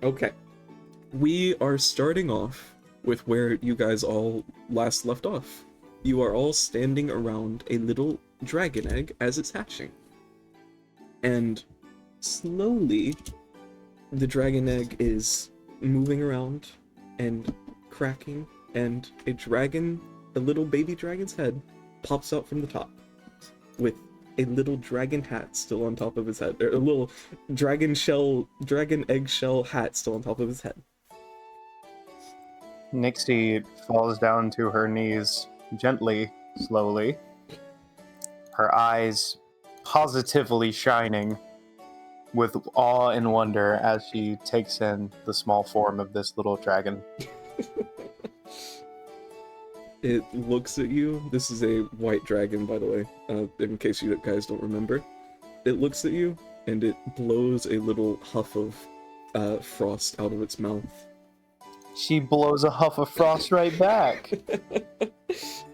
Okay. We are starting off with where you guys all last left off. You are all standing around a little dragon egg as it's hatching. And slowly, the dragon egg is moving around and cracking, and a little baby dragon's head pops out from the top with a little dragon hat still on top of his head. Or a little dragon eggshell hat still on top of his head. Nixie falls down to her knees gently, slowly, her eyes positively shining with awe and wonder as she takes in the small form of this little dragon. It looks at you. This is a white dragon, by the way, in case you guys don't remember. It looks at you, and it blows a little huff of frost out of its mouth. She blows a huff of frost right back. It's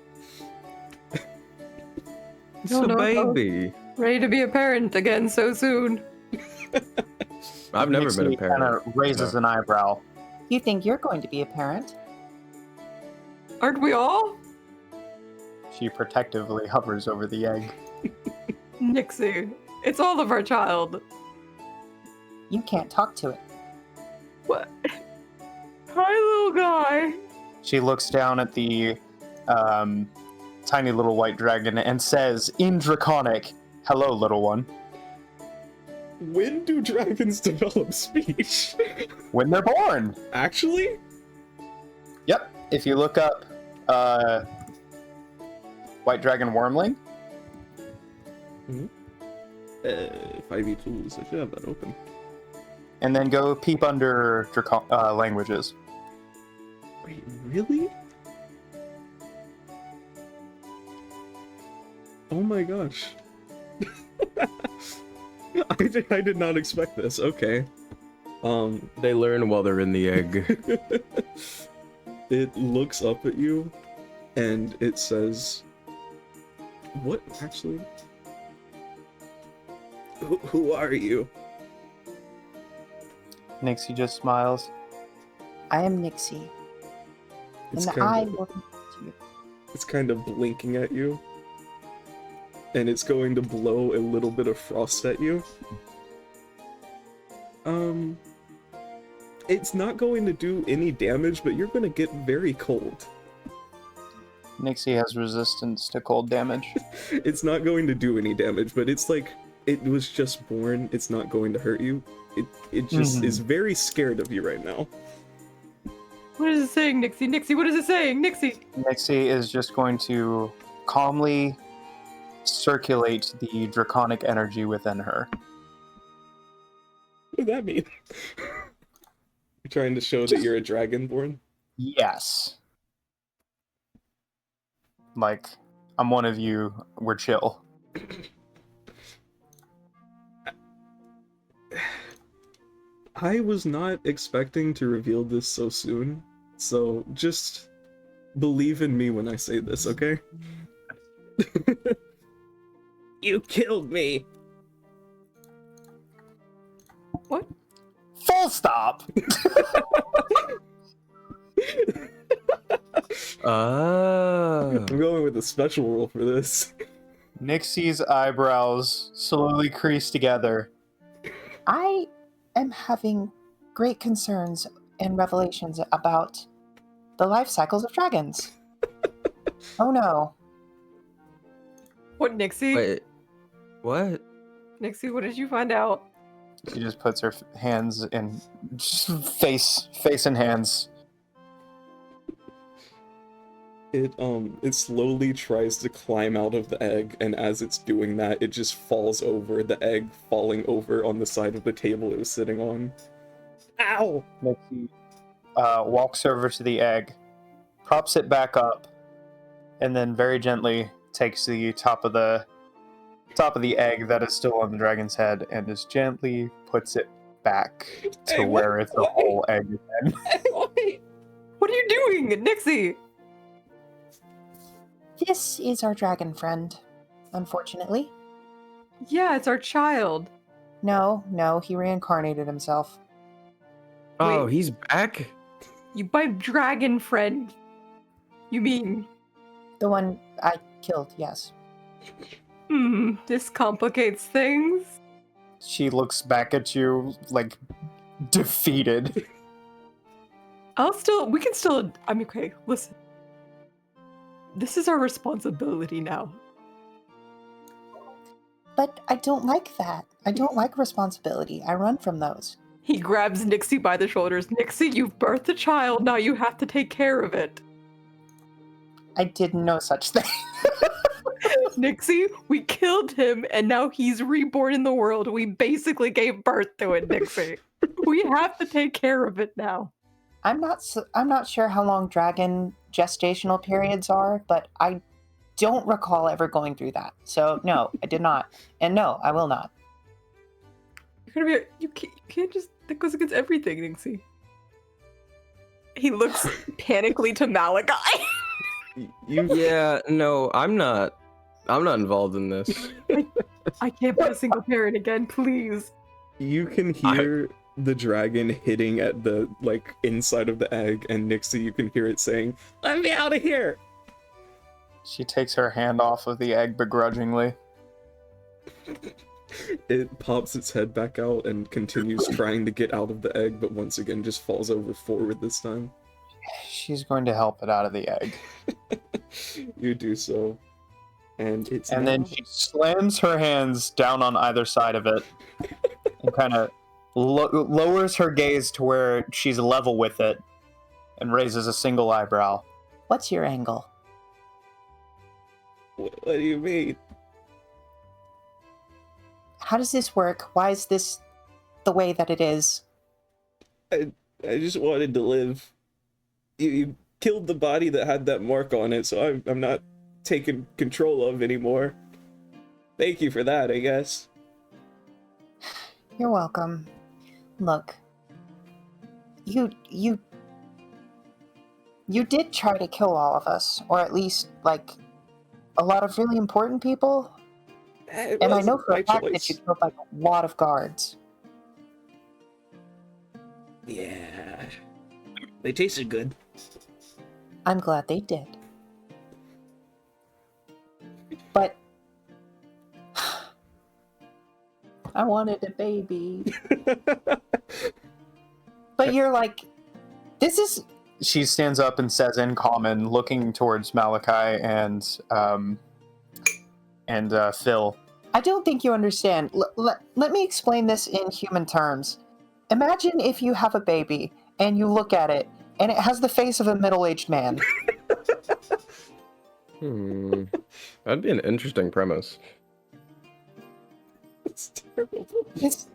a baby. Ready to be a parent again so soon. I've never been a Nixie parent. kind of raises an eyebrow. You think you're going to be a parent? Aren't we all? She protectively hovers over the egg. Nixie, it's all of our child. You can't talk to it. What? Hi, little guy. She looks down at the tiny little white dragon and says, in Draconic, "Hello, little one." When do dragons develop speech? When they're born. Actually? Yep. If you look up White Dragon Wormling. 5e tools. I should have that open. And then go peep under languages. Wait, really? Oh my gosh. I did not expect this. Okay. They learn while they're in the egg. It looks up at you, and it says, "What, actually? Who are you?" Nixie just smiles. I am Nixie, It's and I kind will of, to you. it's kind of blinking at you, and it's going to blow a little bit of frost at you. It's not going to do any damage, but you're going to get very cold. Nixie has resistance to cold damage. It's not going to do any damage, but it's like, it was just born. It's not going to hurt you. It just is very scared of you right now. What is it saying, Nixie? Nixie, what is it saying? Nixie! Nixie is just going to calmly circulate the draconic energy within her. What does that mean? You're trying to show that you're a dragonborn? Yes. Like, I'm one of you, we're chill. I was not expecting to reveal this so soon, so just believe in me when I say this, okay? You killed me! What? Full stop! I'm going with a special rule for this. Nixie's eyebrows slowly crease together. I am having great concerns and revelations about the life cycles of dragons. Oh no. What, Nixie? Wait, what? Nixie, what did you find out? She just puts her hands in face and hands. It slowly tries to climb out of the egg, and as it's doing that, it just falls over, the egg falling over on the side of the table it was sitting on. Ow! Nixie walks over to the egg, props it back up, and then very gently takes the top of the egg that is still on the dragon's head and just gently puts it back to Hey, where it's a whole egg again. Wait! What are you doing, Nixie? This is our dragon friend, unfortunately. Yeah, it's our child. No, he reincarnated himself. Oh, Wait. he's back? My dragon friend. You mean? The one I killed, yes. This complicates things. She looks back at you like defeated. We can still, I'm okay, listen. This is our responsibility now. But I don't like that. I don't like responsibility. I run from those. He grabs Nixie by the shoulders. Nixie, you've birthed a child, now you have to take care of it. I did no such thing. Nixie, we killed him and now he's reborn in the world. We basically gave birth to it, Nixie. We have to take care of it now. I'm not sure how long dragon gestational periods are, but I don't recall ever going through that. So no, I did not. And no, I will not. You're gonna be you can't just, that goes against everything, Nixie. He looks panically to Malachi. Yeah, no, I'm not involved in this. I can't be a single parent again, please. You can hear the dragon hitting at the, like, inside of the egg, and Nixie, you can hear it saying, "Let me out of here!" She takes her hand off of the egg begrudgingly. It pops its head back out and continues trying to get out of the egg, but once again just falls over forward this time. She's going to help it out of the egg. You do so. And it's And then she slams her hands down on either side of it and kind of lowers her gaze to where she's level with it and raises a single eyebrow. What's your angle? What do you mean? How does this work? Why is this the way that it is? I just wanted to live. You killed the body that had that mark on it, so I'm not taken control of anymore. Thank you for that, I guess. You're welcome. Look, you did try to kill all of us, or at least, like, a lot of really important people. It And I wasn't know for my a fact that choice. you killed, like, a lot of guards. Yeah. They tasted good. I'm glad they did. But I wanted a baby. But you're like, this is... She stands up and says in common, looking towards Malachi and Phil. I don't think you understand. Let me explain this in human terms. Imagine if you have a baby and you look at it and it has the face of a middle-aged man. That'd be an interesting premise. It's terrible. It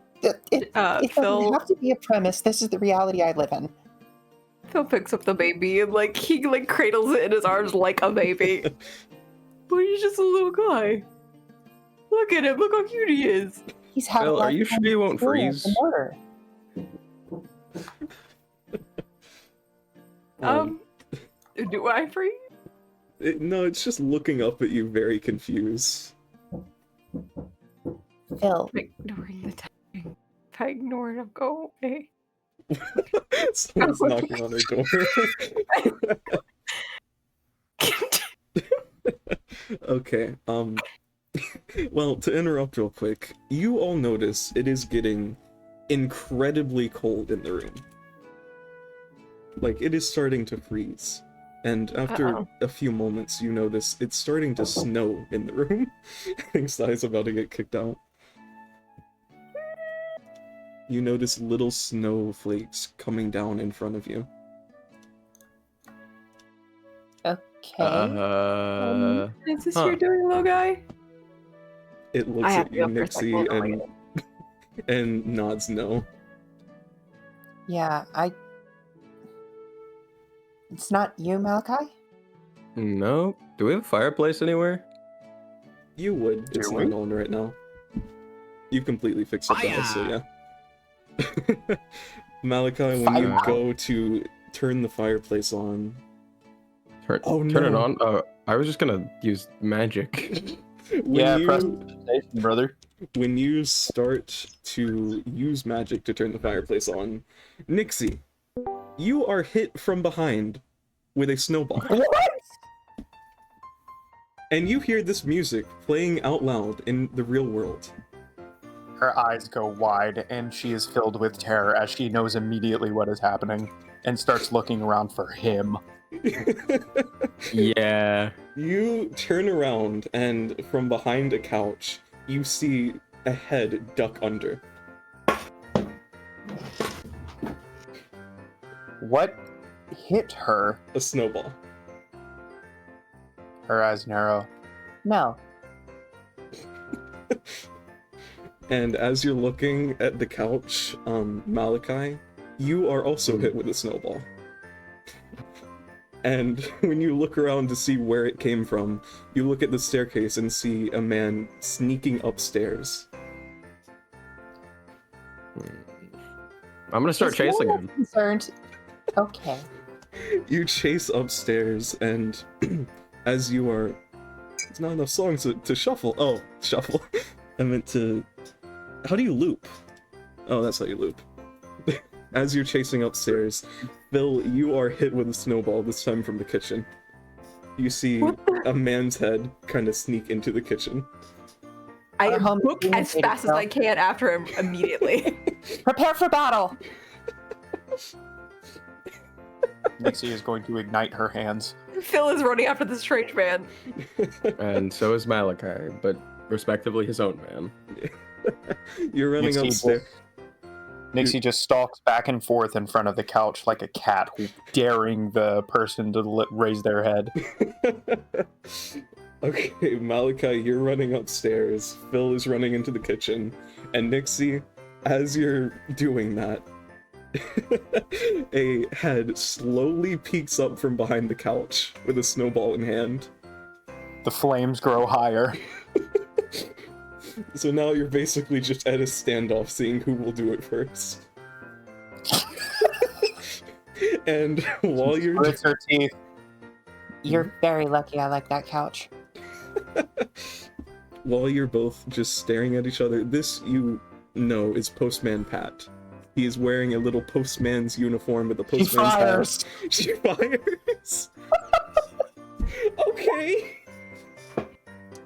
doesn't Phil, have to be a premise. This is the reality I live in. Phil picks up the baby and he cradles it in his arms like a baby. But he's just a little guy. Look at him, look how cute he is. He's had Phil, a are you sure you won't freeze? Murder. Do I freeze? No, it's just looking up at you very confused. Phil, I'm ignoring the tapping. If I ignore it, I'll go away. Someone's knocking on her door. Okay, well, to interrupt real quick, you all notice it is getting incredibly cold in the room. Like, it is starting to freeze. And after a few moments, you notice it's starting to snow in the room. I think Sai's about to get kicked out. You notice little okay. snowflakes coming down in front of you. Is this you're doing, little guy? It looks I have at to you, go for a Nixie, second. Oh my and and nods no. Yeah, It's not you, Malachi? No. Do we have a fireplace anywhere? You would. It's Do not we? on right now. You completely fixed it though, so yeah. Malachi, when you Fire. go to turn the fireplace on... Turn Oh, it no. on? I was just gonna use magic. Yeah, you, prestidigitation, brother. when you start to use magic to turn the fireplace on, Nixie, you are hit from behind with a snowball. What? And you hear this music playing out loud in the real world. Her eyes go wide, and she is filled with terror as she knows immediately what is happening and starts looking around for him. Yeah. You turn around, and from behind a couch, you see a head duck under. What hit her? A snowball. Her eyes narrow. No. And as you're looking at the couch, Malachi, you are also hit with a snowball. And when you look around to see where it came from, you look at the staircase and see a man sneaking upstairs. I'm gonna start Is no chasing one him. Concerned. Okay. You chase upstairs, and as you are... It's not enough songs to shuffle. Oh, shuffle. I meant to... How do you loop? Oh, that's how you loop. As you're chasing upstairs, Phil, you are hit with a snowball, this time from the kitchen. You see a man's head kind of sneak into the kitchen. I Our home book is as fast as I can after him immediately. Prepare for battle. Nixie is going to ignite her hands. Phil is running after the strange man. And so is Malachi, but respectively his own man. You're running Nixie upstairs. Nixie just stalks back and forth in front of the couch like a cat, daring the person to raise their head. Okay, Malachi, you're running upstairs. Phil is running into the kitchen. And Nixie, as you're doing that, a head slowly peeks up from behind the couch with a snowball in hand. The flames grow higher. So now you're basically just at a standoff, seeing who will do it first. And while you're Grits her teeth. You're very lucky I like that couch. while you're both just staring at each other, this you know is Postman Pat. He is wearing a little postman's uniform with a She postman's hat. fires. She fires. Okay.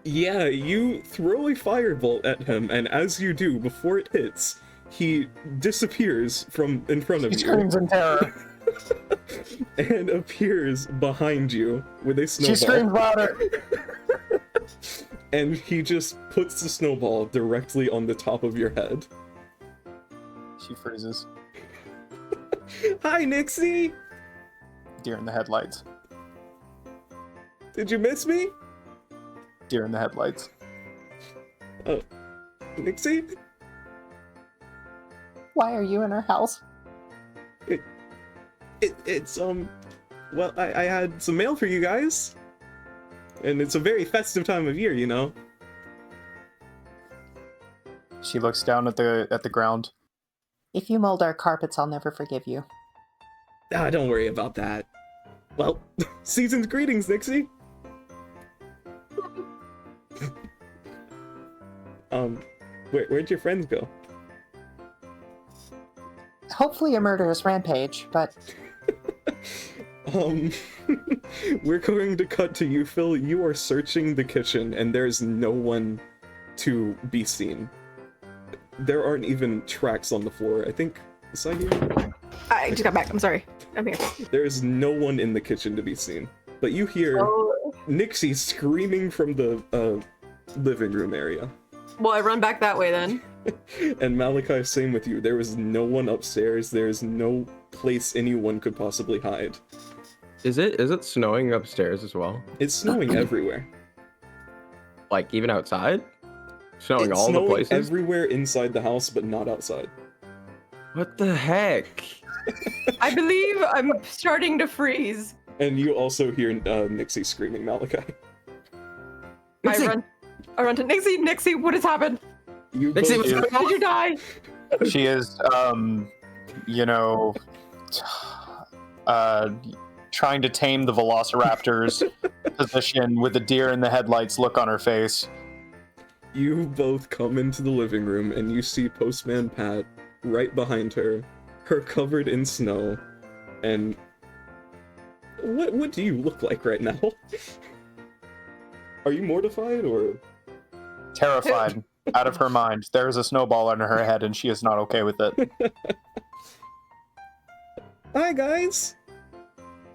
Yeah, you throw a firebolt at him, and as you do, before it hits, he disappears from in front of She you screams in terror. and appears behind you with a snowball. She screams louder. And he just puts the snowball directly on the top of your head. She freezes. Hi, Nixie! Deer in the headlights. Did you miss me? Deer in the headlights. Nixie? Why are you in our house? It's well, I had some mail for you guys. And it's a very festive time of year, you know? She looks down at the ground. If you mold our carpets, I'll never forgive you. Ah, don't worry about that. Well, season's greetings, Nixie. Where'd your friends go? Hopefully a murderous rampage, but We're going to cut to you, Phil. You are searching the kitchen, and there's no one to be seen. There aren't even tracks on the floor. I think, is that here? I just got back. I'm sorry. I'm here. There is no one in the kitchen to be seen. But you hear Oh. Nixie screaming from the living room area. Well, I run back that way then. And Malachi, same with you. There is no one upstairs. There is no place anyone could possibly hide. Is it snowing upstairs as well? It's snowing everywhere. Like even outside? Snowing It's all snowing the places? everywhere inside the house, but not outside. What the heck? I believe I'm starting to freeze. And you also hear Nixie screaming Malachi. Nixie! I run to Nixie. Nixie, what has happened? You Nixie, both what's hear- going Did you die? She is, trying to tame the Velociraptor's position with the deer in the headlights look on her face. You both come into the living room and you see Postman Pat right behind her covered in snow, and what do you look like right now? Are you mortified or Terrified, out of her mind. There's a snowball under her head and she is not okay with it. Hi guys.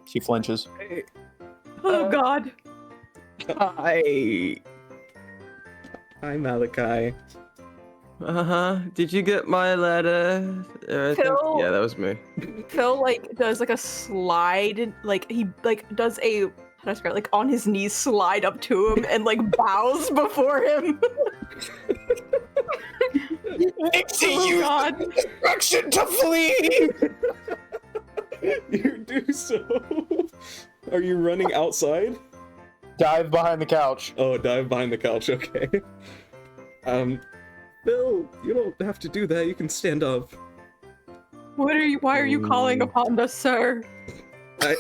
She flinches. Oh God. Hi. Hi Malachi. Did you get my letter? Phil? Yeah, that was me. Phil like does like a slide, like he like does a how do I describe it? Like on his knees slide up to him and like bows before him. Nixie, Oh God. instruction to flee! You do so. Are you running outside? Dive behind the couch. Oh, dive behind the couch, okay. Bill, you don't have to do that, you can stand up. Why are you calling upon us, sir? I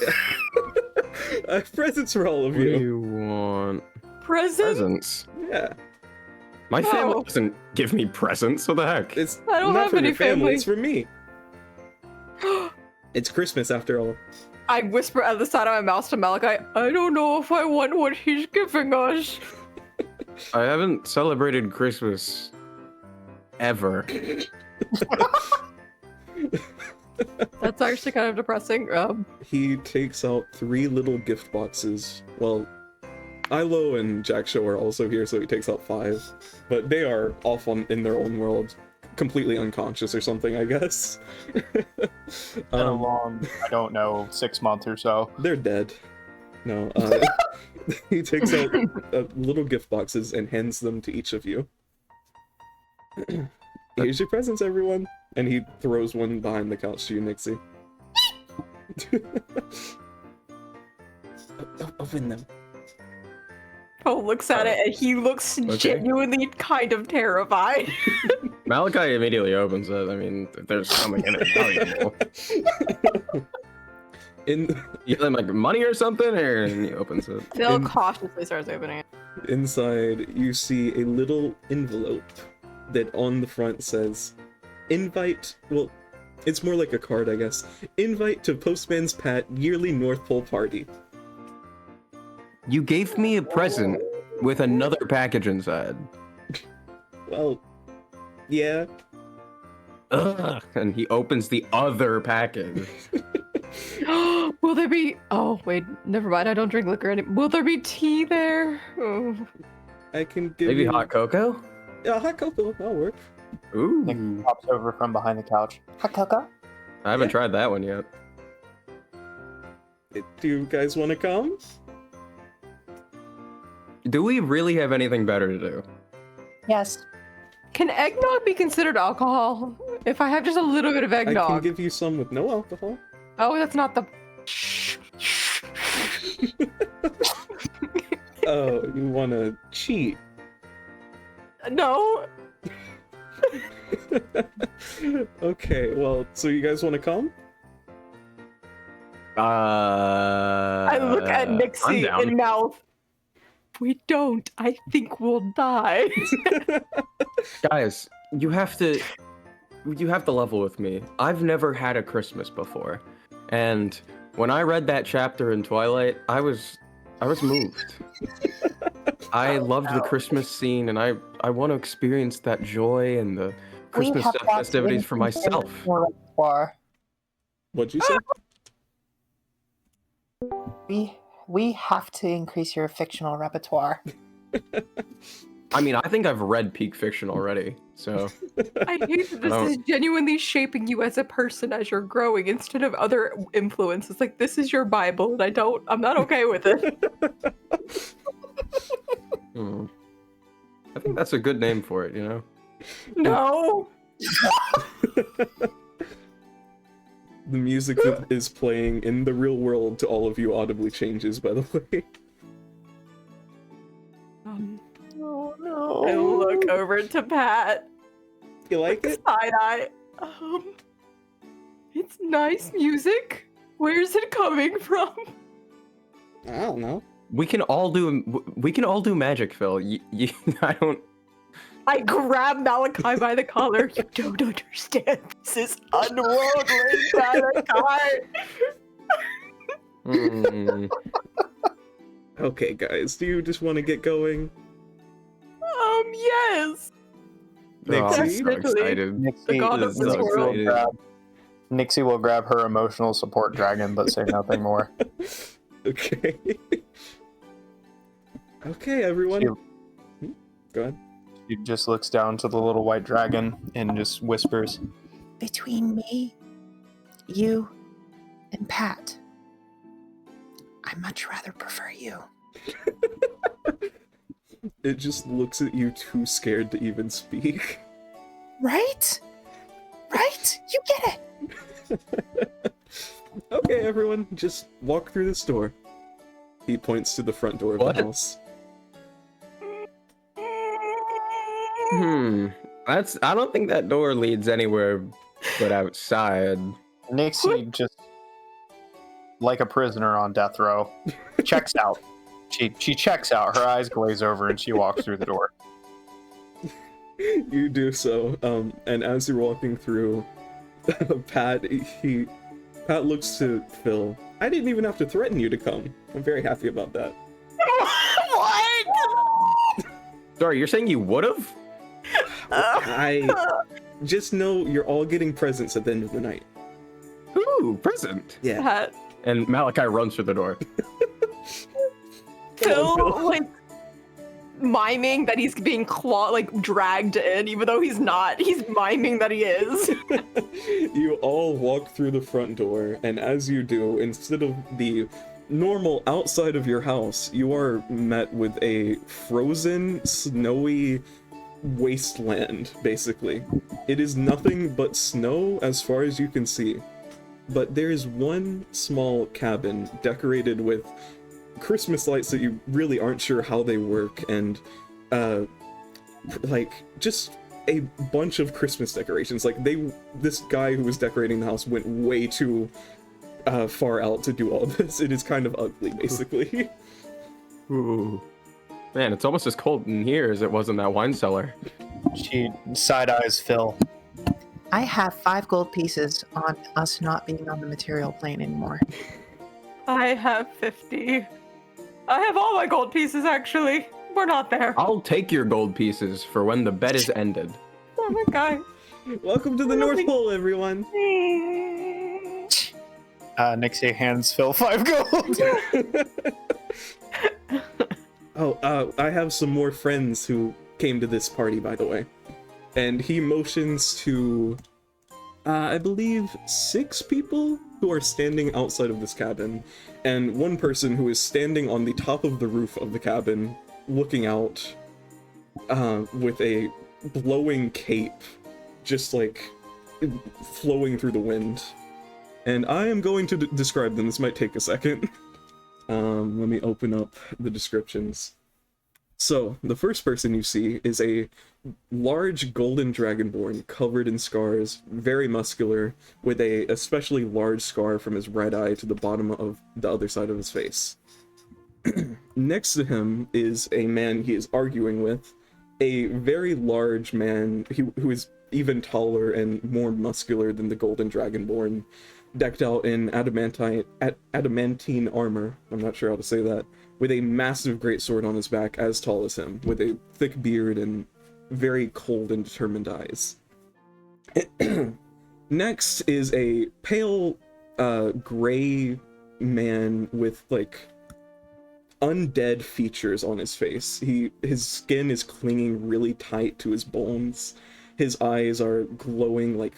have presents for all of What do you. you want? Presents? Presents? Yeah. My family Oh. doesn't give me presents. What the heck? It's I don't not have for any your family, family. it's for me. It's Christmas after all. I whisper at the side of my mouth to Malachi, I don't know if I want what he's giving us. I haven't celebrated Christmas ever. That's actually kind of depressing. He takes out 3 little gift boxes. Well, Ilo and Jack Show are also here, so he takes out 5. But they are off in their own world, completely unconscious or something, I guess. Been a long, I don't know, 6 months or so. They're dead. No, he takes out little gift boxes and hands them to each of you. Here's your presents, everyone. And he throws one behind the couch to you, Nixie. Open them. Paul looks at it and he looks genuinely kind of terrified. Malachi immediately opens it. I mean, there's something in it valuable. You give him like money or something, and he opens it. Phil cautiously starts opening it. Inside, you see a little envelope that on the front says, invite, well, it's more like a card, I guess. Invite to Postman's Pat yearly North Pole party. You gave me a present with another package inside. Well, yeah. Ugh. And he opens the other package. Will there be... Oh, wait, never mind. I don't drink liquor anymore. Will there be tea there? Oh. I can give Maybe you... hot cocoa? Yeah, hot cocoa, that'll work. Ooh. Nick pops over from behind the couch. Hot cocoa? I haven't tried that one yet. Do you guys want to come? Do we really have anything better to do? Yes. Can eggnog be considered alcohol? If I have just a little bit of I can eggnog. give you some with no alcohol. Oh, that's not the... Oh, you want to cheat? No. Okay, well, so you guys want to come? I look at I'm Nixie down. in mouth. If we don't, I think we'll die. Guys, you have to level with me. I've never had a Christmas before. And when I read that chapter in Twilight, I was moved. I loved the Christmas scene, and I want to experience that joy and the Christmas have got to festivities for increase your myself. fictional repertoire. What'd you say? We have to increase your fictional repertoire. I mean, I think I've read peak fiction already, so I hate that this No. is genuinely shaping you as a person as you're growing instead of other influences. Like, this is your Bible, and I'm not okay with it. I think that's a good name for it, you know? No. The music that is playing in the real world to all of you audibly changes, by the way. Oh no. I look over to Pat. You like it? Side eye. It's nice music. Where's it coming from? I don't know. We can all do magic, Phil. I don't. I grab Malachi by the collar. You don't understand. This is unworldly, Malachi. Okay, guys, do you just want to get going? Yes. Oh, I'm Nixie? so excited. The Nixie, god of this is this so world. exciting. Nixie will grab her emotional support dragon, but say nothing more. Okay. Okay, everyone. Go ahead. She just looks down to the little white dragon and just whispers, Between me, you, and Pat, I much rather prefer you. It just looks at you too scared to even speak. Right? Right? You get it. Okay, everyone, just walk through this door. He points to the front door of What? the house. I don't think that door leads anywhere but outside. Nixie just, like a prisoner on death row, checks out. She checks out, her eyes glaze over, and she walks through the door. You do so, and as you're walking through, Pat looks to Phil. I didn't even have to threaten you to come. I'm very happy about that. What? Sorry, you're saying you would've? I just know you're all getting presents at the end of the night. Ooh, present. Yeah. Pat, And Malachi runs through the door. Phil, like, miming that he's being dragged in, even though he's not. He's miming that he is. You all walk through the front door, and as you do, instead of the normal outside of your house, you are met with a frozen, snowy wasteland, basically. It is nothing but snow as far as you can see. But there is one small cabin decorated with Christmas lights that you really aren't sure how they work, and just a bunch of Christmas decorations. This guy who was decorating the house went way too far out to do all this. It is kind of ugly, basically. Ooh. Man, it's almost as cold in here as it was in that wine cellar. She side-eyes Phil. I have 5 gold pieces on us not being on the material plane anymore. I have 50. I have all my gold pieces, actually. We're not there. I'll take your gold pieces for when the bet is ended. Oh my god. Welcome to the North Pole, everyone! Nixie hands Phil 5 gold. I have some more friends who came to this party, by the way. And he motions to, I believe, 6 people who are standing outside of this cabin, and one person who is standing on the top of the roof of the cabin, looking out, with a blowing cape, just flowing through the wind. And I am going to describe them. This might take a second. Let me open up the descriptions. So, the first person you see is a large golden dragonborn covered in scars, very muscular, with a especially large scar from his right eye to the bottom of the other side of his face. Next to him is a man he is arguing with, a very large man who is even taller and more muscular than the golden dragonborn, decked out in adamantine armor, I'm not sure how to say that, with a massive greatsword on his back as tall as him, with a thick beard and very cold and determined eyes. Next is a pale, gray man with, undead features on his face. His skin is clinging really tight to his bones. His eyes are glowing like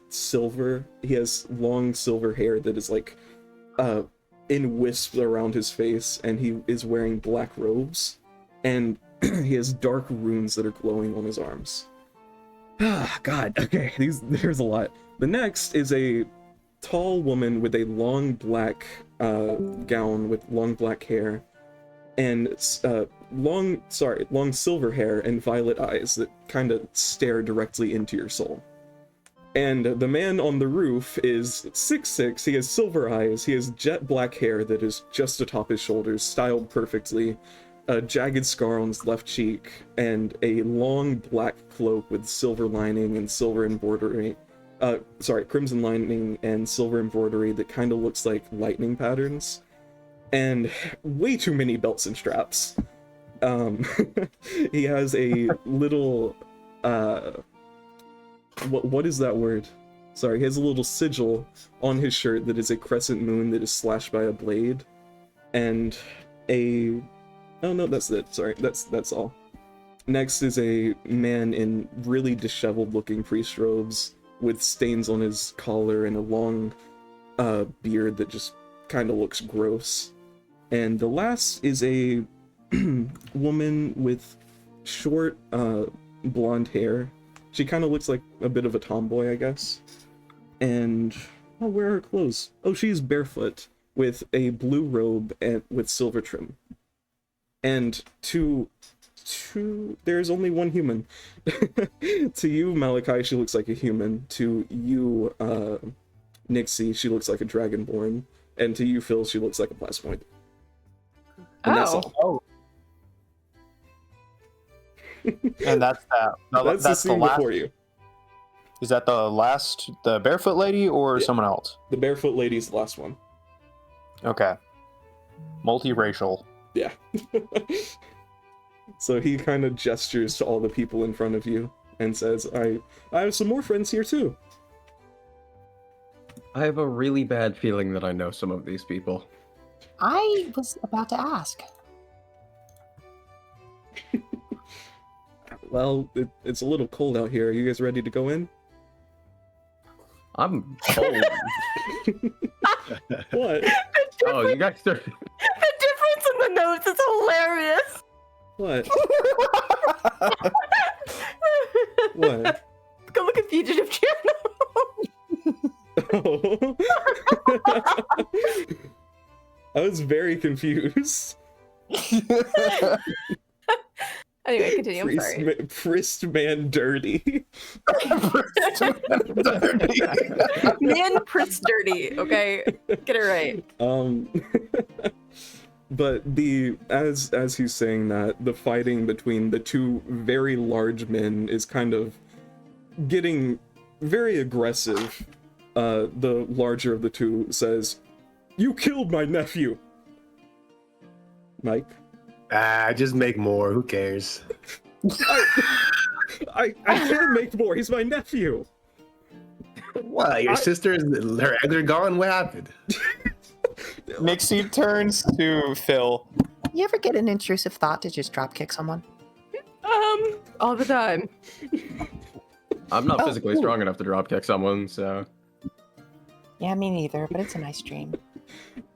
silver. He has long silver hair that is in wisps around his face, and he is wearing black robes, and he has dark runes that are glowing on his arms. God, okay, there's a lot. The next is a tall woman with a long black gown with long black hair, and long silver hair and violet eyes that kind of stare directly into your soul. And the man on the roof is 6'6", he has silver eyes, he has jet black hair that is just atop his shoulders, styled perfectly, a jagged scar on his left cheek, and a long black cloak with silver lining and silver embroidery. Crimson lining and silver embroidery that kind of looks like lightning patterns, and way too many belts and straps. He has a little, what is that word? Sorry, he has a little sigil on his shirt that is a crescent moon that is slashed by a blade, and oh no, that's it. Sorry, that's all. Next is a man in really disheveled looking priest robes with stains on his collar and a long beard that just kind of looks gross. And the last is a woman with short blonde hair. She kind of looks like a bit of a tomboy, I guess. And where are her clothes? Oh, she's barefoot with a blue robe and with silver trim. And there's only one human. To you, Malachi, she looks like a human. To you, Nixie, she looks like a dragonborn. And to you, Phil, she looks like a plasmoid. And that's all. Oh. And that's that. No, That's the scene last. before you. Is that the barefoot lady or Yeah. someone else? The barefoot lady's the last one. Okay. Multiracial. Yeah. So he kind of gestures to all the people in front of you and says, I have some more friends here too. I have a really bad feeling that I know some of these people. I was about to ask. Well, it's a little cold out here. Are you guys ready to go in? I'm cold. What? Oh, you guys are... The difference in the notes is hilarious. What? What? Go look at Fugitive channel. Oh. I was very confused. Anyway, continue. I'm sorry. Priest man dirty. Man, Prince dirty. Okay, get it right. But as he's saying that, the fighting between the two very large men is kind of getting very aggressive. The larger of the two says, "You killed my nephew." Mike? Just make more. Who cares? I can't make more. He's my nephew. What? Your sister's her eggs are gone? What happened? Nixie turns to Phil. You ever get an intrusive thought to just dropkick someone? All the time. I'm not Oh, physically ooh. strong enough to dropkick someone, so... Yeah, me neither, but it's a nice dream.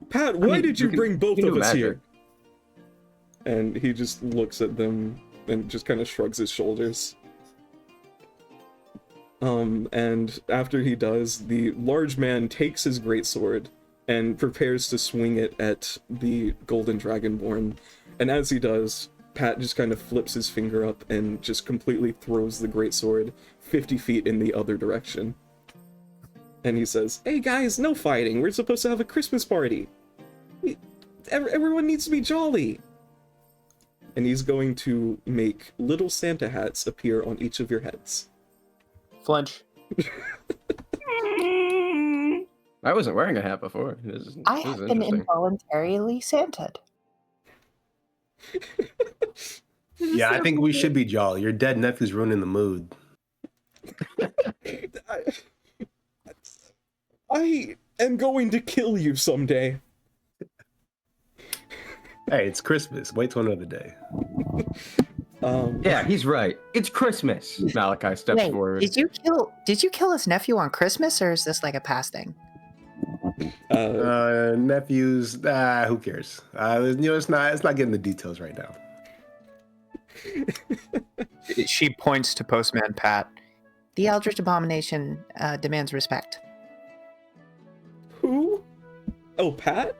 Pat, why mean, did you you can- bring both you can of do us magic. here? And he just looks at them and just kind of shrugs his shoulders. And after he does, the large man takes his greatsword and prepares to swing it at the Golden Dragonborn. And as he does, Pat just kind of flips his finger up and just completely throws the greatsword 50 feet in the other direction. And he says, "Hey guys, no fighting. We're supposed to have a Christmas party. Everyone needs to be jolly." And he's going to make little Santa hats appear on each of your heads. Flinch. I wasn't wearing a hat before. This I is have been interesting. involuntarily Santa'd. Yeah, I think we should be jolly. Your dead nephew's ruining the mood. I am going to kill you someday. Hey, it's Christmas. Wait till another day. Yeah, he's right. It's Christmas. Malachi steps Wait, forward. did you kill his nephew on Christmas, or is this like a past thing? Nephews, who cares? It's not getting the details right now. She points to Postman Pat. The Eldritch Abomination demands respect. Who? Oh, Pat?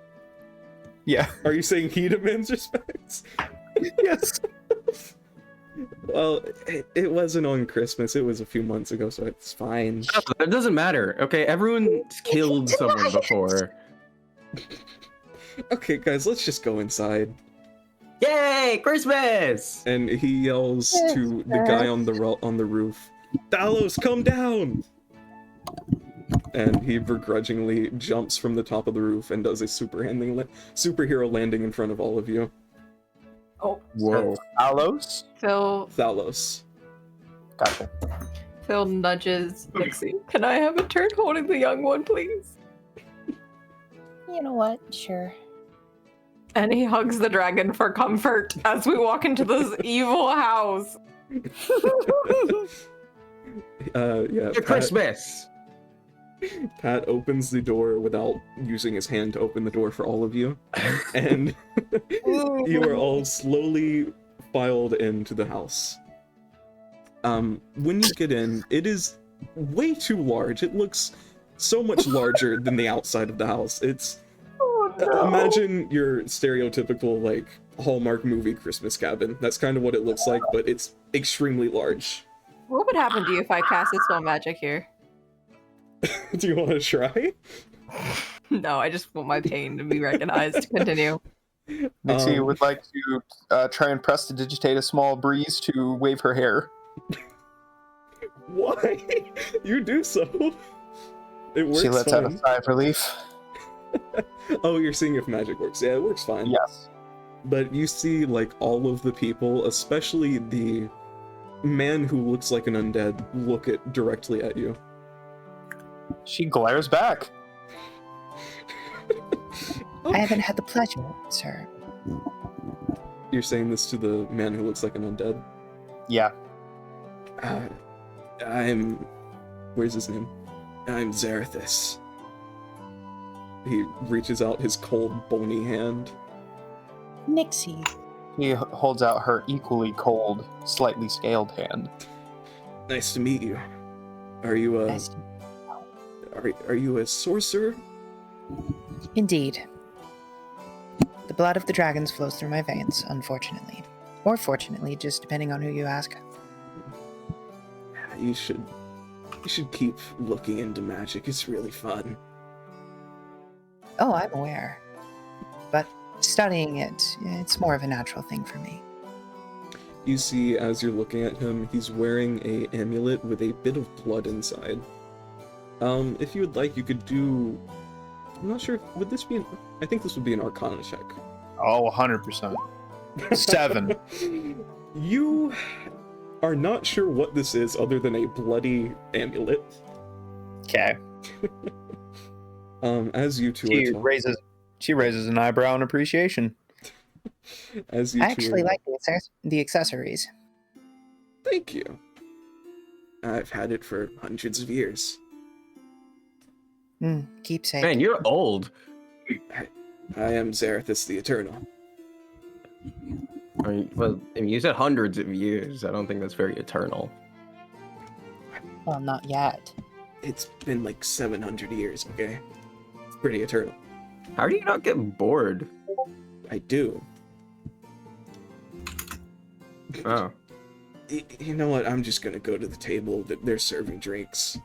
Yeah. Are you saying he demands respect? Yes. Well, it wasn't on Christmas. It was a few months ago, so it's fine. It doesn't matter. Okay, everyone's killed someone before. Okay, guys, let's just go inside. Yay, Christmas! And he yells to the guy on the roof, "Talos, come down!" And he begrudgingly jumps from the top of the roof and does a superhero landing in front of all of you. Oh, Whoa. Alos? Thalos. Gotcha. Phil nudges Nixie. Can I have a turn holding the young one, please? You know what? Sure. And he hugs the dragon for comfort as we walk into this evil house. Yeah, Christmas! Pat opens the door without using his hand to open the door for all of you. And you are all slowly filed into the house. When you get in, it is way too large. It looks so much larger than the outside of the house. It's imagine your stereotypical like Hallmark movie Christmas cabin. That's kind of what it looks like, but it's extremely large. What would happen to you if I cast a spell magic here? Do you want to try? No, I just want my pain to be recognized. Continue. Nixie would like to try and prestidigitate a small breeze to wave her hair. Why? You do so. It works She lets out a fine. sigh of relief. Oh, you're seeing if magic works. Yeah, it works fine. Yes. But you see, like, all of the people, especially the man who looks like an undead, look directly at you. She glares back. I haven't had the pleasure, sir. You're saying this to the man who looks like an undead? Yeah. Where's his name? I'm Zarathus. He reaches out his cold, bony hand. Nixie. He holds out her equally cold, slightly scaled hand. Nice to meet you. Are you a... Nice. Are you a sorcerer? Indeed. The blood of the dragons flows through my veins, unfortunately. Or fortunately, just depending on who you ask. You should keep looking into magic. It's really fun. Oh, I'm aware. But studying it's more of a natural thing for me. You see, as you're looking at him, he's wearing a amulet with a bit of blood inside. If you would like, you could do... I'm not sure, would this be I think this would be an Arcana check. Oh, 100%. 7. You are not sure what this is other than a bloody amulet. Okay. As you two She are talking, raises an eyebrow in appreciation. as you I two actually are, like the accessories. Thank you. I've had it for hundreds of years. Keepsake. Man, you're old. I am Zarathus the Eternal. I mean, you said hundreds of years. I don't think that's very eternal. Well, not yet. It's been like 700 years, okay? It's pretty eternal. How do you not get bored? I do. Oh. You know what? I'm just gonna go to the table that they're serving drinks.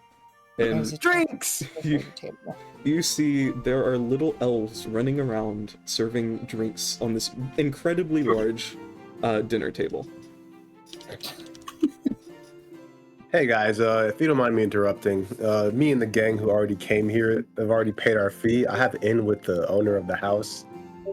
And There's a Drinks! you, table. you see there are little elves running around serving drinks on this incredibly large dinner table. Hey guys, if you don't mind me interrupting, me and the gang who already came here have already paid our fee. I have in with the owner of the house.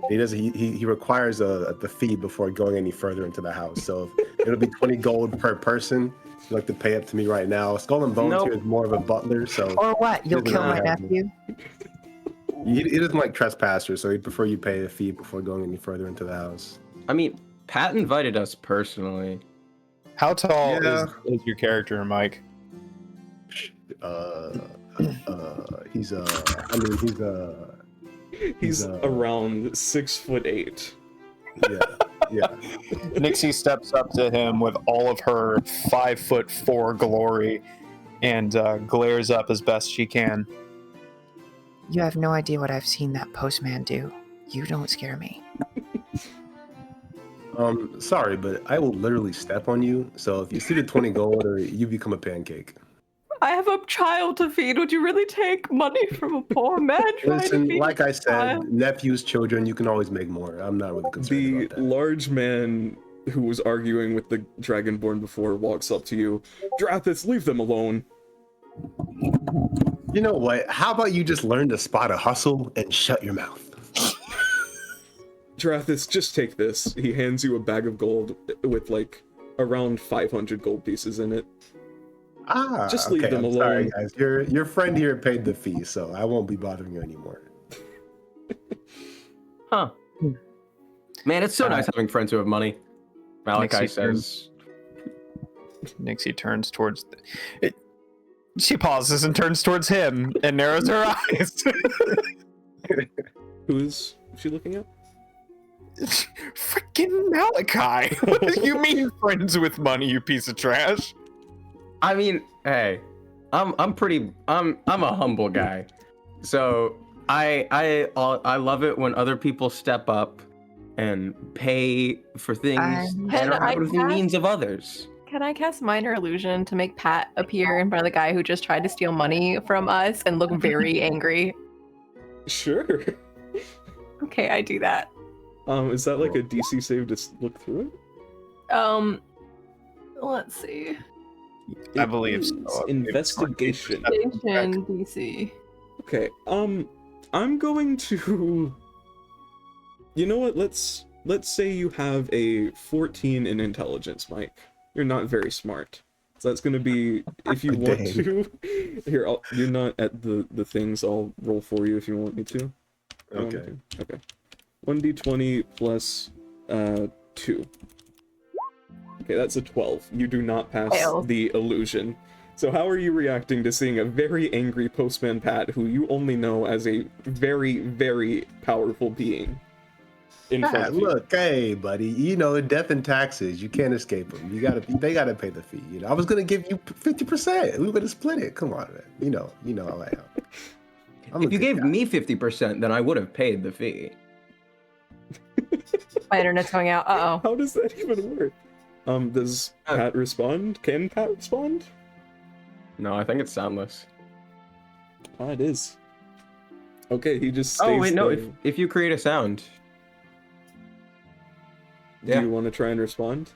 He requires the fee before going any further into the house. So it'll be 20 gold per person. If you'd like to pay up to me right now. Skull and Bones Nope. here is more of a butler, so Or what? You'll Doesn't kill my matter. nephew? he doesn't like trespassers, so he'd prefer you pay a fee before going any further into the house. I mean, Pat invited us personally. How tall Yeah. is your character, Mike? He's around 6'8". Yeah. Nixie steps up to him with all of her 5'4" glory and glares up as best she can. You have no idea what I've seen that postman do. You don't scare me. Sorry, but I will literally step on you. So if you see the 20 gold, or you become a pancake. I have a child to feed. Would you really take money from a poor man trying to Listen, feed like a I said, child? nephews, children, you can always make more. I'm not really concerned The about that. large man who was arguing with the Dragonborn before walks up to you. Drathis, leave them alone. You know what? How about you just learn to spot a hustle and shut your mouth? Drathis, just take this. He hands you a bag of gold with like around 500 gold pieces in it. Ah, Just leave okay, them I'm sorry, alone. guys. Your friend here paid the fee, so I won't be bothering you anymore. Huh. Man, it's so nice having friends who have money. Malachi Nixie says, Nixie turns towards. She pauses and turns towards him and narrows her eyes. Who is she looking at? Freaking Malachi! What do you mean friends with money, you piece of trash? I mean, hey, I'm a humble guy, so I love it when other people step up and pay for things that are out of the means of others. Can I cast Minor Illusion to make Pat appear in front of the guy who just tried to steal money from us and look very angry? Sure. Okay, I do that. Is that like a DC save to look through it? Let's see. I believe so. It's investigation. Station DC. Okay, I'm going to... You know what, let's say you have a 14 in intelligence, Mike. You're not very smart. So that's gonna be, if you want Dang. to... Here, you're not at the things, I'll roll for you if you want me to. You want me Okay. to? Okay. 1d20 plus 2. Okay, that's a 12. You do not pass Failed. the illusion. So how are you reacting to seeing a very angry Postman Pat, who you only know as a very, very powerful being, in front Ah, of you? look, hey, buddy, you know, death and taxes, you can't escape them. They gotta pay the fee. You know, I was gonna give you 50%. We were gonna split it. Come on, man. You know how I am. I'm a If you good gave guy. me 50%, then I would have paid the fee. My internet's going out. Uh-oh. How does that even work? Does Pat respond? Can Pat respond? No, I think it's soundless. Ah, it is. Okay, he just stays Oh wait, no. there. If you create a sound. Do Yeah. you want to try and respond?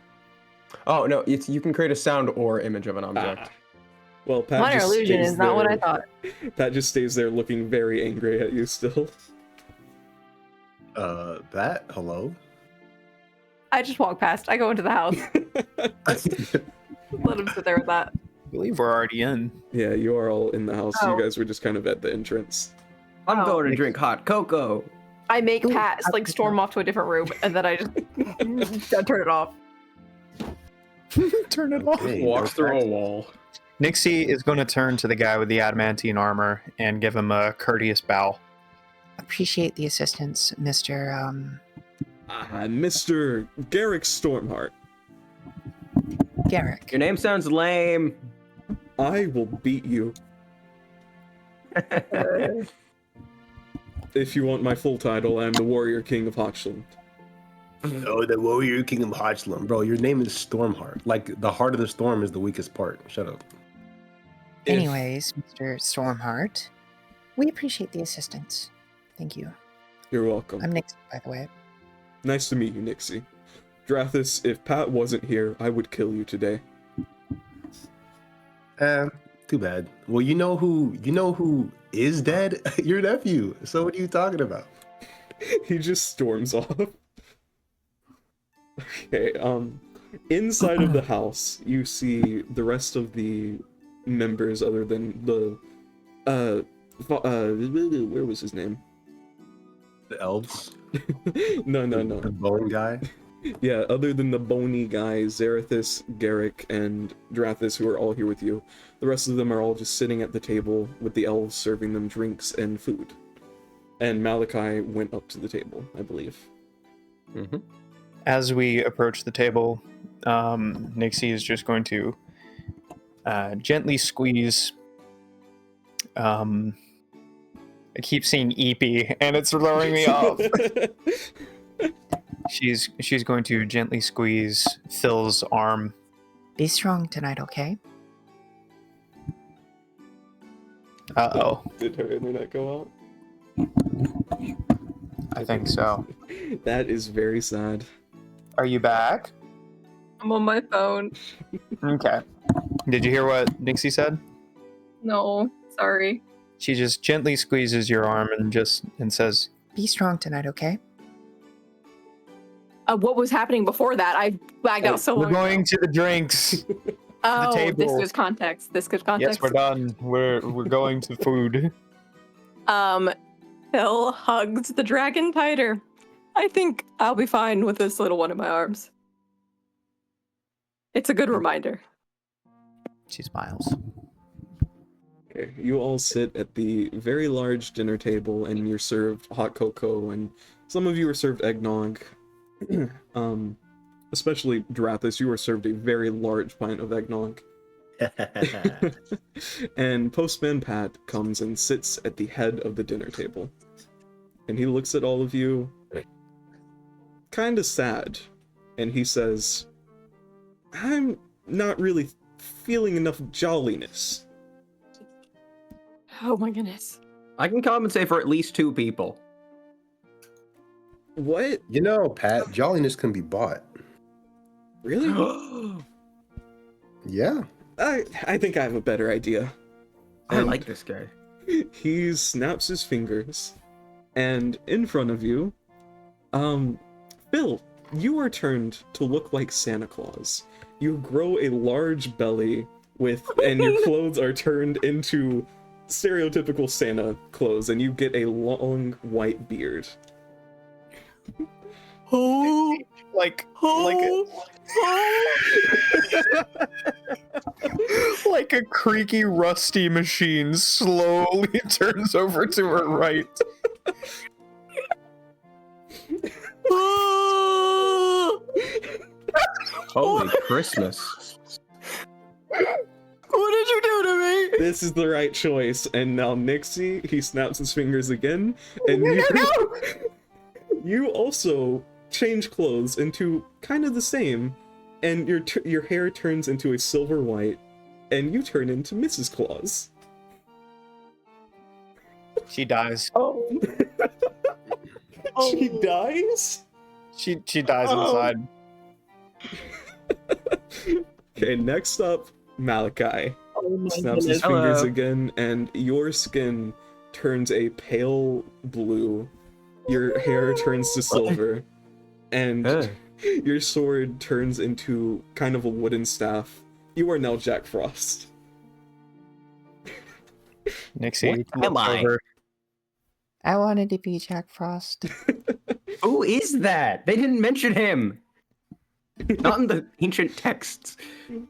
Oh no, you can create a sound or image of an object. Well, Pat Minor just Illusion stays is not what I there. thought. Pat just stays there looking very angry at you still. That, hello? I just walk past. I go into the house. Let him sit there with that. I believe we're already in. Yeah, you are all in the house. Oh. You guys were just kind of at the entrance. I'm Oh. going to drink hot cocoa. I make Pat like storm off to a different room, and then I just turn it off. Turn it off. Okay, Walks no through a taxes. wall. Nixie is going to turn to the guy with the adamantine armor and give him a courteous bow. Appreciate the assistance, Mr. Mr. Garrick Stormheart. Garrick. Your name sounds lame. I will beat you. If you want my full title, I am the Warrior King of Hochland. Oh, the Warrior King of Hochland. Bro, your name is Stormheart. Like, the heart of the storm is the weakest part. Shut up. If- Anyways, Mr. Stormheart, we appreciate the assistance. Thank you. You're welcome. I'm Nixie, by the way. Nice to meet you, Nixie. Drathis, if Pat wasn't here, I would kill you today. Too bad. Well, you know who is dead? Your nephew. So what are you talking about? He just storms off. Okay, inside of the house, you see the rest of the members other than the, where was his name? The elves? No. The bone guy? Yeah, other than the bony guys, Zarathis, Garrick, and Drathis, who are all here with you, the rest of them are all just sitting at the table with the elves serving them drinks and food. And Malachi went up to the table, I believe. Mm-hmm. As we approach the table, Nixie is just going to gently squeeze. I keep seeing Eepy, and it's throwing me off. She's going to gently squeeze Phil's arm. Be strong tonight, okay? Uh-oh. Did her internet go out? I think so. That is very sad. Are you back? I'm on my phone. Okay. Did you hear what Nixie said? No, sorry. She just gently squeezes your arm and says, Be strong tonight, okay? What was happening before that? I lagged out so "We're long. going to the drinks." Oh, table. this gives context. This gives context. Yes, we're done. We're going to food. Phil hugs the dragon tighter. I think I'll be fine with this little one in my arms. It's a good reminder. She smiles. Okay, you all sit at the very large dinner table and you're served hot cocoa, and some of you are served eggnog. Especially Drathis, you are served a very large pint of eggnog. And Postman Pat comes and sits at the head of the dinner table. And he looks at all of you, kinda sad, and he says, I'm not really feeling enough jolliness. Oh my goodness. I can compensate for at least 2 people. What? You know, Pat, jolliness can be bought. Really? Yeah. I think I have a better idea. I And like this guy. he snaps his fingers, and in front of you, Bill, you are turned to look like Santa Claus. You grow a large belly and your clothes are turned into stereotypical Santa clothes, and you get a long white beard. Oh, like like a creaky, rusty machine slowly turns over to her right. Holy Christmas. What did you do to me? This is the right choice. And now Nixie, he snaps his fingers again, and you also change clothes into kind of the same, and your hair turns into a silver white, and you turn into Mrs. Claus. She dies. Oh. She dies? She dies inside. Okay, next up, Malachi. Oh my Snaps his goodness. fingers Hello. again, and your skin turns a pale blue. Your hair turns to silver, and Hey. your sword turns into kind of a wooden staff. You are now Jack Frost. Nixie What am looks I? over. I wanted to be Jack Frost. Who is that? They didn't mention him. Not in the ancient texts.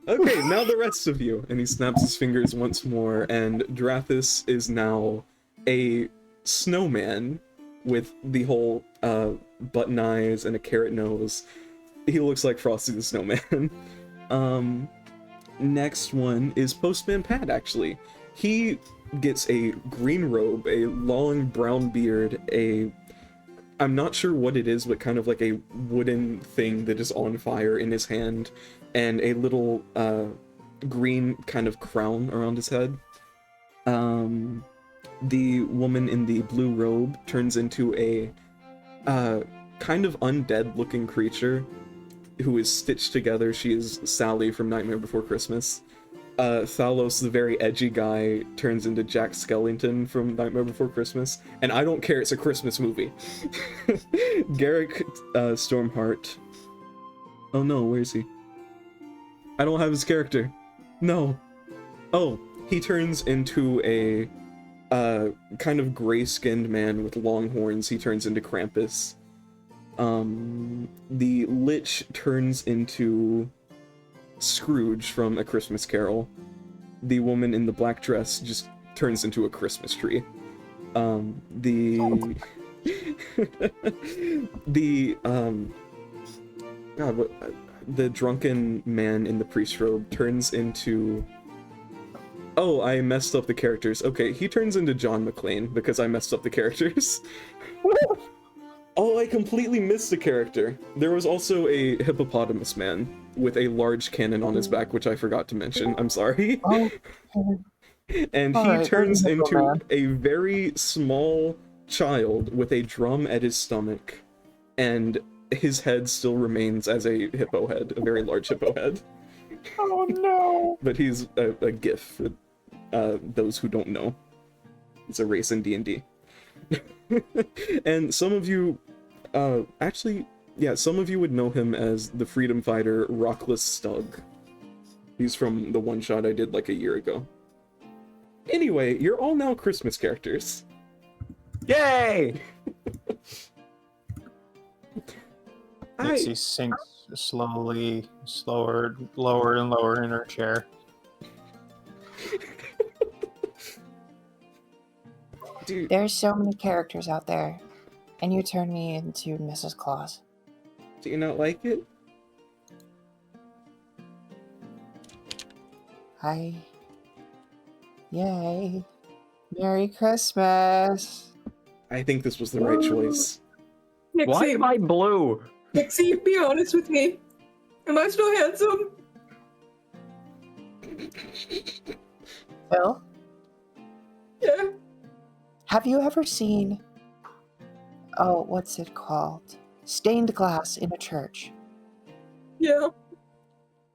Okay, now the rest of you. And he snaps his fingers once more, and Drathis is now a snowman with the whole button eyes and a carrot nose. He looks like Frosty the Snowman. Next one is Postman Pat, actually. He gets a green robe, a long brown beard, I'm not sure what it is, but kind of like a wooden thing that is on fire in his hand, and a little green kind of crown around his head. The woman in the blue robe turns into a kind of undead looking creature who is stitched together. She is Sally from Nightmare Before Christmas. Thalos, the very edgy guy, turns into Jack Skellington from Nightmare Before Christmas, and I don't care, it's a Christmas movie. Garrick Stormheart. Oh no, where is he? I don't have his character. No. Oh, he turns into a kind of gray-skinned man with long horns. He turns into Krampus. The Lich turns into Scrooge from A Christmas Carol. The woman in the black dress just turns into a Christmas tree. The drunken man in the priest robe turns into... Oh, I messed up the characters. Okay, he turns into John McClane because I messed up the characters. Oh, I completely missed a character. There was also a hippopotamus man with a large cannon on his back, which I forgot to mention. I'm sorry. Oh, and All he right, turns there's a into man. a very small child with a drum at his stomach, and his head still remains as a hippo head, a very large hippo head. Oh no! But he's a GIF for those who don't know. It's a race in D&D. And some of you, actually, yeah, some of you would know him as the freedom fighter Rockless Stug. He's from the one-shot I did like a year ago. Anyway, you're all now Christmas characters. Yay! Nixie sinks slowly, lower and lower in her chair. Dude, There's so many characters out there, and you turn me into Mrs. Claus. do you not like it? Hi. Yay. Merry Christmas. I think this was the right choice. Why Nixie, am I blue? Nixie, be honest with me. Am I still handsome? Phil, Yeah. have you ever seen, oh, what's it called? Stained glass in a church. Yeah.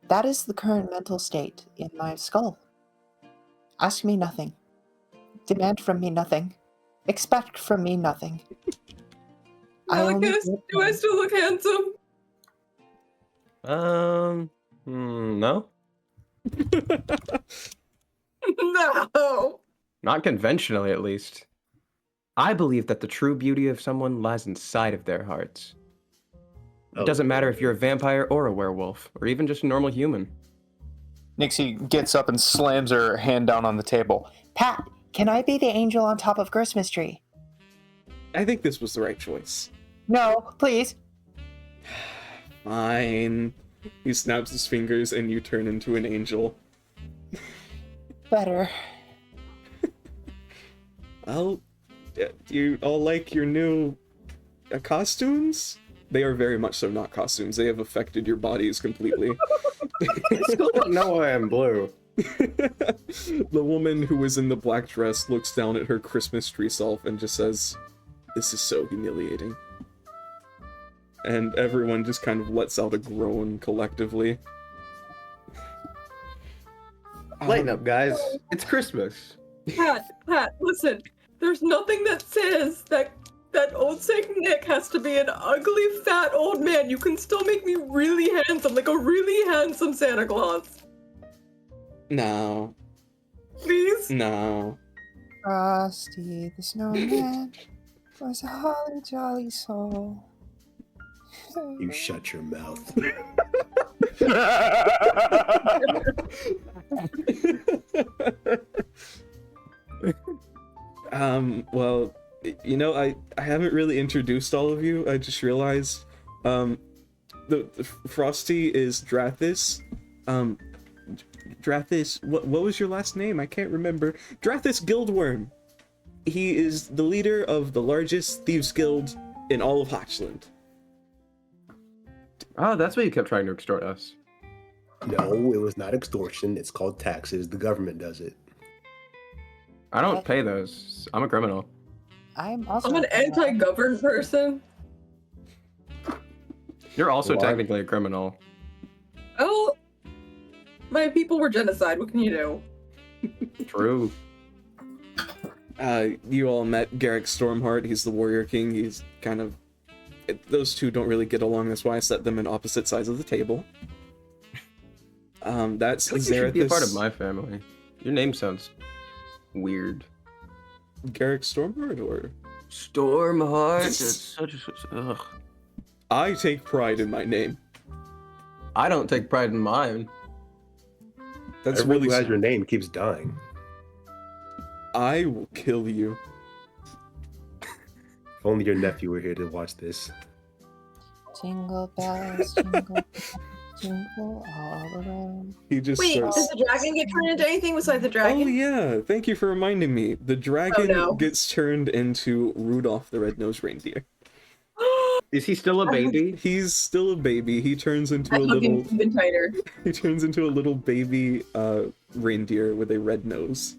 That is the current mental state in my skull. Ask me nothing. Demand from me nothing. Expect from me nothing. Alacus, do I still look handsome? No. No. Not conventionally, at least. I believe that the true beauty of someone lies inside of their hearts. It doesn't matter if you're a vampire or a werewolf, or even just a normal human. Nixie gets up and slams her hand down on the table. Pat, can I be the angel on top of Christmas tree? I think this was the right choice. No, please. Fine. He snaps his fingers and you turn into an angel. Better. Well, do you all like your new costumes? They are very much so not costumes. They have affected your bodies completely. I still don't know why I'm blue. The woman who was in the black dress looks down at her Christmas tree self and just says, "This is so humiliating." And everyone just kind of lets out a groan collectively. Lighten up, guys. It's Christmas. Pat, listen. There's nothing that says that old Saint Nick has to be an ugly, fat old man. You can still make me really handsome, like a really handsome Santa Claus. No. Please? No. Frosty the snowman was a holly jolly soul. You shut your mouth. Well, you know, I haven't really introduced all of you. I just realized, the Frosty is Drathis. Drathis, what was your last name? I can't remember. Drathis Guildworm. He is the leader of the largest thieves guild in all of Hotchland. Oh, that's why you kept trying to extort us. No, it was not extortion. It's called taxes. The government does it. I don't pay those. I'm a criminal. I'm also I'm an anti-governed person. You're also What? technically a criminal. Oh, my people were genocide. What can you do? True. You all met Garrick Stormheart. He's the warrior king. He's kind of... Those two don't really get along. That's why I set them in opposite sides of the table. That's You should be a part of Zarathis. my family. Your name sounds weird. Garrick Stormheart, or... Stormheart. That's such a... Ugh. I take pride in my name. I don't take pride in mine. That's Everyone really... who has your name keeps dying. I will kill you. If only your nephew were here to watch this. Jingle bells, jingle bells, jingle all around. He just Wait, starts... does the dragon get turned into anything besides the dragon? Oh yeah, thank you for reminding me. The dragon no. gets turned into Rudolph the Red-Nosed Reindeer. Is he still a baby? He's still a baby. He turns into I a hug him little... even tighter. He turns into a little baby reindeer with a red nose.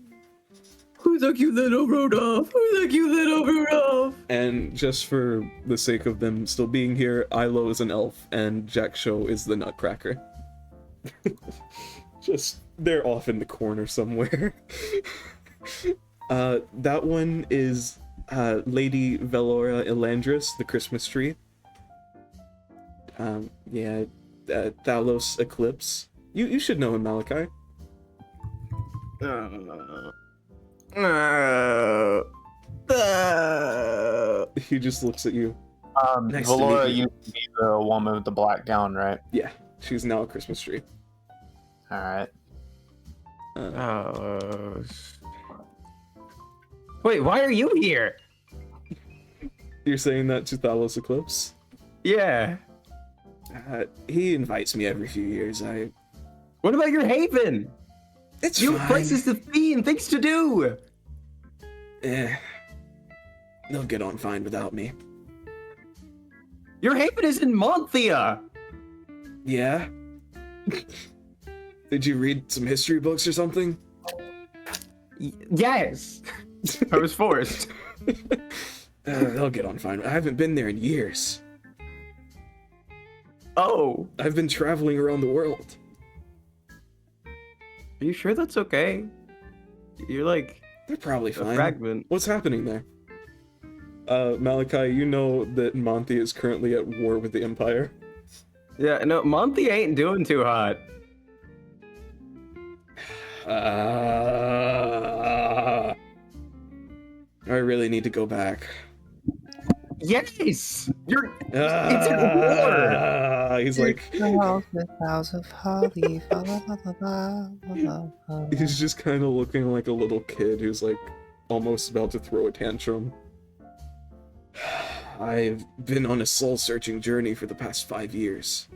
Who's a cute little Rudolph? Who's a cute little Rudolph? And just for the sake of them still being here, Ilo is an elf and Jack Show is the Nutcracker. Just, they're off in the corner somewhere. That one is Lady Velora Elandris, the Christmas tree. Yeah, Thalos Eclipse. You should know him, Malachi. He just looks at you. Nice to Valora meet you. used to be the woman with the black gown, right? Yeah, she's now a Christmas tree. All right. Wait, why are you here? You're saying that to Thalos Eclipse? Yeah. He invites me every few years. What about your haven? It's You fine. have places to be and things to do. They'll get on fine without me. Your haven is in Monthia. Yeah? Did you read some history books or something? Yes. I was forced. They'll get on fine. I haven't been there in years. Oh. I've been traveling around the world. Are you sure that's okay? You're like They're probably a fine. fragment. What's happening there? Malachi, you know that Monty is currently at war with the Empire. Yeah, no, Monty ain't doing too hot. I really need to go back. Yes! You're it's at war! He's like, House of holly. Fa, la, la, la, la, la, la. he's just kind of looking like a little kid who's like almost about to throw a tantrum. I've been on a soul-searching journey for the past 5 years.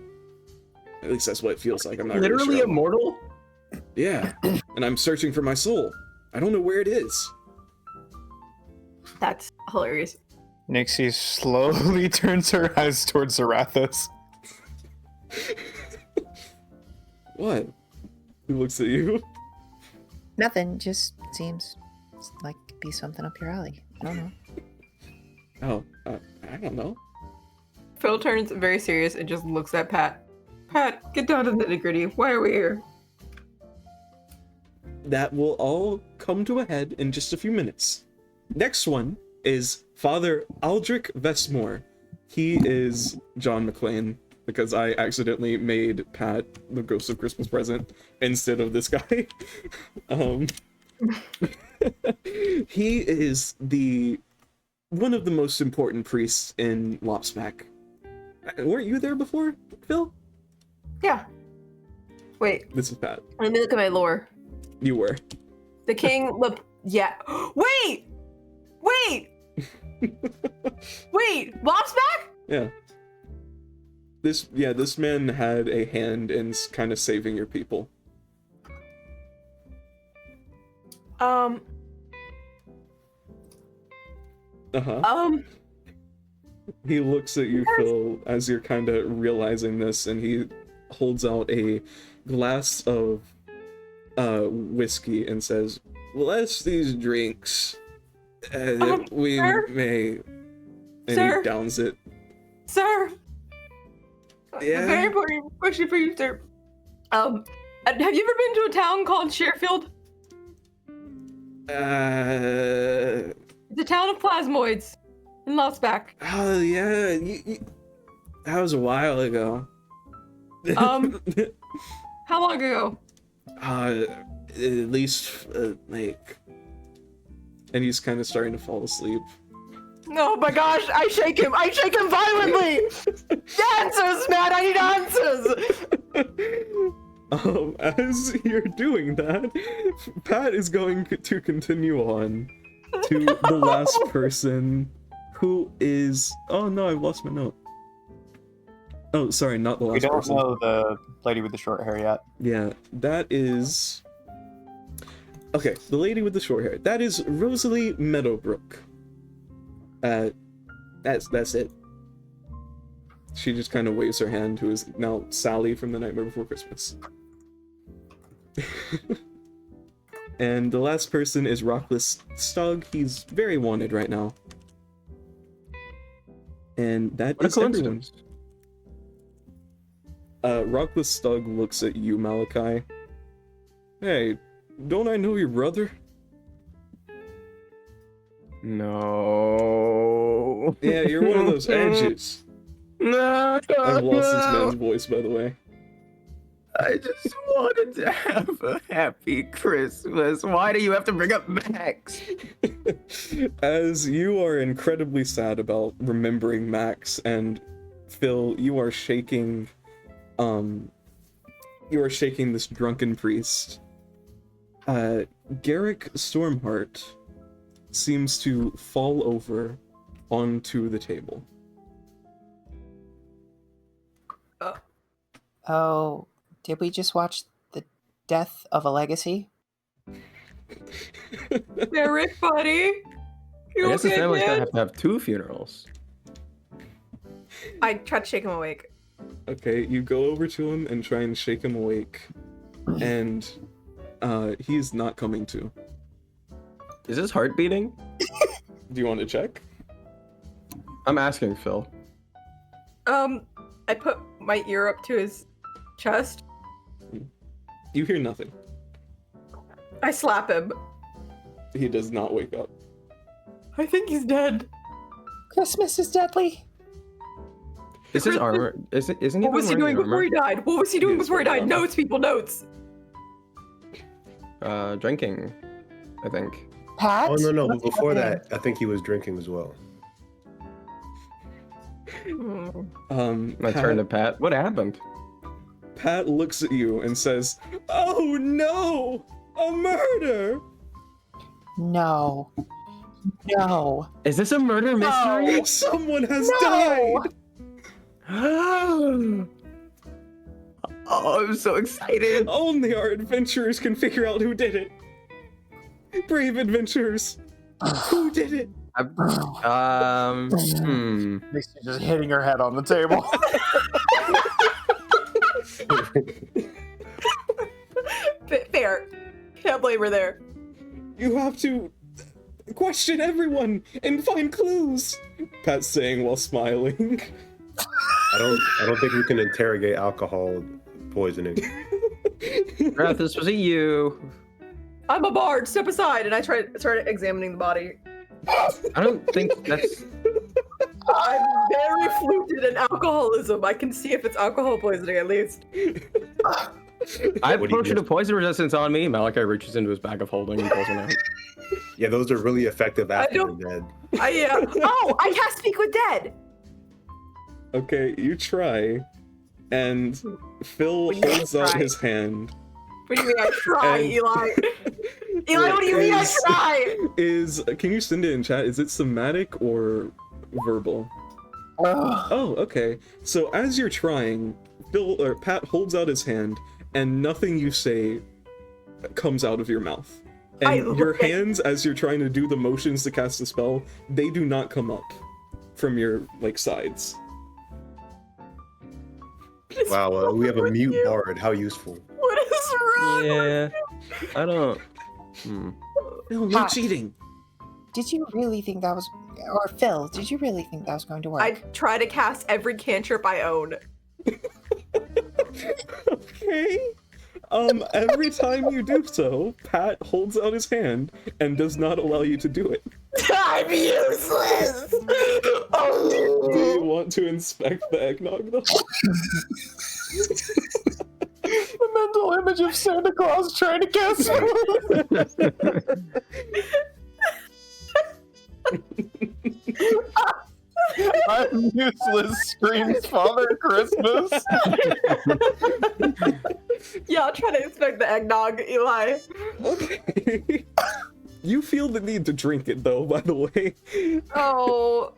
At least that's what it feels like. I'm not really Literally sure. immortal? Yeah, and I'm searching for my soul. I don't know where it is. That's hilarious. Nixie slowly turns her eyes towards Zarathos. What? He looks at you. Nothing. Just seems like it'd be something up your alley. I don't know. Oh, I don't know. Phil turns very serious and just looks at Pat. Pat, get down to the nitty gritty. Why are we here? That will all come to a head in just a few minutes. Next one is Father Aldrich Vestmore. He is John McClane because I accidentally made Pat the Ghost of Christmas Present instead of this guy. He is one of the most important priests in Lopsmack. Weren't you there before, Phil? Yeah. Wait, This is Pat. let me look at my lore. You were. The king, yeah. Wait! Wait! Lopsback? Yeah. This man had a hand in kind of saving your people. He looks at you, Phil, as you're kind of realizing this, and he holds out a glass of whiskey and says, "Bless these drinks, that we sir? may." And Sir? he downs it. Sir! Yeah? A very important question for you, sir. Have you ever been to a town called Sherfield? It's a town of plasmoids in Lopsback. Oh yeah, that was a while ago. How long ago? At least like, and he's kind of starting to fall asleep. Oh my gosh, I shake him violently! Answers, man, I need answers! As you're doing that, Pat is going to continue on to the last person, who is... Oh no, I've lost my note. Oh, sorry, not the We last don't person. know the lady with the short hair yet. Yeah, that is... Okay, the lady with the short hair. That is Rosalie Meadowbrook. That's it. She just kind of waves her hand, who is now Sally from The Nightmare Before Christmas. And the last person is Rockless Stug. He's very wanted right now. And that What a is everyone. coincidence. Rockless Stug looks at you, Malachi. Hey, don't I know your brother? No. Yeah, you're one of those edges. No. I've lost this man's voice, by the way. I just wanted to have a happy Christmas. Why do you have to bring up Max? As you are incredibly sad about remembering Max, and Phil, you are shaking this drunken priest. Garrick Stormheart seems to fall over onto the table. Oh, did we just watch the death of a legacy? Eric, buddy. You I guess his okay, family's gonna man? have to have 2 funerals. I tried to shake him awake. Okay, you go over to him and try and shake him awake, and he's not coming to. Is his heart beating? Do you want to check? I'm asking Phil. I put my ear up to his chest. You hear nothing. I slap him. He does not wake up. I think he's dead. Christmas is deadly. Is his armor? Isn't he? What was he doing wearing before he died? What was he doing Yes, before he died? right. Notes, people, notes. Drinking, I think. Pat? Oh no, what's before happening? that, I think he was drinking as well. My turn to Pat. What happened? Pat looks at you and says, "Oh no! A murder!" No. No. Is this a murder mystery? Someone has No! died! Oh, I'm so excited. Only our adventurers can figure out who did it. Brave adventurers, who did it? Macy just hitting her head on the table. Fair. Can't blame her there. You have to question everyone and find clues. Pat's saying while smiling. I don't think we can interrogate alcohol poisoning. Wrath, this was you. I'm a bard. Step aside. And I started examining the body. I don't think that's. I'm very fluted in alcoholism. I can see if it's alcohol poisoning at least. I have What do you potion do? of poison resistance on me. Malachi reaches into his bag of holding and pulls one out. Yeah, those are really effective after don't- they're dead. Oh, I cast Speak with Dead. Okay, you try, and Phil What do you mean holds out try? his hand. What do you mean I try, And- Eli? Eli, what do you mean I try? Can you send it in chat? Is it somatic or verbal? Ugh. Oh, okay. So as you're trying, Pat holds out his hand, and nothing you say comes out of your mouth. I And your look at- hands, as you're trying to do the motions to cast the spell, they do not come up from your sides. Wow, we have a mute bard. How useful. What is wrong? Yeah, I don't. No Pat. cheating. Did you really think that was... Or Phil, did you really think that was going to work? I try to cast every cantrip I own. Okay. Every time you do so, Pat holds out his hand and does not allow you to do it. I'm useless. Do you want to inspect the eggnog though? The mental image of Santa Claus trying to cast I'm useless, screams Father Christmas. Yeah, I'll try to inspect the eggnog, Eli. Okay. You feel the need to drink it though, by the way. Oh,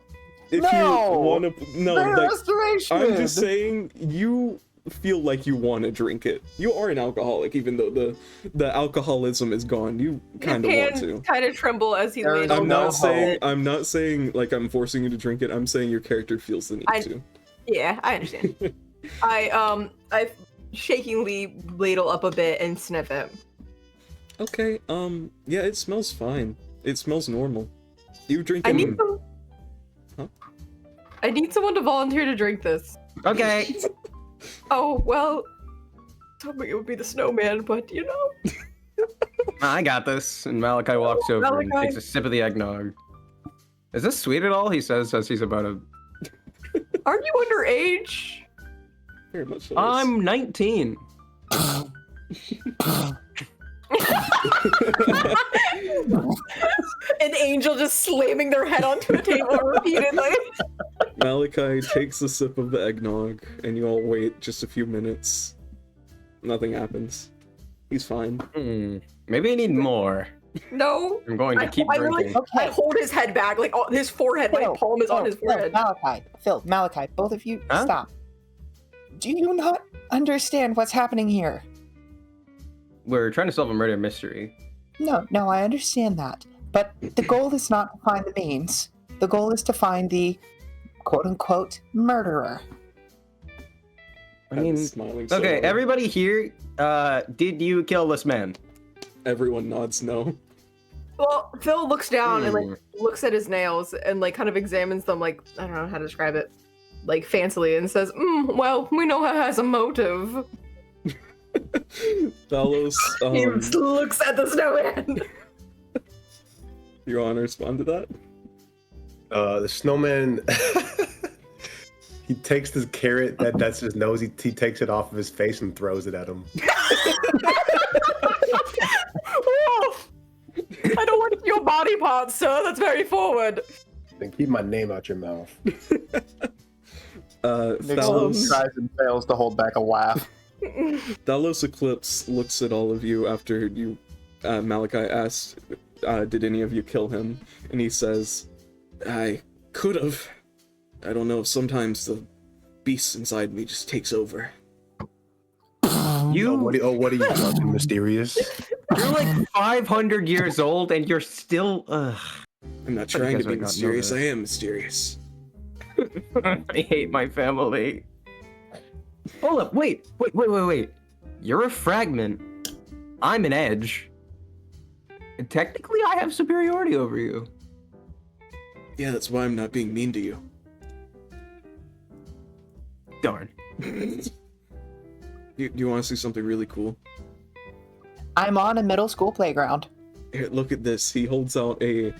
If No! you want to, no, They're like, restoration. I'm just saying you feel like you want to drink it. You are an alcoholic, even though the alcoholism is gone. You kind of want his to. hands kind of tremble as he There leans is I'm no over. not saying like I'm forcing you to drink it. I'm saying your character feels the need to. Yeah, I understand. I shakingly ladle up a bit and sniff it. Okay, yeah, it smells fine. It smells normal. You I drinking... need some. Huh? I need someone to volunteer to drink this. Okay. Oh well. Told me it would be the snowman, but you know. I got this. And Malachi walks over and Malachi. takes a sip of the eggnog. Is this sweet at all? He says as he's about to. Aren't you underage? Very much so. I'm 19. An angel just slamming their head onto a table repeatedly. Malachi takes a sip of the eggnog, and you all wait just a few minutes. Nothing happens. He's fine. Maybe I need more. No. I'm going to keep I drinking. really, I hold his head back, like his forehead. My palm is on his forehead. Malachi, both of you, Huh? stop. Do you not understand what's happening here? We're trying to solve a murder mystery. No, I understand that. But the goal is not to find the means. The goal is to find the quote-unquote murderer. I mean, Smiling so okay, hard. everybody here, did you kill this man? Everyone nods no. Well, Phil looks down and Hmm. like looks at his nails and like kind of examines them, like I don't know how to describe it, like fancily, and says, "Well, we know he has a motive." Talos, He looks at the snowman. you want to respond to that? The snowman. He takes this carrot that's his nose. He takes it off of his face and throws it at him. Oh, I don't want your body parts, sir. That's very forward. And keep my name out your mouth. Thalos, tries and fails to hold back a laugh. Thalos Eclipse looks at all of you after you, Malachi asked, did any of you kill him? And he says, I could have. I don't know, sometimes the beast inside me just takes over. You, What are you fucking mysterious? you're like 500 years old and you're still, I'm not You trying guys to be might not know mysterious, that. I am mysterious. I hate my family. Hold up, wait. You're a fragment. I'm an edge. And technically, I have superiority over you. Yeah, that's why I'm not being mean to you. Darn. You want to see something really cool? I'm on a middle school playground. Here, look at this. He holds out a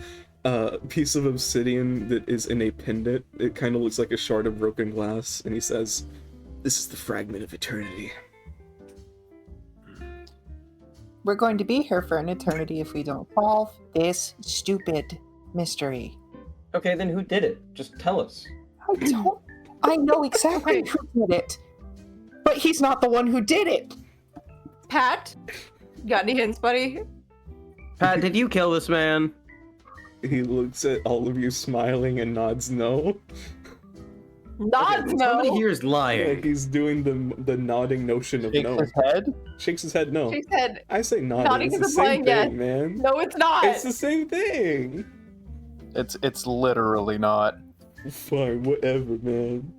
piece of obsidian that is in a pendant. It kind of looks like a shard of broken glass, and he says, "This is the fragment of eternity." We're going to be here for an eternity if we don't solve this stupid mystery. Okay, then who did it? Just tell us. I know exactly who did it. But he's not the one who did it. Pat, got any hints, buddy? Pat, did you kill this man? He looks at all of you smiling and nods no. Nods Somebody no. here is lying. Like he's doing the nodding notion of Shakes no. his head. Shakes his head no. She said, I say nodding. Nodding It's is the same implying thing, yes. man. "No, it's not." It's the same thing. It's literally not. Fine, whatever, man.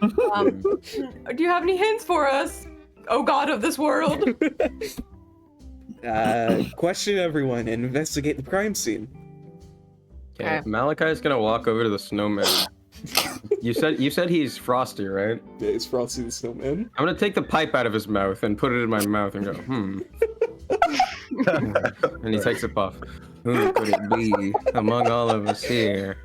Do you have any hints for us? Oh God of this world. Question everyone and investigate the crime scene. Okay, Malachi's gonna walk over to the snowman. You said he's Frosty, right? Yeah, it's Frosty the Snowman. I'm gonna take the pipe out of his mouth and put it in my mouth and go, and he takes a puff. Who could it be among all of us here?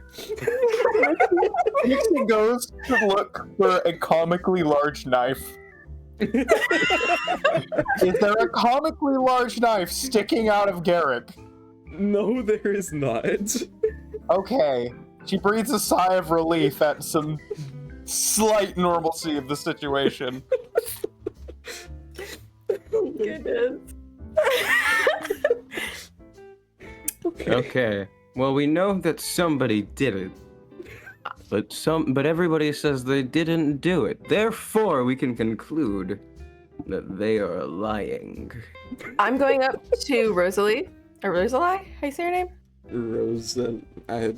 He goes to look for a comically large knife. Is there a comically large knife sticking out of Garrick? No, there is not. Okay. She breathes a sigh of relief at some slight normalcy of the situation. Goodness. Okay. Well, we know that somebody did it. But everybody says they didn't do it. Therefore, we can conclude that they are lying. I'm going up to Rosalie. Or Rosalie? How you say your name?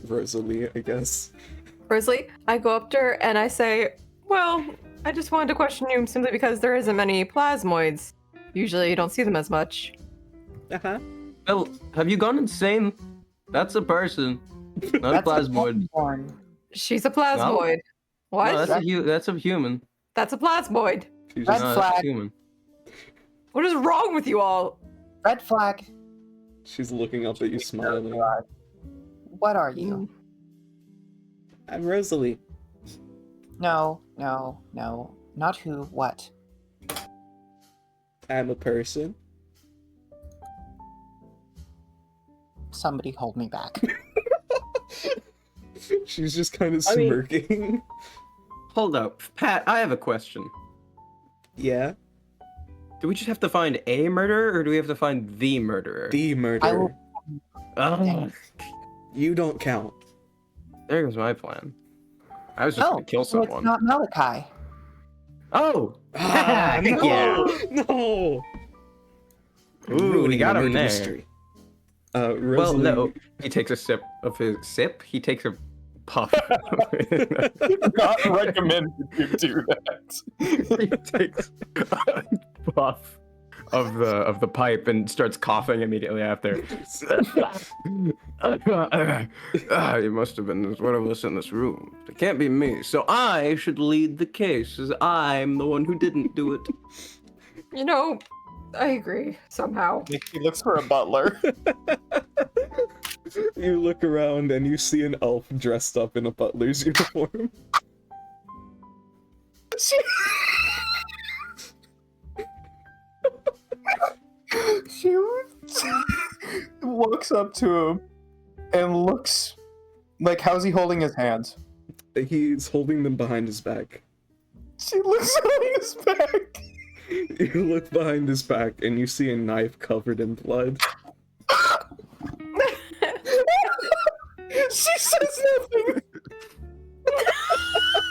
Rosalie, I guess. Rosalie. I go up to her and I say, well, I just wanted to question you simply because there isn't many plasmoids. Usually you don't see them as much. Uh-huh. Well, have you gone insane? That's a person, not a plasmoid. Dragonborn. She's a plasmoid. What? No, that's a human. That's a plasmoid. She's Red just, No, flag. that's human. What is wrong with you all? Red flag. she's looking up at you, smiling. What are you? I'm Rosalie. No, no, no. Not who, what? I'm a person. Somebody hold me back. She's just kind of I mean- smirking. Hold up, Pat. I have a question. Yeah. Do we just have to find a murderer, or do we have to find the murderer? The I murderer. will- Oh, You don't count. there goes my plan. I was just Oh, gonna kill so it's someone. not Malachi. Oh, Ah, heck no, yeah. no. Ooh, he Ruining got the him murder there. mystery. Well, Rosalie, no. He takes a sip of his sip. He takes a puff. Not recommend you do that. He takes a puff of the pipe and starts coughing immediately after. It must have been one of us in this room. It can't be me. So I should lead the case, as I'm the one who didn't do it. You know, I agree somehow. He looks for a butler. You look around and you see an elf dressed up in a butler's uniform. She walks up to him and looks like, how's he holding his hands? He's holding them behind his back. She looks on his back. You look behind his back and you see a knife covered in blood. She says nothing.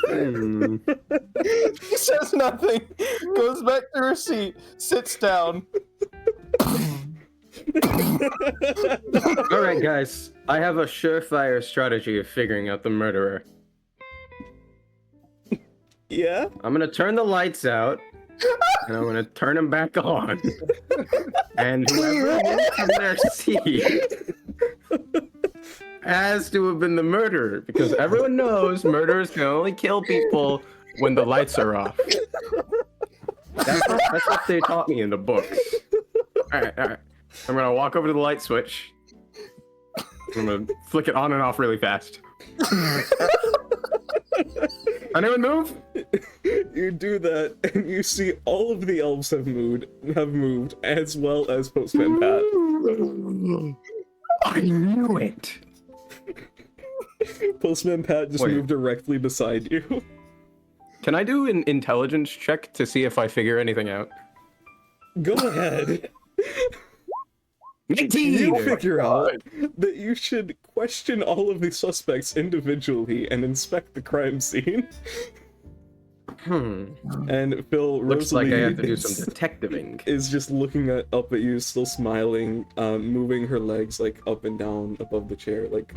Hmm. She says nothing. Goes back to her seat. Sits down. All right, guys. I have a surefire strategy of figuring out the murderer. Yeah? I'm gonna turn the lights out, and I'm gonna turn them back on. And whoever is in their seat has to have been the murderer, because everyone knows murderers can only kill people when the lights are off. That's what they taught me in the books. All right. I'm gonna walk over to the light switch. I'm gonna flick it on and off really fast. Anyone move? You do that, and you see all of the elves have moved, as well as Postman Pat. I knew it. Postman Pat just Wait. moved directly beside you. Can I do an intelligence check to see if I figure anything out? Go ahead. 19! You figure out that you should question all of the suspects individually and inspect the crime scene. And Phil, Looks Rosalie like I have to do some detectiving. is just looking up at you, still smiling, moving her legs like up and down above the chair, like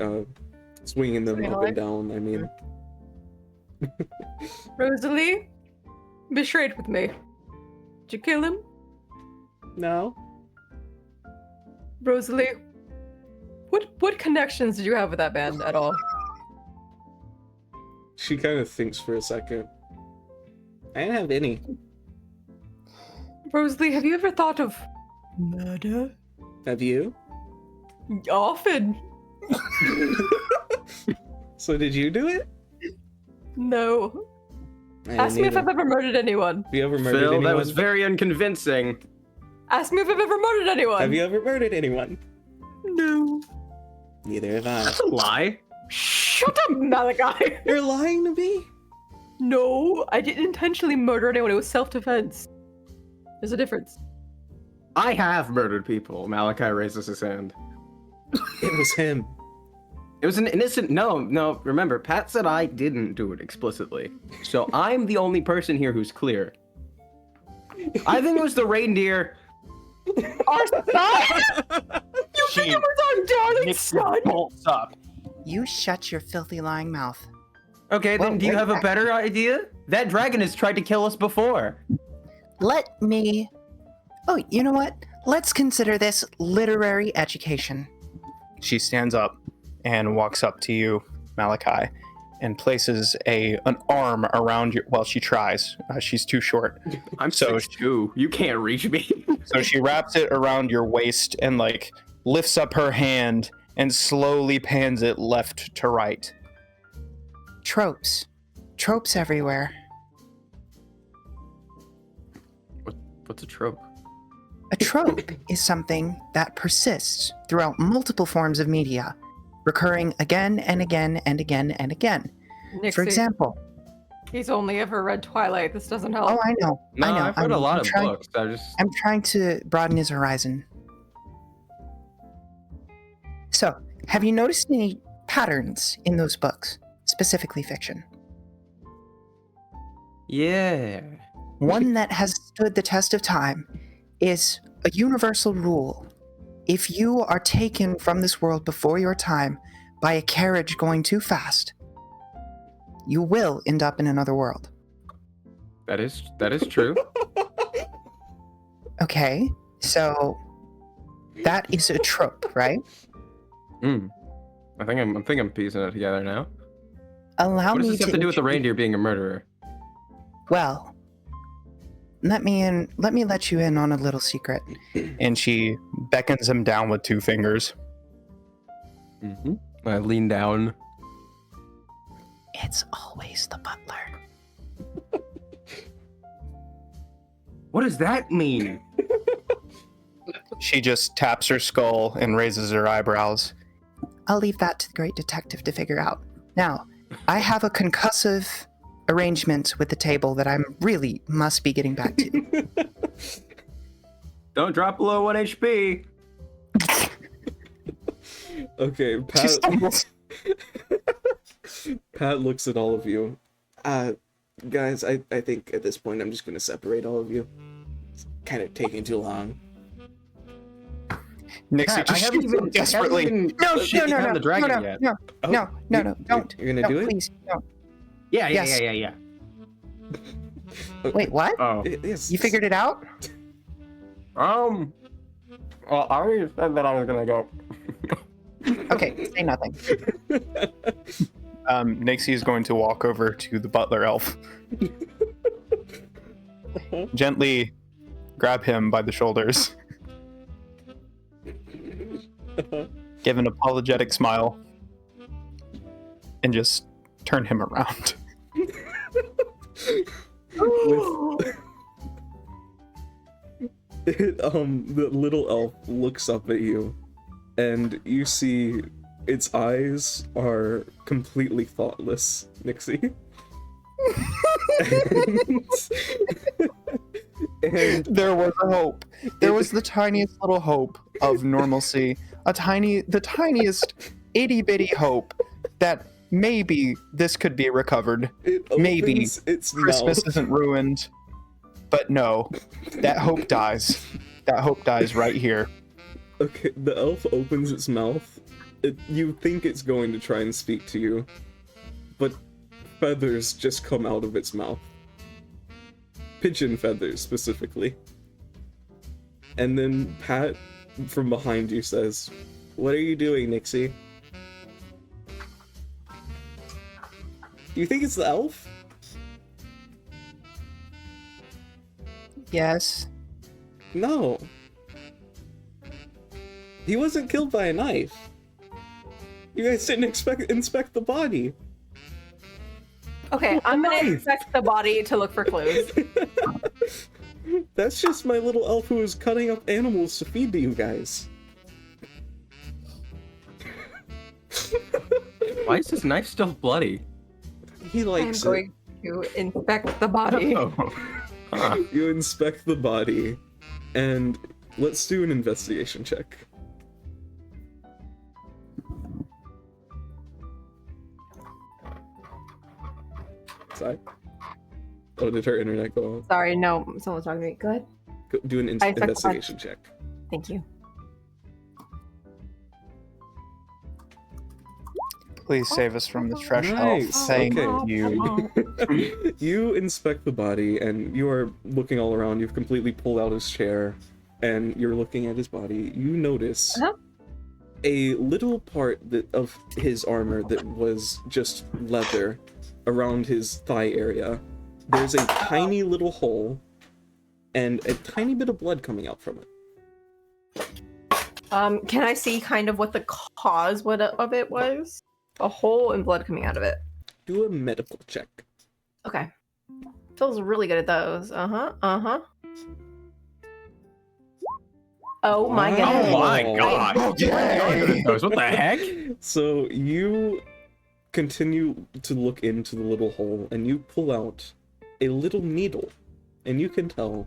swinging them up and down. I mean, Rosalie, be straight with me. Did you kill him? no. Rosalie, what connections did you have with that man at all? She kind of thinks for a second. I don't have any. Rosalie, have you ever thought of murder? Have you? Often. So did you do it? No. I Ask me didn't if I've either. ever murdered anyone. Have you ever murdered Phil, anyone? that was very unconvincing. Ask me if I've ever murdered anyone. Have you ever murdered anyone? No. Neither have I. That's a lie. Shut up, Malachi. You're lying to me? No, I didn't intentionally murder anyone. It was self-defense. There's a difference. I have murdered people. Malachi raises his hand. It was him. It was an innocent. No. Remember, Pat said I didn't do it explicitly. So I'm the only person here who's clear. I think it was the reindeer. Our son? You think it was our darling son? Bolts up. You shut your filthy lying mouth. Okay, then Well, do you wait have a back. better idea? That dragon has tried to kill us before. Let me... Oh, you know what? Let's consider this literary education. She stands up and walks up to you, Malachi, and places an arm around you. Well, she tries. She's too short. I'm So- 6'2". You can't reach me. So she wraps it around your waist and like lifts up her hand and slowly pans it left to right. Tropes. Tropes everywhere. What's a trope? A trope is something that persists throughout multiple forms of media, recurring again and again and again and again. Nixie, For example, he's only ever read Twilight. This doesn't help. oh, I know. No, I know. I've read a lot of books. I'm trying to broaden his horizon. So, have you noticed any patterns in those books, specifically fiction? Yeah. One that has stood the test of time is a universal rule. If you are taken from this world before your time by a carriage going too fast, you will end up in another world. That is true. Okay, so that is a trope, right? I think I'm piecing it together now. Allow What does me this have to do with the reindeer being a murderer? Well, let me let you in on a little secret. And she beckons him down with 2 fingers. Mm-hmm. I lean down. It's always the butler. What does that mean? She just taps her skull and raises her eyebrows. I'll leave that to the great detective to figure out. Now, I have a concussive arrangement with the table that I really must be getting back to. Don't drop below 1 HP. Okay, She's almost... Pat looks at all of you. Guys, I think at this point I'm just gonna separate all of you. It's kind of taking too long. Nixie Pat, just shoots him desperately. No, She hasn't had the dragon yet. no, don't. You're gonna No, do it? please, no. Yeah, Yes. yeah. Wait, what? Oh. Yes. You figured it out? Well, I already said that I was gonna go. Okay, say nothing. Nixie is going to walk over to the butler elf. Gently grab him by the shoulders. Give an apologetic smile. And just turn him around. The little elf looks up at you, and you see its eyes are completely thoughtless, Nixie. and There was a hope. There was the tiniest little hope of normalcy. The tiniest itty bitty hope that maybe this could be recovered. it Maybe opens its Christmas mouth. isn't ruined. But no, that hope dies. That hope dies right here. Okay, the elf opens its mouth. You think it's going to try and speak to you, but feathers just come out of its mouth. Pigeon feathers, specifically. And then Pat, from behind you, says, "What are you doing, Nixie?" Do you think it's the elf? Yes. No. He wasn't killed by a knife. You guys didn't inspect the body. Okay, I'm gonna inspect the body to look for clues. That's just my little elf who is cutting up animals to feed to you guys. Why is this knife still bloody? He I'm likes it. going to inspect the body. Oh. Huh. You inspect the body, and let's do an investigation check. Sorry. Oh, did her internet go off? Sorry, no, someone's talking to me. Go ahead. Go- Do an I suck investigation check. Thank you. Please save us from this fresh Nice, elf. Thank okay. you. You inspect the body, and you are looking all around. You've completely pulled out his chair, and you're looking at his body, you notice Uh-huh. a little part of his armor that was just leather around his thigh area. There's a tiny little hole and a tiny bit of blood coming out from it. Can I see kind of what the cause of it was? A hole and blood coming out of it. Do a medical check. Okay. Phil's really good at those. Uh-huh. Oh my Wow. Oh my god! Okay. What the heck? So you continue to look into the little hole and you pull out a little needle, and you can tell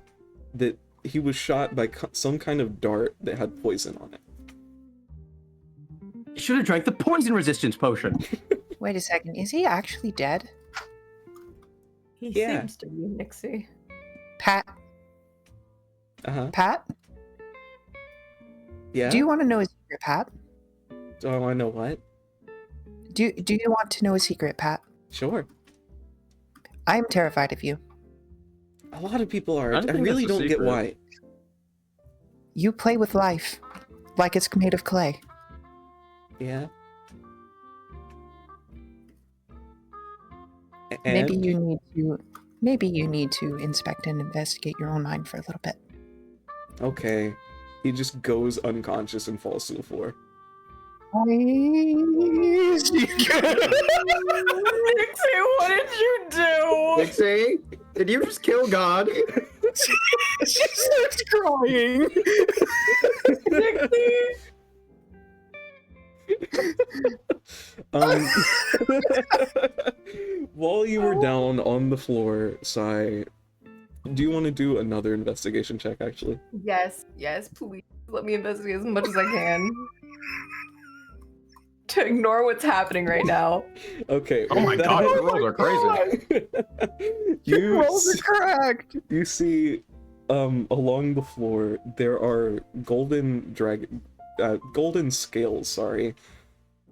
that he was shot by some kind of dart that had poison on it. You should have drank the poison resistance potion. Wait a second. Is he actually dead? He Yeah. seems to be, Nixie. Pat? Pat? Yeah? Do you want to know his secret, Pat? Do I want to know what? Do you want to know a secret, Pat? Sure. I am terrified of you. A lot of people are. I I don't think really that's a don't get secret. why. You play with life like it's made of clay. Yeah. Maybe you need to inspect and investigate your own mind for a little bit. Okay. He just goes unconscious and falls to the floor. Nixie, what did you do? Nixie, did you just kill God? She starts crying. Nixie. While you were down on the floor, Sai, do you want to do another investigation check, actually? Yes, please. Let me investigate as much as I can. To ignore what's happening right now. Okay. Oh my with god, that- the rolls are crazy. you, correct. you see, along the floor, there are golden scales,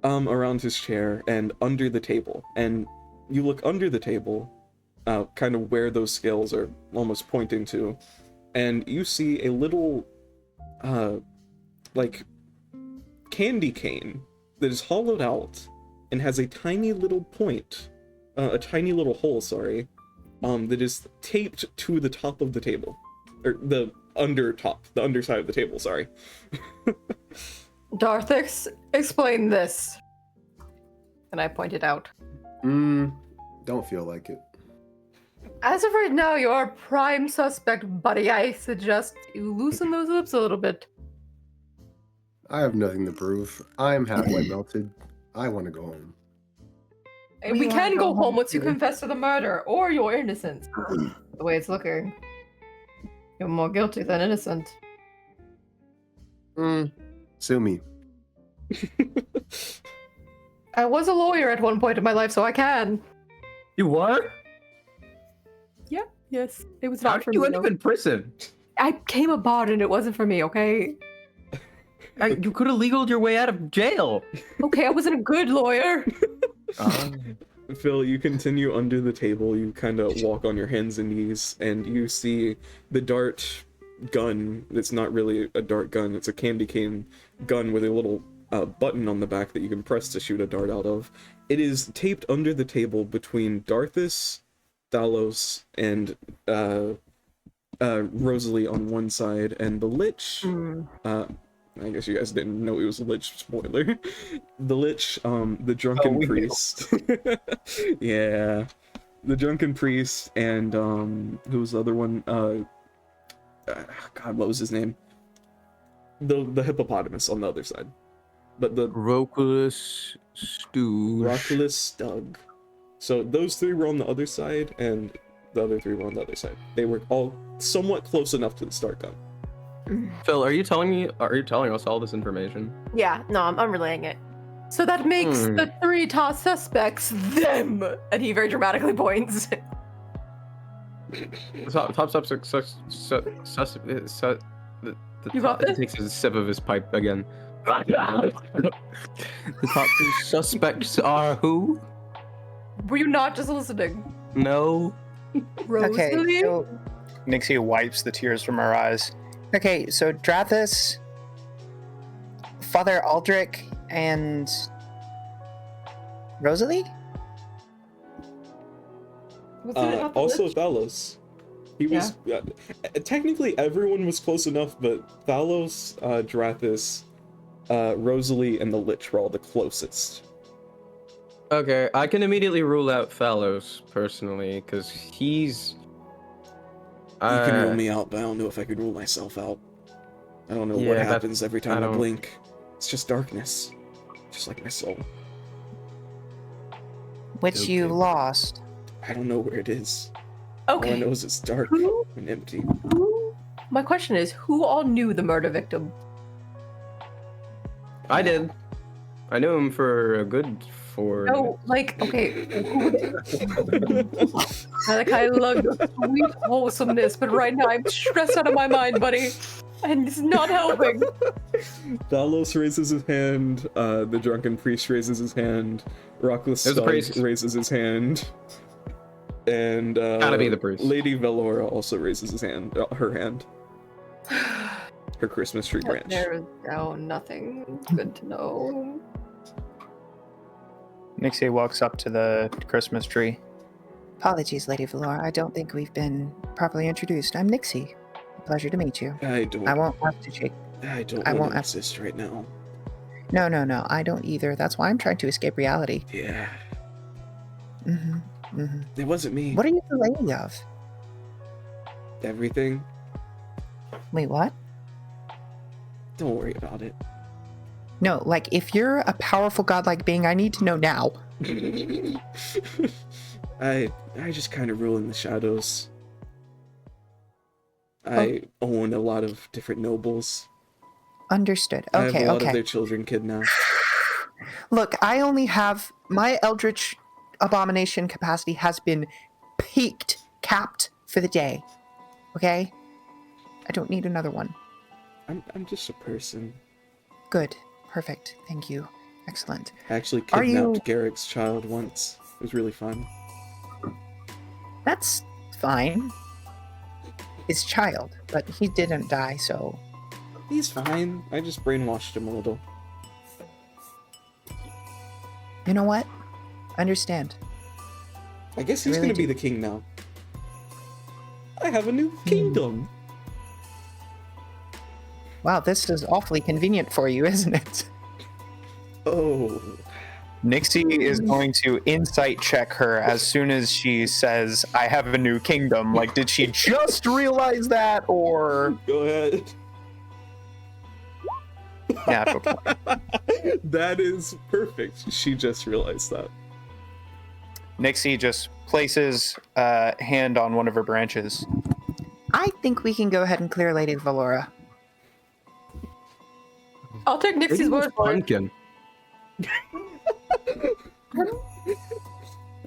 around his chair and under the table. And you look under the table, kind of where those scales are almost pointing to, and you see a little, like, candy cane that is hollowed out and has a tiny little point, a tiny little hole, that is taped to the top of the table. Or the underside of the table, sorry. Darthix, explain this. And I pointed out. Don't feel like it. As of right now, you are prime suspect, buddy. I suggest you loosen those lips a little bit. I have nothing to prove. I'm halfway melted. I want to go home. We can go home once you too. confess to the murder or your innocence. The way it's looking, you're more guilty than innocent. Sue me. I was a lawyer at one point in my life, so I can. You what? Yeah, yes. It was How not for did you me. end up though. in prison? I came about and it wasn't for me, okay? You could have legaled your way out of jail. Okay, I wasn't a good lawyer. Phil, you continue under the table, you kind of walk on your hands and knees, and you see the dart gun. It's not really a dart gun, it's a candy cane gun with a little button on the back that you can press to shoot a dart out of. It is taped under the table between Darthus, Thalos, and Rosalie on one side, and the Lich, I guess you guys didn't know he was a Lich, spoiler. The Lich, the drunken we knew. priest. Yeah. The drunken priest, and who was the other one? God, what was his name? The hippopotamus on the other side. But the Roculus Stooge. Roculus Stug. So those three were on the other side, and the other three were on the other side. They were all somewhat close enough to the start gun. Phil, are you telling us all this information? Yeah, no, I'm relaying it. So that makes the three top suspects them, and he very dramatically points. Top suspect. You got this? Takes a sip of his pipe again. The top two suspects are who? Were you not just listening? No. Rosalie? Okay, so Nixie wipes the tears from her eyes. Okay, so Drathis, Father Aldrich, and Rosalie? Was it not the Also Lich? Thalos. He was technically everyone was close enough, but Thalos, Drathis, Rosalie, and the Lich were all the closest. Okay, I can immediately rule out Thalos personally, because he's. You can rule me out, but I don't know if I could rule myself out. I don't know what Yeah, happens every time I don't- blink. It's just darkness, just like my soul. Which you Okay. lost. I don't know where it is. All I Okay. know is it's dark Who? and empty. My question is, who all knew the murder victim? I did. I knew him for a good 4 No, minutes. like, okay, like I love your sweet wholesomeness, but right now I'm stressed out of my mind, buddy, and it's not helping. Thalos raises his hand, the drunken priest raises his hand, Rockless There's a Stug priest. raises his hand, and Gotta be the priest. Lady Velora also raises his hand, her hand. Her Christmas tree branch. There is now nothing good to know. Nixie walks up to the Christmas tree. Apologies, Lady Valora. I don't think we've been properly introduced. I'm Nixie. Pleasure to meet you. I don't I won't have to shake. I don't I want won't to have- exist right now. No. I don't either. That's why I'm trying to escape reality. Yeah. Mm-hmm. It wasn't me. What are you the lady of? Everything. Wait, what? Don't worry about it. No, like, if you're a powerful godlike being, I need to know now. I just kind of rule in the shadows. I own a lot of different nobles. Understood. I have Okay, a lot of okay. their children kidnapped. Look, I only have my Eldritch Abomination capacity has been capped for the day. Okay? I don't need another one. I'm just a person. Good. Perfect. Thank you. Excellent. I actually Are you- kidnapped Garrick's child once. It was really fun. That's fine. His child, but he didn't die, so He's fine. I just brainwashed him a little. you know what? Understand. I guess he's really gonna be do. the king now. I have a new kingdom. Wow, this is awfully convenient for you, isn't it? Oh. Nixie is going to insight check her as soon as she says, I have a new kingdom. Like, did she just realize that, or Go ahead. natural 20? That is perfect. She just realized that. Nixie just places a hand on one of her branches. I think we can go ahead and clear Lady Valora. I'll take Nixie's Maybe word it's for it. Pumpkin.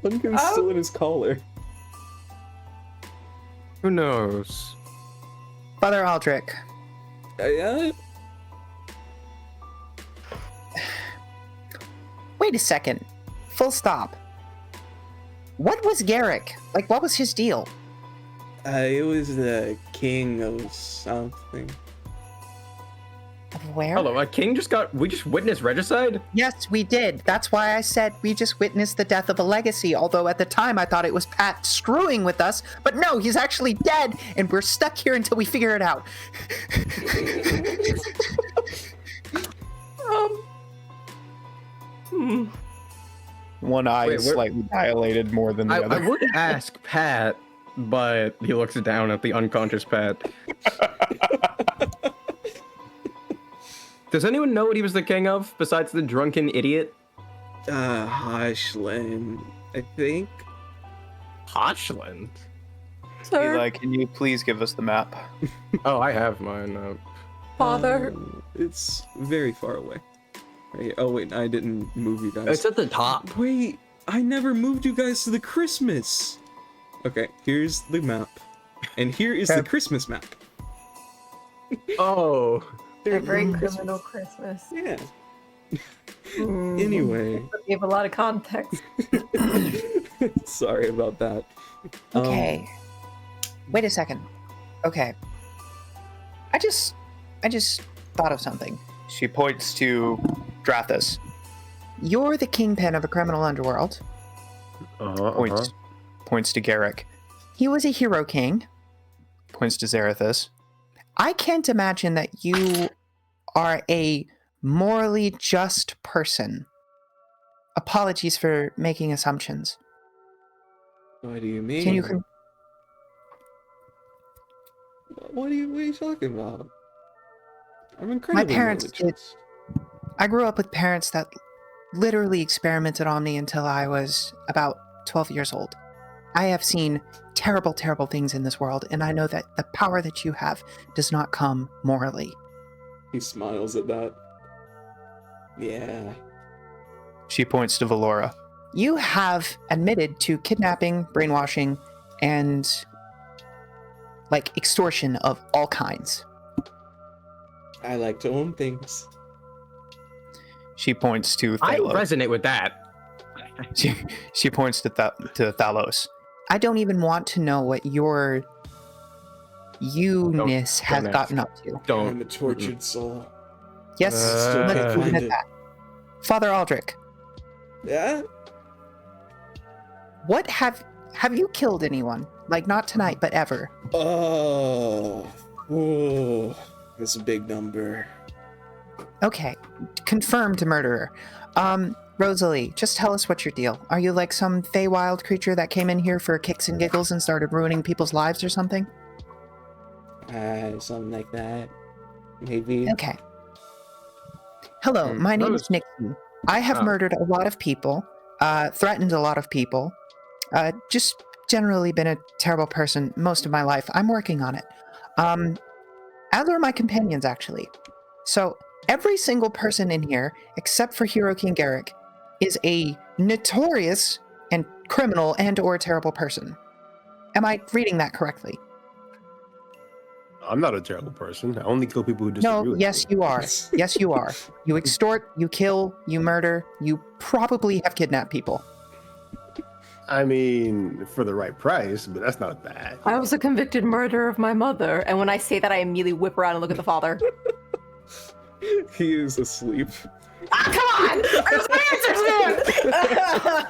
Pumpkin's still in his collar. Who knows? Father Aldrich, Yeah? wait a second. Full stop. What was Garrick? Like, what was his deal? It was the king of something. Where? Hello, we just witnessed regicide? Yes, we did. That's why I said we just witnessed the death of a legacy, although at the time I thought it was Pat screwing with us. But no, he's actually dead, and we're stuck here until we figure it out. One eye Wait, is where- slightly dilated more than the I other. would ask Pat, but he looks down at the unconscious Pat. Does anyone know what he was the king of, besides the drunken idiot? Hashland, I think. Hochland? Sir, Eli, can you please give us the map? Oh, I have mine. father, It's very far away. Right? Oh wait, I didn't move you guys. It's at the top. Wait, I never moved you guys to the Christmas. Okay, here's the map, and here is the Okay. Christmas map. Oh. a very criminal Christmas. Yeah. Mm. Anyway, Gave a lot of context. sorry about that. Okay. Wait a second. Okay. I just thought of something. She points to Drathus. You're the kingpin of a criminal underworld. Points to Garrick. He was a hero king. Points to Zarathus. I can't imagine that you are a morally just person. Apologies for making assumptions. What do you mean? Can you What are you talking about? I'm incredibly parents did- religious. I grew up with parents that literally experimented on me until I was about 12 years old. I have seen terrible, terrible things in this world, and I know that the power that you have does not come morally. He smiles at that. Yeah. She points to Valora. You have admitted to kidnapping, brainwashing, and extortion of all kinds. I like to own things. She points to I Thalos. resonate with that. She points to Thalos. I don't even want to know what your you-ness has don't gotten up to. Don't. I'm a tortured soul. Yes, Still let's can't leave it find at it. that. Father Aldrich, Yeah? what have you killed anyone? Like, not tonight, but ever. Oh, that's a big number. Okay, confirmed murderer. Rosalie, just tell us what's your deal. Are you like some Feywild creature that came in here for kicks and giggles and started ruining people's lives or something? Something like that. Maybe. Okay. Hello, my name is Nixie. I have murdered a lot of people, threatened a lot of people, just generally been a terrible person most of my life. I'm working on it. As are my companions, actually. So, every single person in here, except for Hero King Garrick, is a notorious and criminal and or terrible person. Am I reading that correctly? I'm not a terrible person. I only kill people who disagree No, with yes, me. you are. Yes, you are. You extort, you kill, you murder, you probably have kidnapped people. I mean, for the right price, but that's not bad. I was a convicted murderer of my mother, and when I say that, I immediately whip around and look at the father. He is asleep. Ah, come on! There's my answers, man!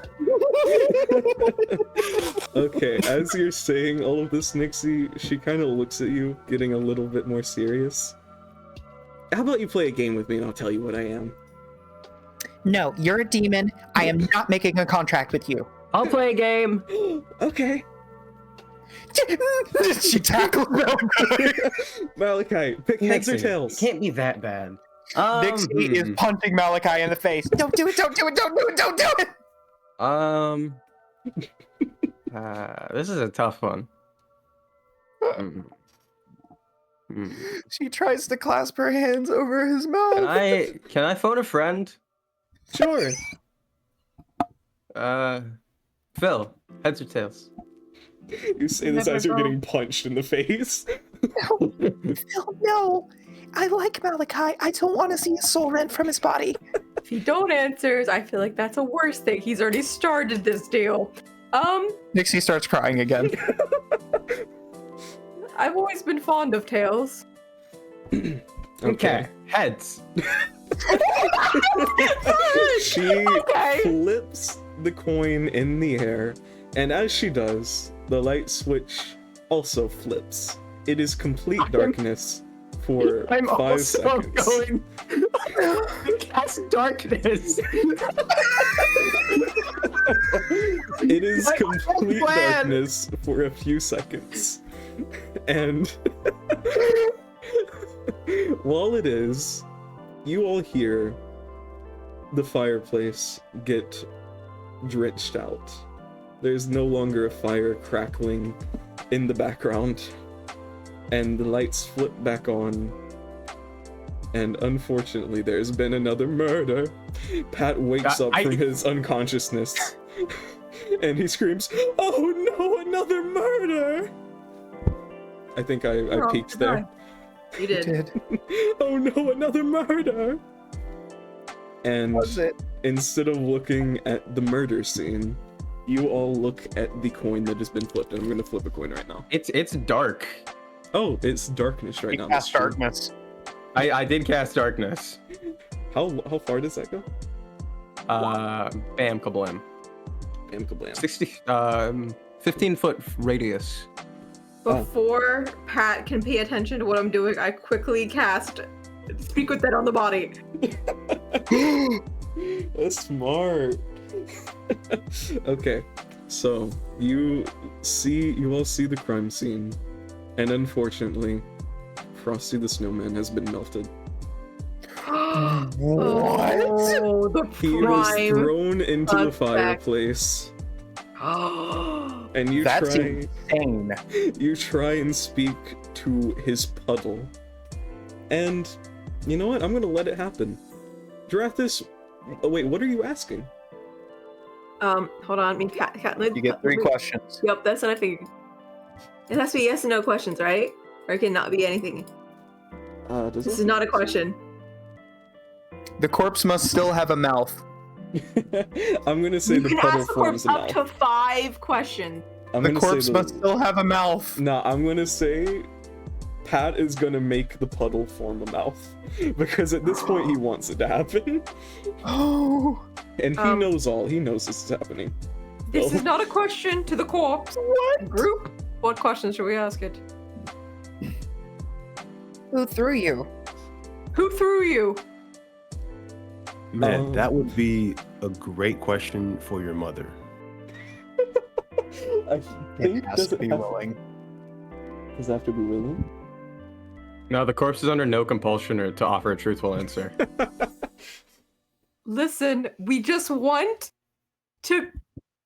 Okay, as you're saying all of this, Nixie, she kind of looks at you, getting a little bit more serious. How about you play a game with me and I'll tell you what I am? No, you're a demon. I am not making a contract with you. I'll play a game. Okay. She tackled him. Malachi, pick heads or Nixie, tails. Can't be that bad. Nixie is punching Malachi in the face. Don't do it, don't do it, don't do it, don't do it! This is a tough one. She tries to clasp her hands over his mouth. Can I phone a friend? Sure. Phil, heads or tails? You say this as you're getting punched in the face. Phil, no. I like Malachi. I don't want to see his soul rent from his body. If he don't answer, I feel like that's a worse thing. He's already started this deal. Nixie starts crying again. I've always been fond of tails. Okay, heads. She Okay. flips the coin in the air, and as she does, the light switch also flips. It is complete darkness for I'm 5 also seconds. going to cast darkness. It is My whole complete plan. darkness for a few seconds. And while it is, you all hear the fireplace get drenched out. There's no longer a fire crackling in the background, and the lights flip back on. And unfortunately, there's been another murder. Pat wakes up from his unconsciousness, and he screams, "Oh no, another murder!" I think I peeked there. You did. Oh no, another murder! And Was it? instead of looking at the murder scene, you all look at the coin that has been flipped, and I'm gonna flip a coin right now. It's dark. Oh, it's darkness right You now. cast that's true. darkness. I did cast darkness. How far does that go? Bam kablam. Bam kablam. 15-foot radius. Before Pat can pay attention to what I'm doing, I quickly cast Speak with Dead on the Body. That's smart. Okay, so you all see the crime scene, and unfortunately, Frosty the Snowman has been melted. Oh, the He was prime. thrown into the suspect. fireplace, and you That's try insane. you try and speak to his puddle, and you know what? I'm gonna let it happen. Drathis, oh wait, what are you asking? Hold on. I mean, Cat. You get 3 questions. Yep, that's what I figured. It has to be yes and no questions, right? Or it cannot be anything. Does This it? is not a question. The corpse must still have a mouth. I'm gonna say You the can puddle ask the forms corpse a up mouth. to 5 questions. I'm The gonna corpse say must still have a mouth. Nah, I'm gonna say Pat is gonna make the puddle form a mouth because at this point he wants it to happen, Oh, and he knows all. He knows this is happening. This Oh. is not a question to the corpse. What? Group? What questions should we ask it? who threw you? Who threw you? Man, that would be a great question for your mother. I think It has to be have, willing. does it have to be willing? No, the corpse is under no compulsion or to offer a truthful answer. Listen, we just want to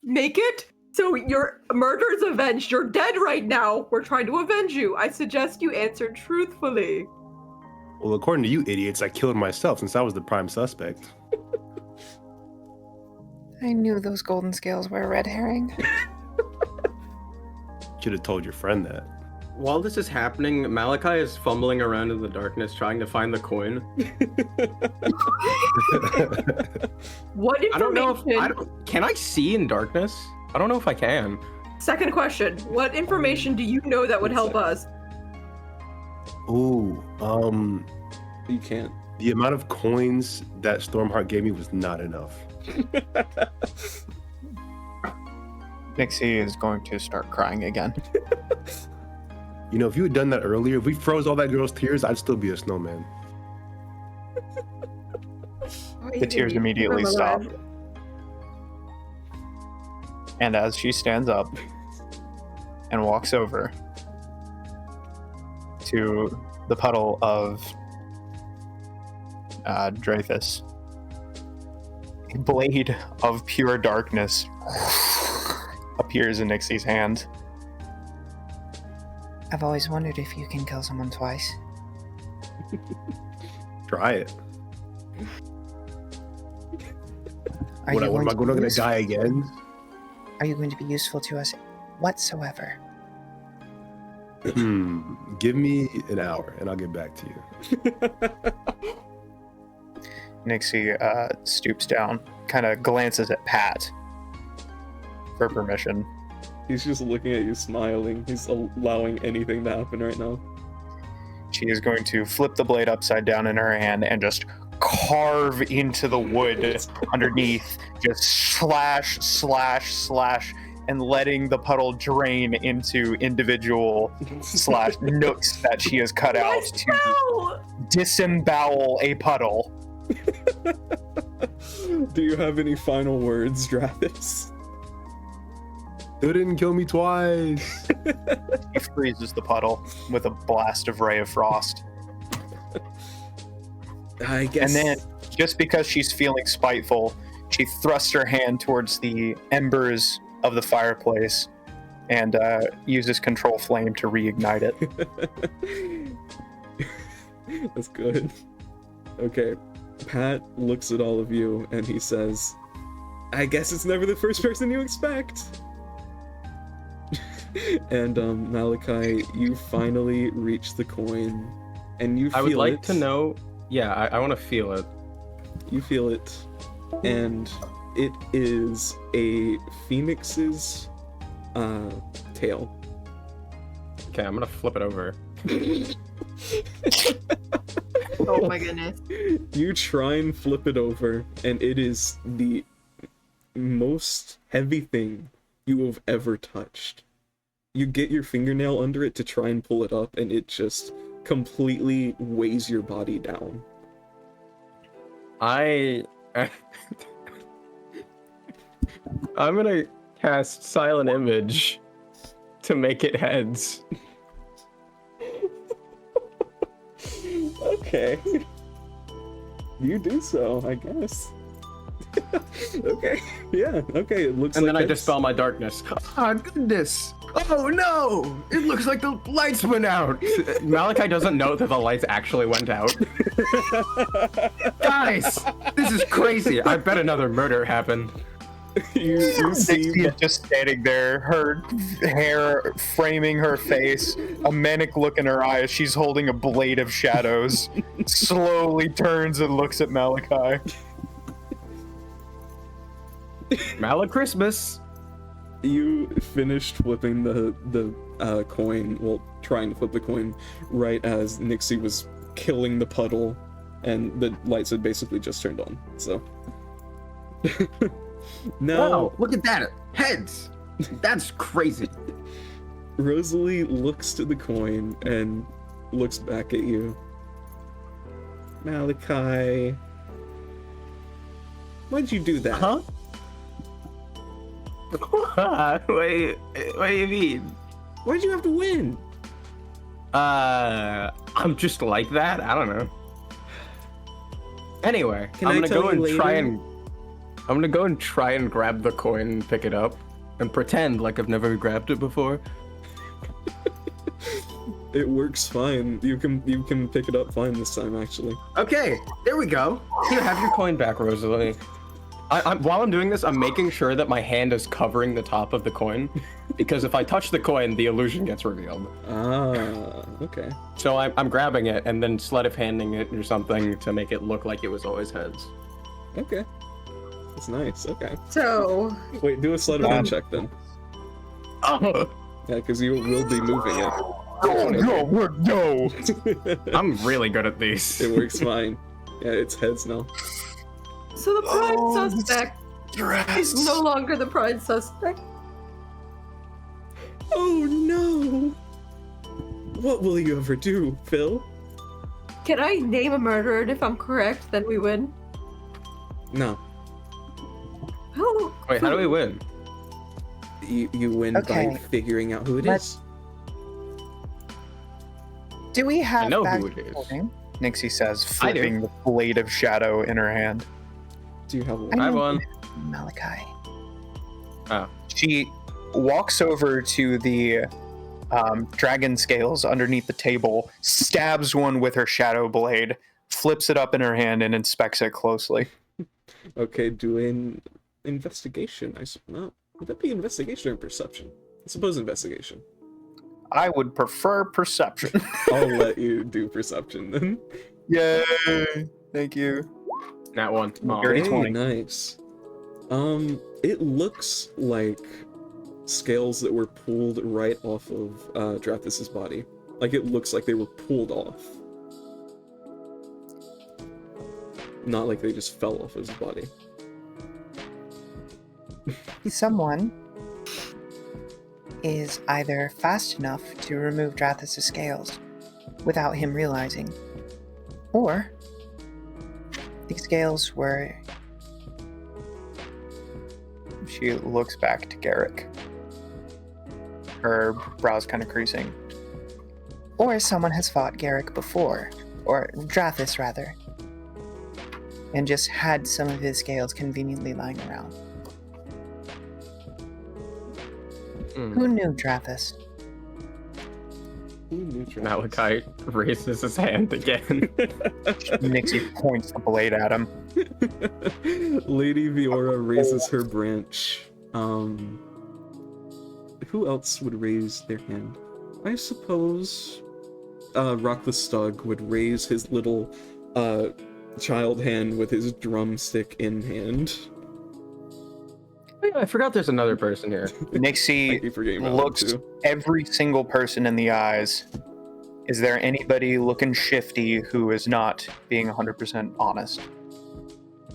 make it so your murder's avenged. You're dead right now. We're trying to avenge you. I suggest you answer truthfully. Well, according to you idiots, I killed myself since I was the prime suspect. I knew those golden scales were a red herring. Should have told your friend that. While this is happening, Malachi is fumbling around in the darkness trying to find the coin. What information? I don't know if can I see in darkness? I don't know if I can. Second question. What information do you know that would help us? Ooh, You can't. the amount of coins that Stormheart gave me was not enough. Nixie is going to start crying again. You know, if you had done that earlier, if we froze all that girl's tears, I'd still be a snowman. The tears immediately stop. And as she stands up and walks over to the puddle of Drathis, a blade of pure darkness appears in Nixie's hand. I've always wondered if you can kill someone twice. Try it. Are What, you am I to be going to useful- die again? Are you going to be useful to us whatsoever? Give me an hour and I'll get back to you. Nixie stoops down, kind of glances at Pat for permission. He's just looking at you, smiling. He's allowing anything to happen right now. She is going to flip the blade upside down in her hand and just carve into the wood underneath, just slash, slash, slash, and letting the puddle drain into individual slash nooks that she has cut out to No! disembowel a puddle. Do you have any final words, Drathis? Still didn't kill me twice. He freezes the puddle with a blast of ray of frost. I guess. And then, just because she's feeling spiteful, she thrusts her hand towards the embers of the fireplace and uses control flame to reignite it. That's good. Okay, Pat looks at all of you and he says, I guess it's never the first person you expect. And Malachi, you finally reach the coin and you feel I would like it. to know. Yeah, I want to feel it. You feel it, and it is a phoenix's tail. Okay, I'm gonna flip it over. Oh my goodness. You try and flip it over, and it is the most heavy thing you have ever touched. You get your fingernail under it to try and pull it up, and it just completely weighs your body down. I'm gonna cast Silent Image to make it heads. Okay. You do so, I guess. Okay. Yeah, okay, it looks And like then I that's- dispel my darkness. Oh, goodness. Oh, no. It looks like the lights went out. Malachi doesn't know that the lights actually went out. Guys, this is crazy. I bet another murder happened. you see Dixie is just standing there, her hair framing her face, a manic look in her eyes. She's holding a blade of shadows. Slowly turns and looks at Malachi. Christmas. you finished flipping the coin, well, trying to flip the coin, right as Nixie was killing the puddle, and the lights had basically just turned on. So now Wow, look at that. Heads. That's crazy. Rosalie looks to the coin and looks back at you. Malachi, why'd you do that? Huh? what do you mean? Why'd you have to win? I'm just like that. I don't know. Anyway, Can I'm I gonna tell go you and try later? and I'm gonna go and try and grab the coin and pick it up and pretend like I've never grabbed it before. It works fine. You can pick it up fine this time, actually. Okay, there we go. Here, have your coin back, Rosalie. While I'm doing this, I'm making sure that my hand is covering the top of the coin, because if I touch the coin, the illusion gets revealed. Ah, okay. So I'm grabbing it and then sleight of handing it or something to make it look like it was always heads. Okay. That's nice. Okay. So, Wait, do a sleight of hand check then. Oh, Yeah, because you will be moving it. No. I'm really good at these. It works fine. Yeah, it's heads now. so the pride suspect is no longer the pride suspect. Oh no! What will you ever do, Phil? Can I name a murderer, and if I'm correct, then we win? No. Oh, Wait, how do we win? You win by Okay. figuring out who it Let's- is. Do we have I know bags who it of is. clothing? Nixie says, I do. flipping the blade of shadow in her hand. Do you have I I know won. Malachi. She walks over to the dragon scales underneath the table, stabs one with her shadow blade, flips it up in her hand, and inspects it closely. Okay, do an investigation. Well, would that be investigation or perception? I suppose investigation. I would prefer perception. I'll let you do perception then. Yay! Thank you. That one. Aw. Dirty Hey, 20. nice. It looks like scales that were pulled right off of Drathus's body. Like it looks like they were pulled off. Not like they just fell off his body. Someone is either fast enough to remove Drathus' scales without him realizing, or the scales were. She looks back to Garrick. Her brows kind of creasing. Or someone has fought Garrick before, or Drathus rather, and just had some of his scales conveniently lying around. Who knew Drathus? Who knew Drathus? Malachi raises his hand again. Nixie points the blade at him. Lady Viora raises her branch. Who else would raise their hand? I suppose Rock the Stug would raise his little child hand with his drumstick in hand. Oh, yeah, I forgot there's another person here. Thank Nixie you for getting that one looks too. every single person in the eyes Is there anybody looking shifty who is not being 100% honest?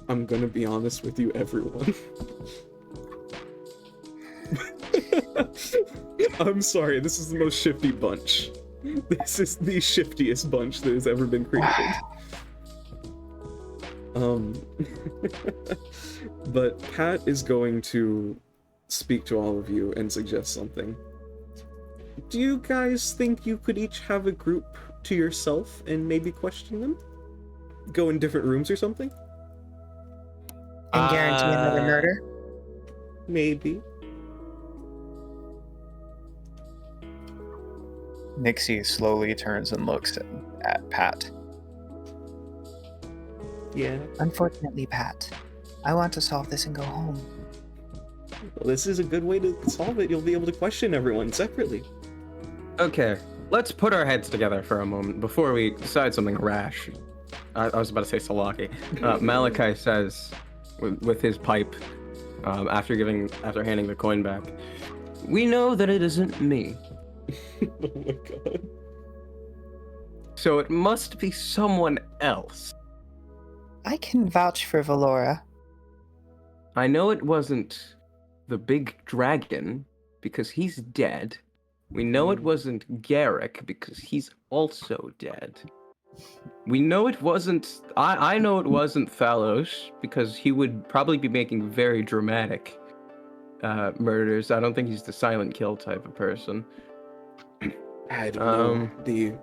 I'm gonna be honest with you, everyone. I'm sorry, this is the most shifty bunch. This is the shiftiest bunch that has ever been created. But Pat is going to speak to all of you and suggest something. Do you guys think you could each have a group to yourself and maybe question them? Go in different rooms or something? And guarantee another murder? Maybe. Nixie slowly turns and looks at Pat. Yeah. Unfortunately, Pat, I want to solve this and go home. Well, this is a good way to solve it. You'll be able to question everyone separately. Okay, let's put our heads together for a moment before we decide something rash. I was about to say Salaki. Malachi says, with his pipe, after handing the coin back, "We know that it isn't me. Oh my god. So it must be someone else. I can vouch for Valora. I know it wasn't the big dragon, because he's dead. We know it wasn't Garrick, because he's also dead. We know it wasn't... I know it wasn't Thalos, because he would probably be making very dramatic murders. I don't think he's the silent kill type of person. I don't know the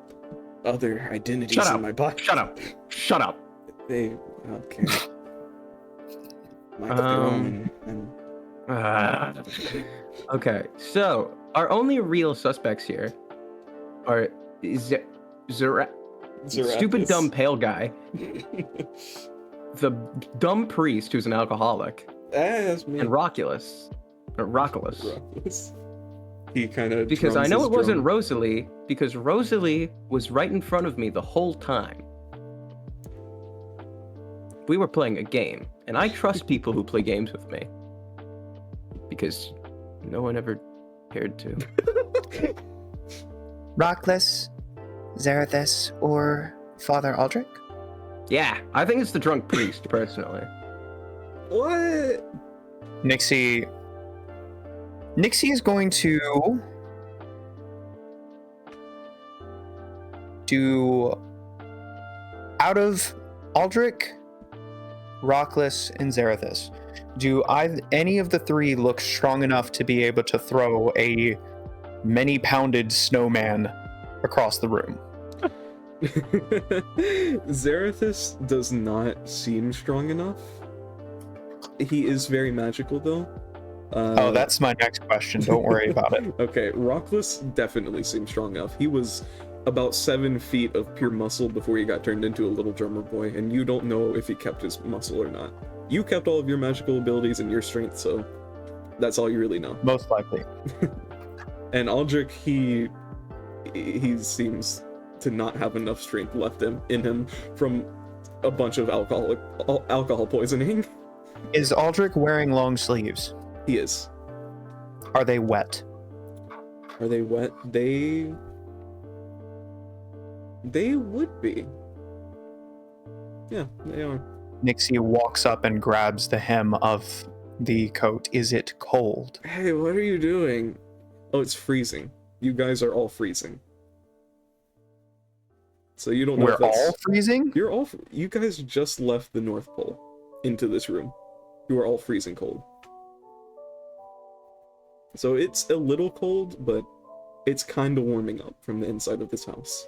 other identities in my body. Shut up! They... okay. My throne and... Okay, so our only real suspects here are stupid dumb pale guy, the dumb priest who's an alcoholic, That's me. and Roculus. He kind of... Because I know it wasn't Rosalie, because Rosalie was right in front of me the whole time. We were playing a game, and I trust people who play games with me. Because no one ever cared to. Rockless, Zarathus, or Father Aldrich? Yeah, I think it's the drunk priest, personally. What? Nixie is going to do, out of Aldrich, Rockless, and Zarathus, do any of the three look strong enough to be able to throw a many-pounded snowman across the room? Zarathus does not seem strong enough. He is very magical, though. Oh, that's my next question. Don't worry about it. Okay, Rockless definitely seems strong enough. He was about 7 feet of pure muscle before he got turned into a little drummer boy, and you don't know if he kept his muscle or not. You kept all of your magical abilities and your strength, so that's all you really know. Most likely. And Aldrich, he seems to not have enough strength left in him from a bunch of alcohol poisoning. Is Aldrich wearing long sleeves? He is. Are they wet? Are they wet? They would be. Yeah, they are. Nixie walks up and grabs the hem of the coat. Is it cold? Hey, what are you doing? Oh, it's freezing. You guys are all freezing. So you don't know We're if that's... all freezing? You guys just left the North Pole into this room. You are all freezing cold. So it's a little cold, but it's kind of warming up from the inside of this house.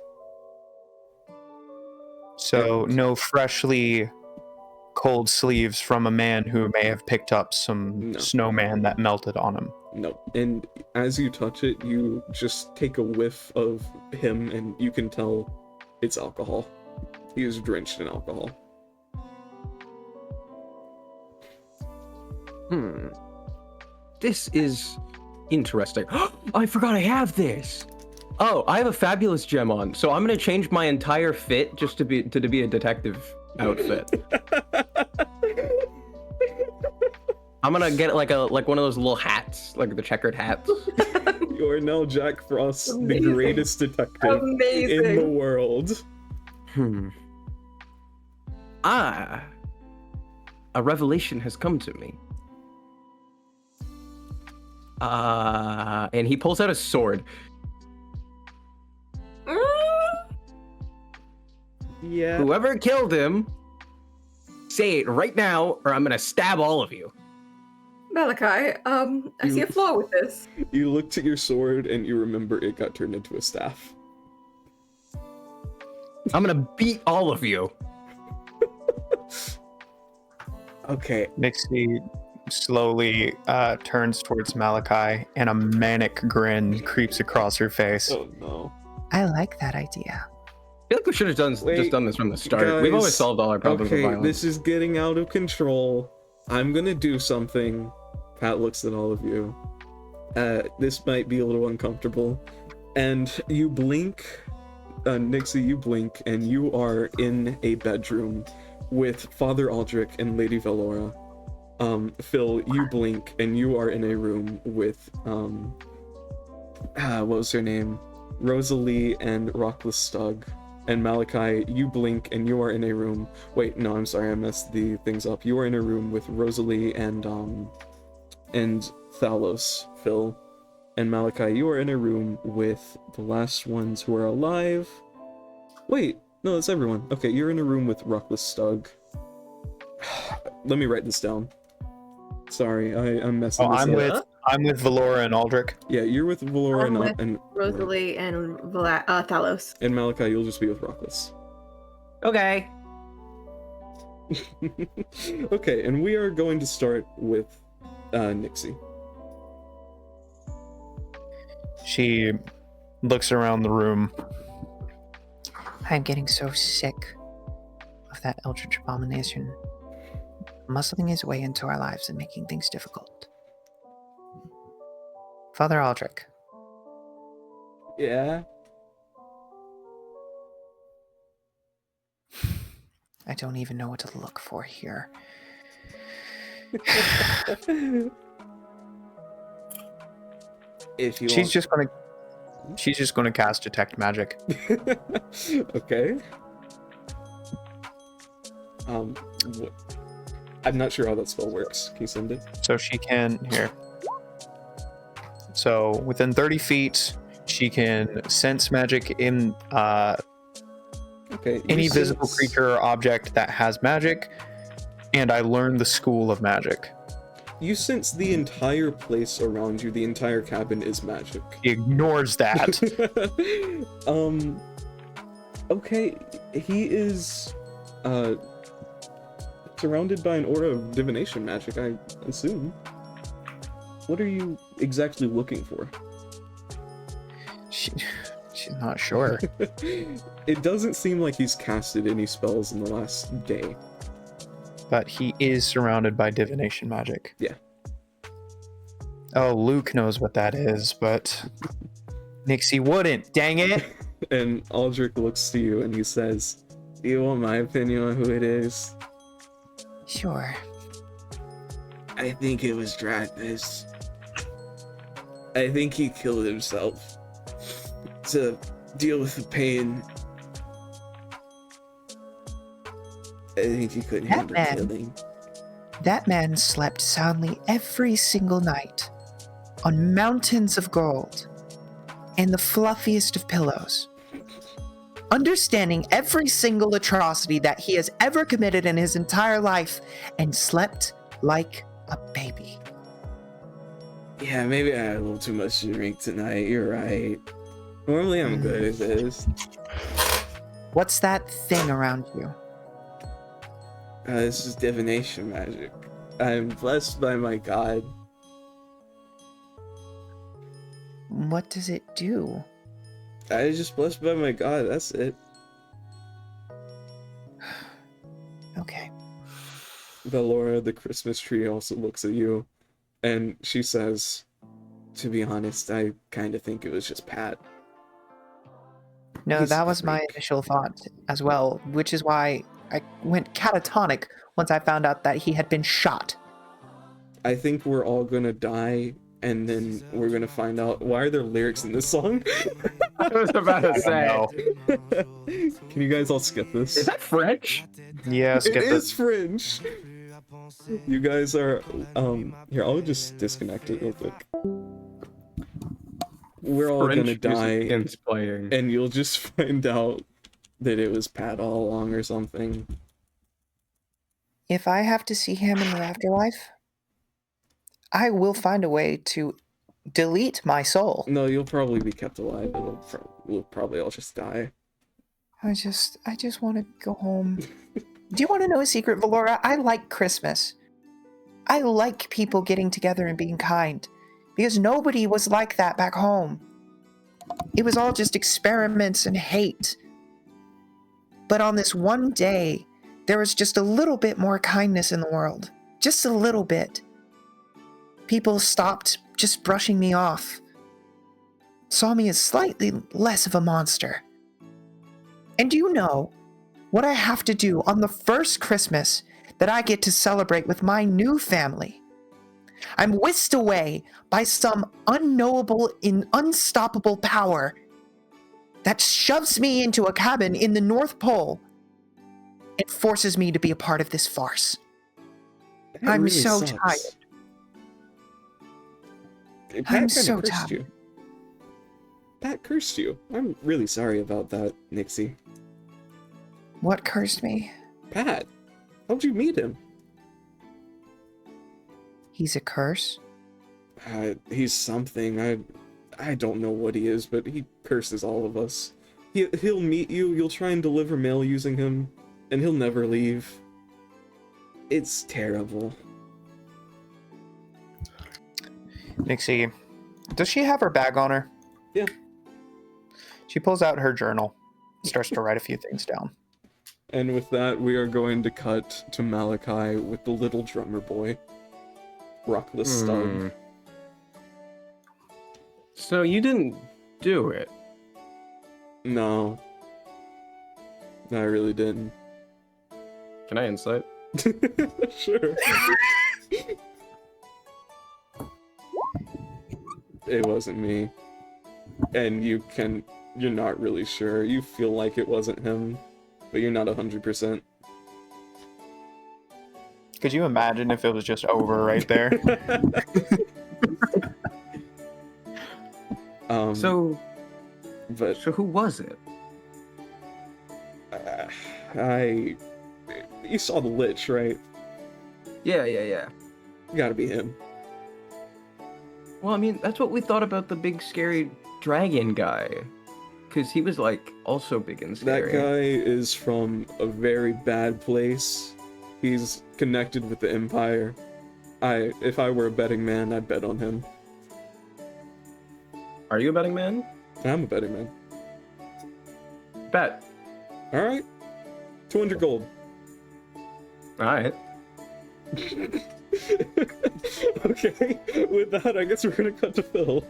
So no freshly cold sleeves from a man who may have picked up some snowman that melted on him. No. And as you touch it, you just take a whiff of him, and you can tell it's alcohol. He is drenched in alcohol. This is interesting. I forgot I have this. Oh, I have a fabulous gem on, so I'm gonna change my entire fit just to be a detective outfit. I'm gonna get like one of those little hats, like the checkered hats. You are now Jack Frost, the Amazing. greatest detective in the Amazing. world. A revelation has come to me. And he pulls out a sword. Yeah. Whoever killed him, say it right now, or I'm gonna stab all of you. Malachi, I see a flaw with this. You looked at your sword and you remember it got turned into a staff. I'm gonna beat all of you. Okay. Nixie slowly turns towards Malachi, and a manic grin creeps across her face. Oh no. I like that idea. I feel like we should have just done this from the start. We've Guys, always solved all our problems with okay, violence. this is getting out of control. I'm gonna do something. Pat looks at all of you. This might be a little uncomfortable. And you blink, Nixie, you blink, and you are in a bedroom with Father Aldrich and Lady Valora. Phil, you blink, and you are in a room with, what was her name? Rosalie and Rockless Stug. And Malachi, you blink, and you are in a room. Wait, no, I'm sorry, I messed the things up. You are in a room with Rosalie and Thalos, Phil. And Malachi, you are in a room with the last ones who are alive. Wait, no, that's everyone. Okay, you're in a room with Rockless Stug. Let me write this down. Sorry, I'm messing Oh, this up. I'm with Valora and Aldrich. Yeah, you're with Valora I'm with and Rosalie and Thalos. And Malachi, you'll just be with Rockless. Okay. Okay, and we are going to start with Nixie. She looks around the room. I'm getting so sick of that eldritch abomination muscling his way into our lives and making things difficult. Father Aldrich, Yeah. I don't even know what to look for here. If you She's just gonna cast detect magic. Okay. I'm not sure how that spell works. Can you send it? So she can here. So within 30 feet, she can sense magic in Okay. you any visible sense- creature or object that has magic, and I learned the school of magic. You sense the entire place around you, the entire cabin is magic. He ignores that. Okay, he is surrounded by an aura of divination magic, I assume. What are you exactly looking for? She's not sure. It doesn't seem like he's casted any spells in the last day. But he is surrounded by divination magic. Yeah. Oh, Luke knows what that is, but Nixie wouldn't. Dang it. And Aldrich looks to you and he says, "Do you want my opinion on who it is?" Sure. I think it was Dracus. I think he killed himself to deal with the pain. I think he couldn't That handle man. killing. That man slept soundly every single night on mountains of gold and the fluffiest of pillows, understanding every single atrocity that he has ever committed in his entire life, and slept like a baby. Yeah, maybe I had a little too much to drink tonight. You're right. Normally I'm good at this. What's that thing around you? This is divination magic. I'm blessed by my god. What does it do? I was just blessed by my god, that's it. Okay. Valora, the Christmas tree, also looks at you, and she says, "To be honest, I kind of think it was just Pat." No, He's that a was my freak. initial thought as well, which is why I went catatonic once I found out that he had been shot. I think we're all gonna die and then we're gonna find out why are there lyrics in this song. I was about to say. No. Can you guys all skip this? Is that French? Yeah, It skip is French. You guys are here. I'll just disconnect it real quick. We're all French gonna die, musicians playing. and you'll just find out that it was Pat all along or something. If I have to see him in the afterlife, I will find a way to delete my soul. No, you'll probably be kept alive. We'll probably all just die. I just want to go home. Do you want to know a secret, Valora? I like Christmas. I like people getting together and being kind, because nobody was like that back home. It was all just experiments and hate. But on this one day, there was just a little bit more kindness in the world. Just a little bit. People stopped just brushing me off. Saw me as slightly less of a monster. And do you know what I have to do on the first Christmas that I get to celebrate with my new family? I'm whisked away by some unknowable and unstoppable power that shoves me into a cabin in the North Pole and forces me to be a part of this farce. That I'm really so sucks. tired. Pat I'm kinda so cursed tired. you. Pat cursed you. I'm really sorry about that, Nixie. What cursed me? Pat, how'd you meet him? He's a curse? He's something. I don't know what he is, but he curses all of us. He'll meet you, you'll try and deliver mail using him, and he'll never leave. It's terrible. Nixie, does she have her bag on her? Yeah. She pulls out her journal, starts to write a few things down. And with that, we are going to cut to Malachi with the little drummer boy. Rockless Stub. So you didn't do it. No. I really didn't. Can I insight? Sure. It wasn't me. And you're not really sure. You feel like it wasn't him, but you're not 100%. Could you imagine if it was just over right there? So But who was it? you saw the Lich, right? Yeah. Gotta be him. Well, I mean, that's what we thought about the big scary dragon guy. Because he was, like, also big and scary. That guy is from a very bad place. He's connected with the Empire. If I were a betting man, I'd bet on him. Are you a betting man? I'm a betting man. Bet. Alright. 200 gold. Alright. Okay, with that, I guess we're gonna cut to Phil.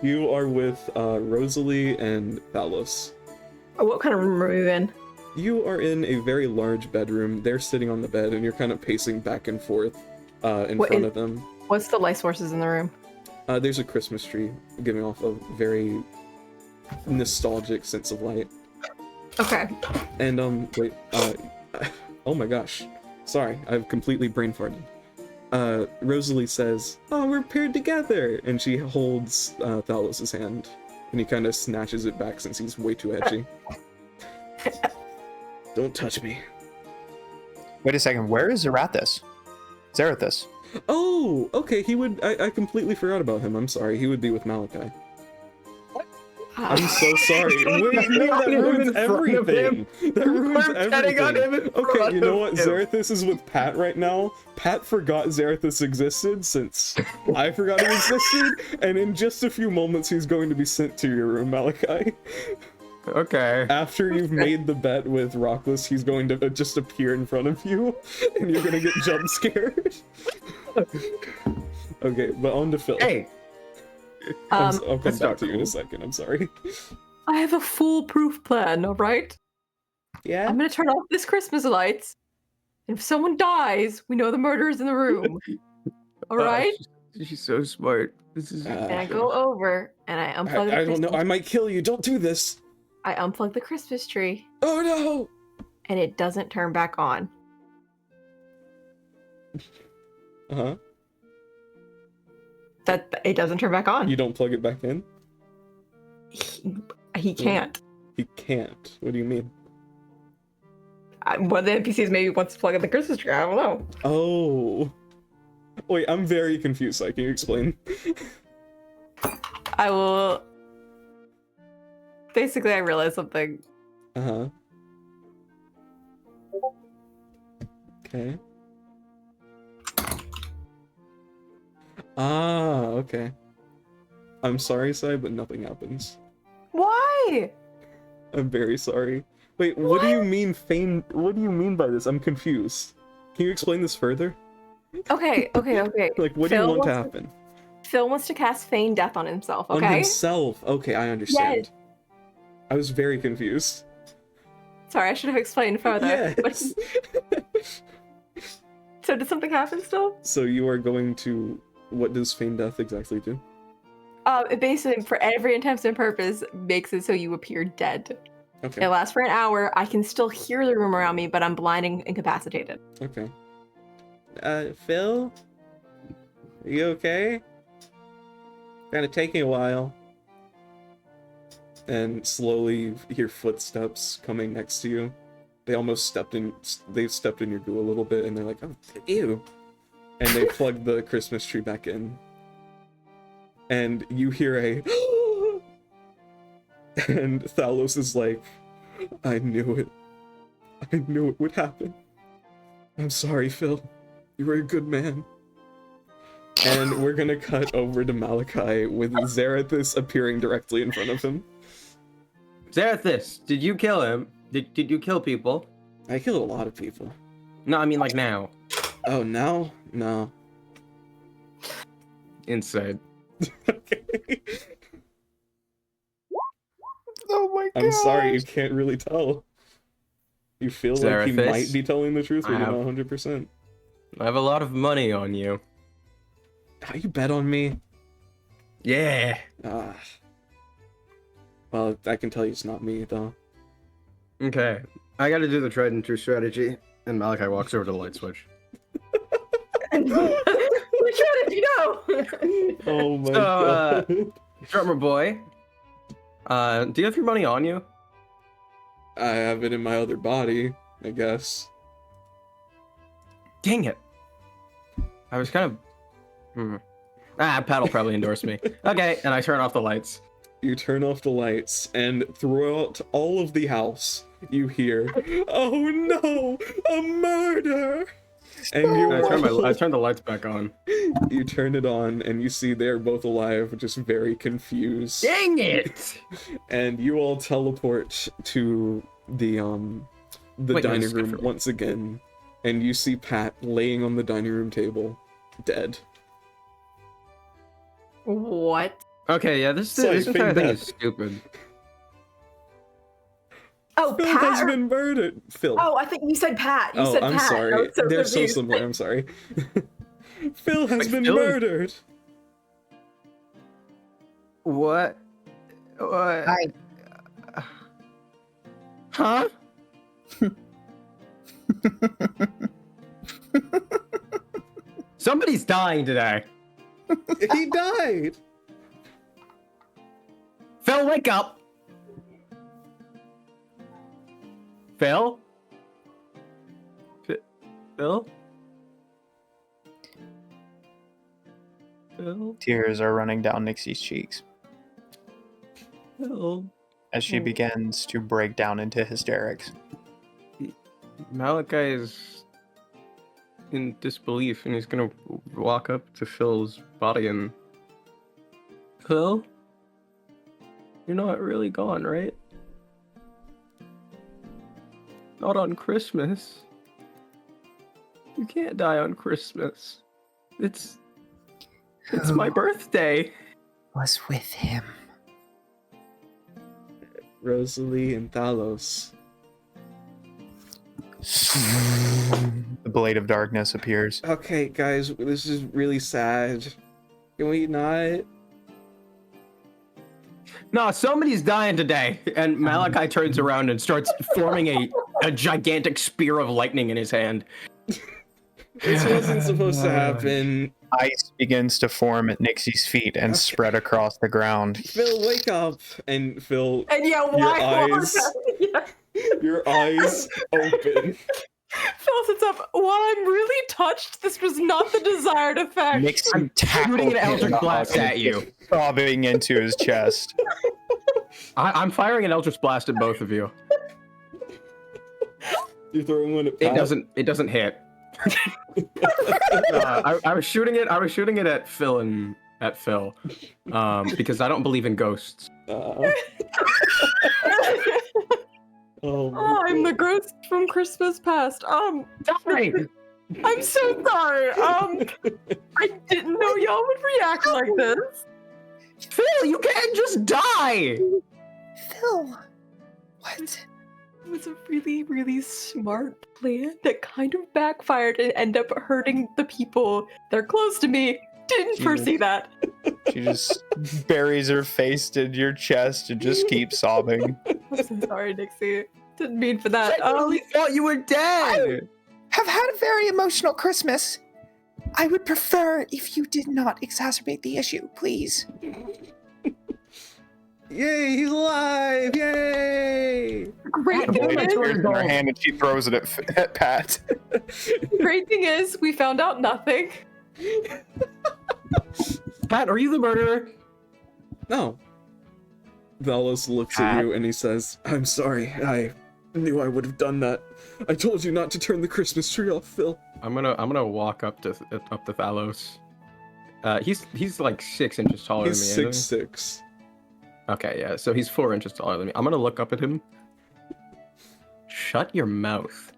You are with Rosalie and Thalos. What kind of room are we in? You are in a very large bedroom. They're sitting on the bed, and you're kind of pacing back and forth in front of them. What's the light sources in the room? There's a Christmas tree giving off a very nostalgic sense of light. Okay. And, wait, oh my gosh. Sorry, I've completely brain farted. Rosalie says, "Oh, we're paired together!" And she holds Thalos' hand, and he kind of snatches it back since he's way too edgy. Don't touch me. Wait a second, where is Zarathus? Zarathus. Oh, okay, he would... I completely forgot about him, I'm sorry. He would be with Malachi. I'm so sorry. Wait, no, that ruins everything. That ruins everything. Okay, you know what? Zarathus is with Pat right now. Pat forgot Zarathus existed since I forgot he existed, and in just a few moments he's going to be sent to your room, Malachi. Okay. After you've made the bet with Rockless, he's going to just appear in front of you, and you're gonna get jump scared. Okay, but on to Phil. Hey! I'll come that's back not to you in a cool. second, I'm sorry. I have a foolproof plan, alright? Yeah? I'm gonna turn off this Christmas lights. And if someone dies, we know the murderer's in the room. Alright? She's so smart. This is. And I go over and I unplug the I don't know. Christmas- I might kill you. Don't do this. I unplug the Christmas tree Oh no. and it doesn't turn back on. Uh-huh. That it doesn't turn back on. You don't plug it back in? He can't. He can't. What do you mean? One of the NPCs maybe wants to plug in the Christmas tree. I don't know. Oh. Wait, I'm very confused. Can you explain? I will. Basically, I realized something. Uh-huh. Okay. Ah, okay. I'm sorry, Sai, but nothing happens. Why? I'm very sorry. Wait, what do you mean feign? What do you mean by this? I'm confused. Can you explain this further? Okay. Like, what do you want to happen? Phil wants to cast feign death on himself. On Okay. himself. Okay, I understand. Yes. I was very confused. Sorry, I should have explained further. Yes. So did something happen still? So you are going to... What does feign death exactly do? It basically, for every intent and purpose, makes it so you appear dead. Okay. It lasts for an hour. I can still hear the room around me, but I'm blind and incapacitated. Okay. Phil? Are you okay? Kind of taking a while. And slowly you hear footsteps coming next to you. They almost stepped in your goo a little bit, and they're like, oh, ew. And they plug the Christmas tree back in. And you hear a and Thalos is like, I knew it. I knew it would happen. I'm sorry, Phil. You were a good man. And we're gonna cut over to Malachi with Zarathus appearing directly in front of him. Zarathus, did you kill him? Did you kill people? I killed a lot of people. No, I mean like now. Oh, now? No. Inside. Okay. Oh my god. I'm sorry, you can't really tell. You feel like he Zarathus, might be telling the truth, but you're I have- not 100%. I have a lot of money on you. How you bet on me? Yeah. Ah. Well, I can tell you it's not me, though. Okay. I gotta do the tried and true strategy. And Malachi walks over to the light switch. Which one did you know? Oh my So, god. Drummer boy, do you have your money on you? I have it in my other body, I guess. Dang it. I was kind of... Pat will probably endorse me. Okay, and I turn off the lights. You turn off the lights, and throughout all of the house, you hear, oh no, a murder! And you I turn the lights back on. You turn it on, and you see they're both alive, just very confused. Dang it! And you all teleport to the Wait, no, dining skip room for me. once again, and you see Pat laying on the dining room table, dead. What? Okay, yeah, this Sorry, entire thing fake is stupid. Oh, Phil Pat? has been murdered. Phil. Oh, I think you said Pat. You Oh, said I'm Pat. I sorry. was so They're so confused. similar. I'm sorry. Phil has Wait, been Phil is- murdered. What? I Huh? Somebody's dying today. He died. Phil, wake up! Phil? Phil? Phil? Tears are running down Nixie's cheeks Phil? as she begins to break down into hysterics. Malachi is in disbelief and he's gonna walk up to Phil's body and... Phil? You're not really gone, right? Not on Christmas. You can't die on Christmas. It's my birthday. was with him. Rosalie and Thalos. The blade of darkness appears. Okay, guys, this is really sad. Can we not? No, somebody's dying today. And Malachi turns around and starts forming a gigantic spear of lightning in his hand. This wasn't supposed to happen. Ice begins to form at Nixie's feet and spread across the ground. Phil, wake up! And Phil, And yeah, your why? eyes, Yeah. your eyes open. Phil sits up. While I'm really touched, this was not the desired effect. Nixie tackles shooting an him Eldritch Blast and at you. sobbing into his chest. I'm firing an Eldritch Blast at both of you. You're throwing one at It Pat? doesn't hit. I was shooting it at Phil because I don't believe in ghosts. Oh, Oh, I'm the ghost from Christmas past. Die! I'm so sorry. I didn't know y'all would react like this. Phil, you can't just die! Phil, what? It was a really, really smart plan that kind of backfired and ended up hurting the people that are close to me. Didn't foresee that. She just buries her face in your chest and just keeps sobbing. I'm so sorry, Nixie. Didn't mean for that. I really thought you were dead! Have had a very emotional Christmas. I would prefer if you did not exacerbate the issue, please. Yay, he's alive! Yay! Great The thing blade appears is, in her hand and she throws it at Pat. great thing is, we found out nothing. Pat, are you the murderer? No. Valos looks at you and he says, I'm sorry, I knew I would have done that. I told you not to turn the Christmas tree off, Phil. I'm gonna walk up to Thalos. He's like 6 inches taller He's than me. 6'6". Okay, yeah, so he's 4 inches taller than me. I'm gonna look up at him. Shut your mouth.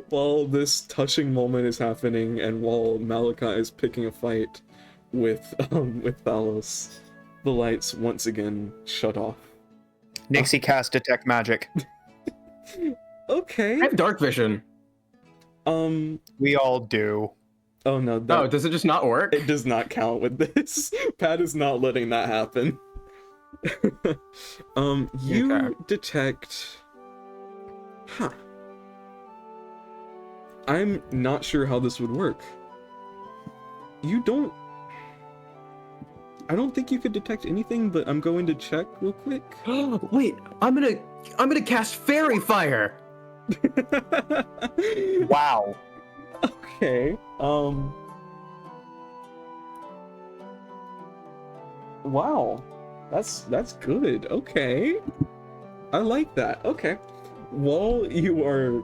While this touching moment is happening and while Malachi is picking a fight with Valos, the lights once again shut off. Nixie casts Detect Magic. Okay. I have dark vision. We all do. Oh no, that, Oh, does it just not work? it does not count with this. Pat is not letting that happen. You Okay. detect... Huh. I'm not sure how this would work. You don't... I don't think you could detect anything, but I'm going to check real quick. Wait, I'm gonna cast Fairy Fire. Wow. Okay. Wow. That's good. Okay. I like that. Okay. While you are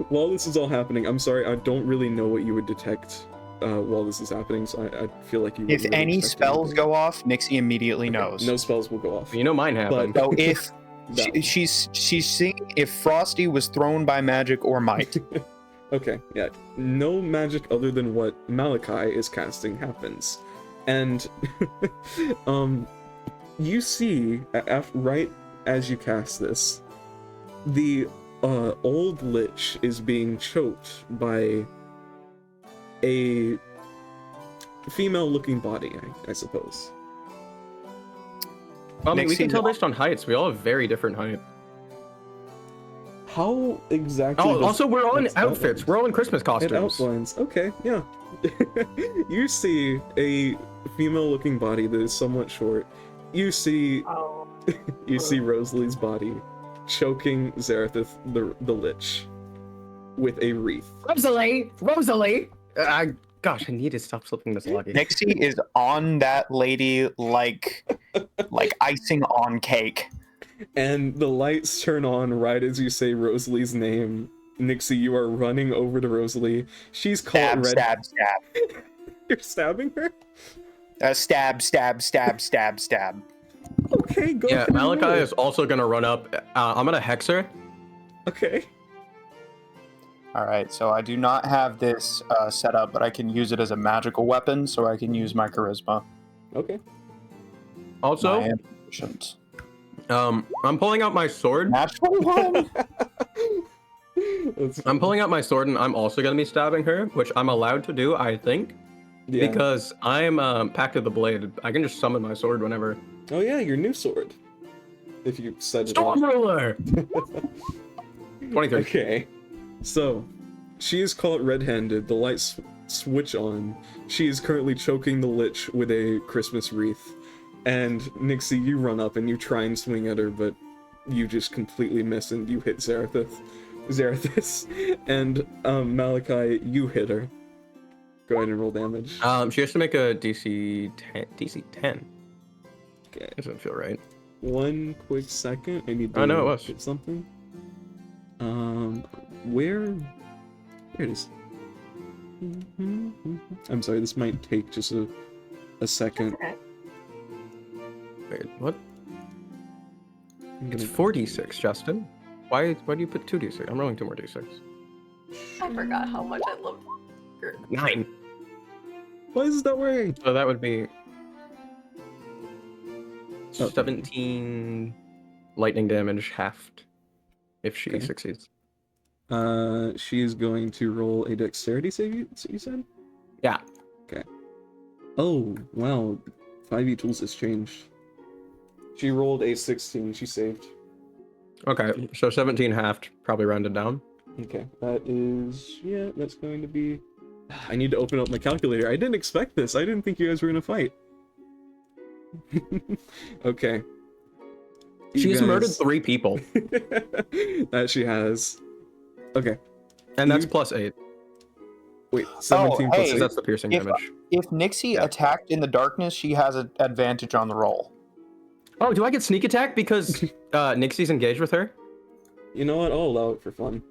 while this is all happening, I'm sorry, I don't really know what you would detect while this is happening, so I feel like you If wouldn't really any detect spells anything. go off, Nixie immediately knows. No spells will go off. You know mine happened. So if No. she's seeing if Frosty was thrown by magic or might. Okay, yeah. No magic other than what Malachi is casting happens. And you see right as you cast this, the old lich is being choked by a female-looking body, I suppose. I mean, we Nixie, can tell no. based on heights. We all have very different height. How exactly? Oh, does also we're all in this outfits. outline? We're all in Christmas It costumes. outlines. Okay, yeah. You see a female-looking body that is somewhat short. You see Oh. you see Rosalie's body choking Zarathith the Lich with a wreath. Rosalie! Gosh, I need to stop slipping this lucky. Nixie is on that lady like icing on cake. And the lights turn on right as you say Rosalie's name. Nixie, you are running over to Rosalie. She's caught Stab, red. stab. You're stabbing her? Stab, stab, stab, stab, stab. Okay, go Yeah, ahead and Malachi roll. is also gonna run up. I'm gonna hex her. Okay. Alright, so I do not have this set up, but I can use it as a magical weapon, so I can use my charisma. Okay. Also, I am proficient. I'm pulling out my sword. Natural one? That's I'm fine. pulling out my sword and I'm also gonna be stabbing her, which I'm allowed to do, I think, Yeah. because I'm Pact of the Blade. I can just summon my sword whenever. Oh yeah, your new sword. If you set it Storm off. Ruler. 23. Okay. So, she is caught red-handed. The lights switch on. She is currently choking the Lich with a Christmas wreath. And Nixie, you run up and you try and swing at her, but you just completely miss and you hit Zarathis. And Malachi, you hit her. Go ahead and roll damage. She has to make a DC 10. DC 10. Okay. Doesn't feel right. One quick second. I need to Oh, no, it was. hit something. Where it is. I'm sorry, this might take just a second. Wait, what? I'm It's gonna- 4d6, Justin. Why do you put 2d6? I'm rolling 2 more d6. I forgot how much I love. 9. Why is this not working? So that would be Oh. 17 lightning damage halved if she Okay. succeeds. She is going to roll a dexterity save, you said? Yeah. Oh, wow. 5e tools has changed. She rolled a 16, she saved. Okay, so 17 halved, probably rounded down. Okay, that is, yeah, that's going to be... I need to open up my calculator. I didn't expect this. I didn't think you guys were gonna fight. Okay. You She's murdered guys- 3 people, That she has. Okay, and that's You- plus 8, wait, 17 plus hey. 'cause 8. that's the piercing If- damage. If Nixie attacked in the darkness, she has an advantage on the roll. Oh, do I get sneak attack because Nixie's engaged with her? You know what? I'll allow it for fun.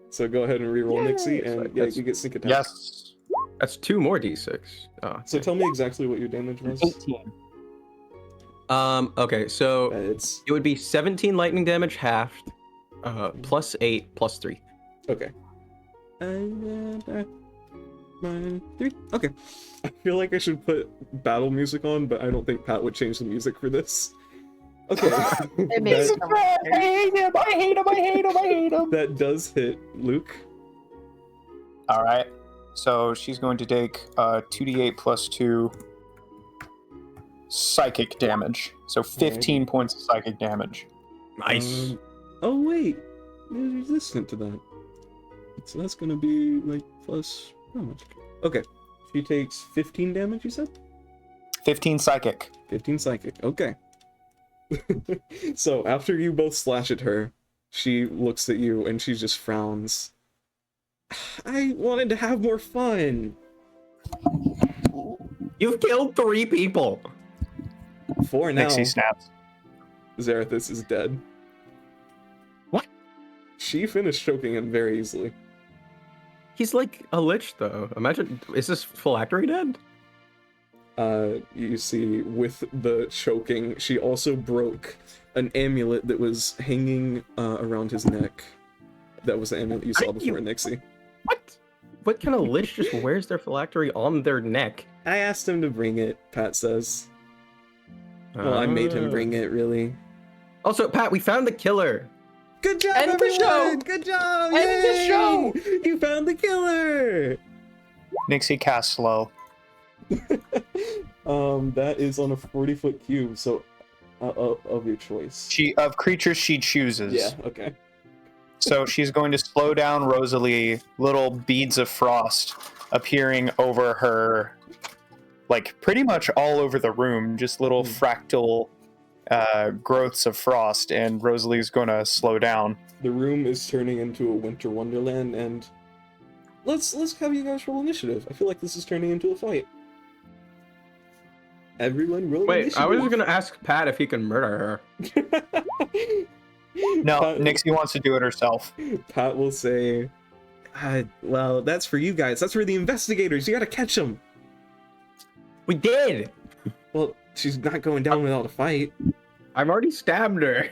So go ahead and reroll Yay, Nixie, and so yeah, that's- you get sneak attack. Yes. That's 2 more d6. Oh, So okay. tell me exactly what your damage was. 18. Okay, so It's it would be 17 lightning damage halved, plus 8, plus 3. okay. 3. Okay. I feel like I should put battle music on, but I don't think Pat would change the music for this. Okay. It makes that, I hate him! I hate him! I hate him! I hate him! that does hit Luke. All right. So she's going to take 2d8 plus 2 psychic damage. So 15 points of psychic damage. Nice. Oh wait, you're resistant to that. So that's gonna be like plus how much? Okay. She takes 15 damage, you said? 15 psychic. 15 psychic. Okay. So after you both slash at her, she looks at you and she just frowns. I wanted to have more fun. You've killed 3 people. For now, Nixie snaps. Zarathis is dead. What? She finished choking him very easily. He's like a lich, though. Imagine, is this phylactery dead? You see, with the choking, she also broke an amulet that was hanging around his neck. That was the amulet you saw before, Nixie. What? What kind of lich just wears their phylactery on their neck? I asked him to bring it, Pat says. Well, I made him bring it, really. Also, Pat, we found the killer. Good job, End the everyone! show! Good job! End the Yay! show! You found the killer! Nixie casts slow. That is on a 40-foot cube, so of your choice. Of creatures she chooses. Yeah, okay. So she's going to slow down Rosalie, little beads of frost appearing over her, like pretty much all over the room, just little fractal growths of frost, and Rosalie's going to slow down. The room is turning into a winter wonderland, and let's have you guys roll initiative. I feel like this is turning into a fight. Everyone roll Wait, initiative. I was gonna ask Pat if he can murder her. No, Pat, Nixie wants to do it herself. Pat will say, well, that's for you guys. That's for the investigators. You gotta catch them. We did! Well, she's not going down without a fight. I've already stabbed her.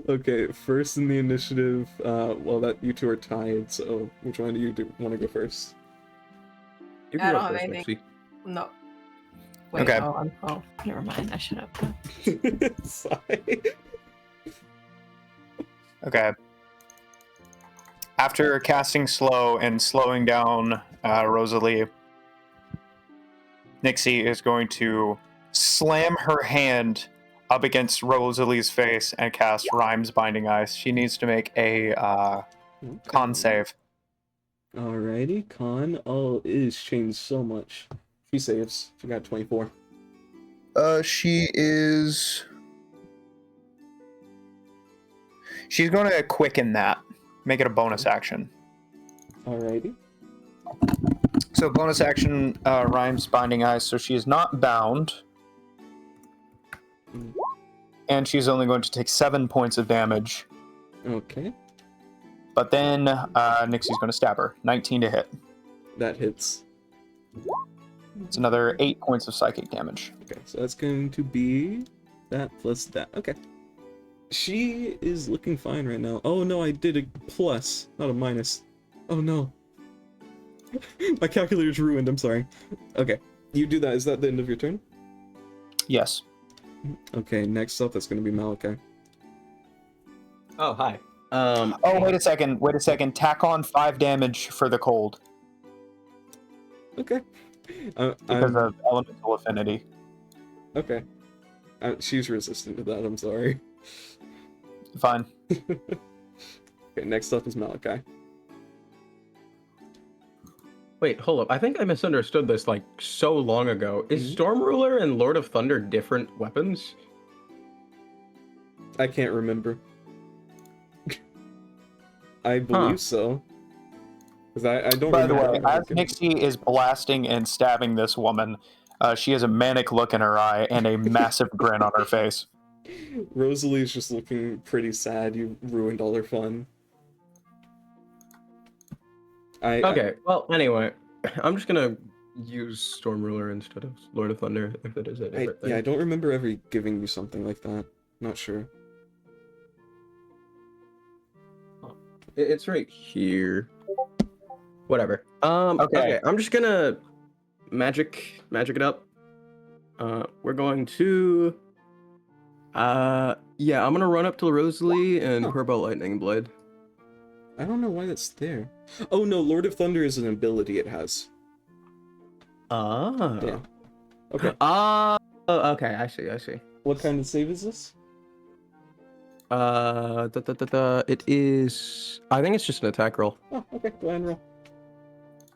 Okay, first in the initiative, well, that you two are tied, so which one do you want to go first? You I can go don't have first, anything. Nixie. No. Wait, Okay. Oh, never mind. I should have. Sigh. Okay. After casting slow and slowing down Rosalie, Nixie is going to slam her hand up against Rosalie's face and cast Rhyme's Binding Ice. She needs to make a con Okay. save. Alrighty, con. Oh, it has changed so much. She saves. She got 24. She's going to quicken that. Make it a bonus action. Alrighty. So bonus action, Rhyme's Binding Ice. So she is not bound. And she's only going to take 7 points of damage. Okay. But then Nixie's going to stab her. 19 to hit. That hits. It's another 8 points of psychic damage. Okay, so that's going to be that plus that. Okay. She is looking fine right now. Oh no, I did a plus, not a minus. Oh no. My calculator's ruined, I'm sorry. Okay, you do that. Is that the end of your turn? Yes. Okay, next up, that's going to be Malachi. Oh, hi. Oh, wait a second. Tack on 5 damage for the cold Okay. because of elemental affinity. Okay. She's resistant to that, I'm sorry. Fine. Okay, next up is Malachi. Wait, hold up. I think I misunderstood this like so long ago. Is Storm Ruler and Lord of Thunder different weapons? I can't remember. I believe so. Because I don't By the remember. way, as Nixie is blasting and stabbing this woman, she has a manic look in her eye and a massive grin on her face. Rosalie's just looking pretty sad. You ruined all her fun. Okay, well, anyway, I'm just gonna use Storm Ruler instead of Lord of Thunder if it is a different thing. Yeah, I don't remember ever giving you something like that. Not sure. It's right here. Whatever. Okay. Okay, I'm just gonna magic it up. We're going to yeah, I'm gonna run up to Rosalie and pour about Lightning Blade. I don't know why that's there. Oh no, Lord of Thunder is an ability it has. Ah. Yeah. Okay. Okay, I see. What kind of save is this? It is. I think it's just an attack roll. Oh, okay. Go ahead and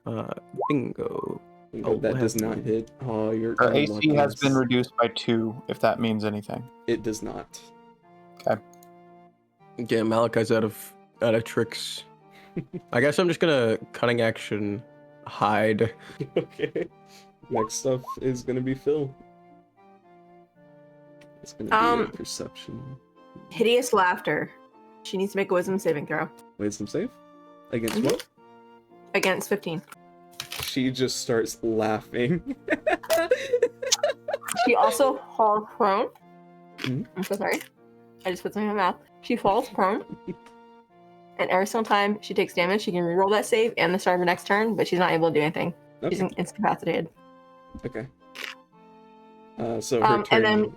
roll. Bingo. Oh, that does not hit. Oh, you're. Her AC has been reduced by 2, if that means anything. It does not. Okay. Yeah, Malachi's out of tricks. I guess I'm just gonna cunning action hide. Okay. Next up is gonna be Phil. It's gonna be a perception. Hideous laughter. She needs to make a wisdom saving throw. Wisdom save? Against Mhm. what? Against 15. She just starts laughing. She also falls prone. Mhm. I'm so sorry. I just put something in my mouth. She falls prone. And every single time she takes damage, she can reroll that save and the start of her next turn, but she's not able to do anything. She's Okay. incapacitated. Okay. So her turn. And then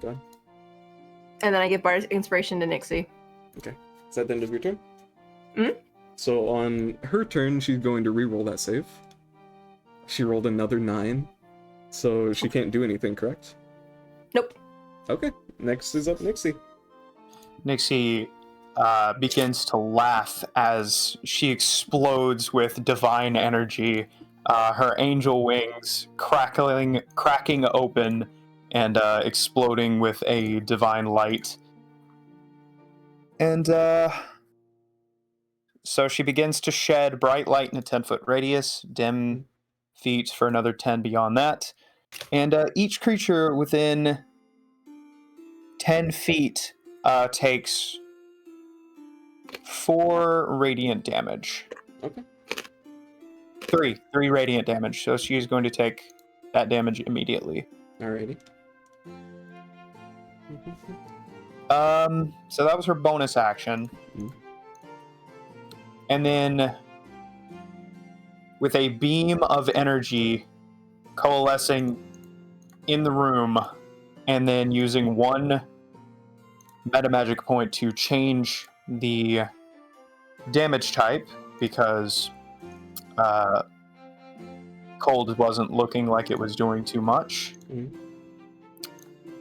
Go ahead. and then I give Bard's inspiration to Nixie. Is that the end of your turn? Mhm. So on her turn, she's going to re-roll that save. She rolled another 9, so she can't do anything, correct? Nope. Okay, next is up Nixie. Nixie begins to laugh as she explodes with divine energy. Her angel wings cracking open and exploding with a divine light. And so she begins to shed bright light in a 10-foot radius, dim feet for another 10 beyond that. And each creature within 10 feet takes 4 radiant damage. Okay. 3 radiant damage. So she's going to take that damage immediately. Alrighty. So that was her bonus action. Mhm. And then with a beam of energy coalescing in the room and then using 1 meta magic point to change the damage type because cold wasn't looking like it was doing too much. Mhm.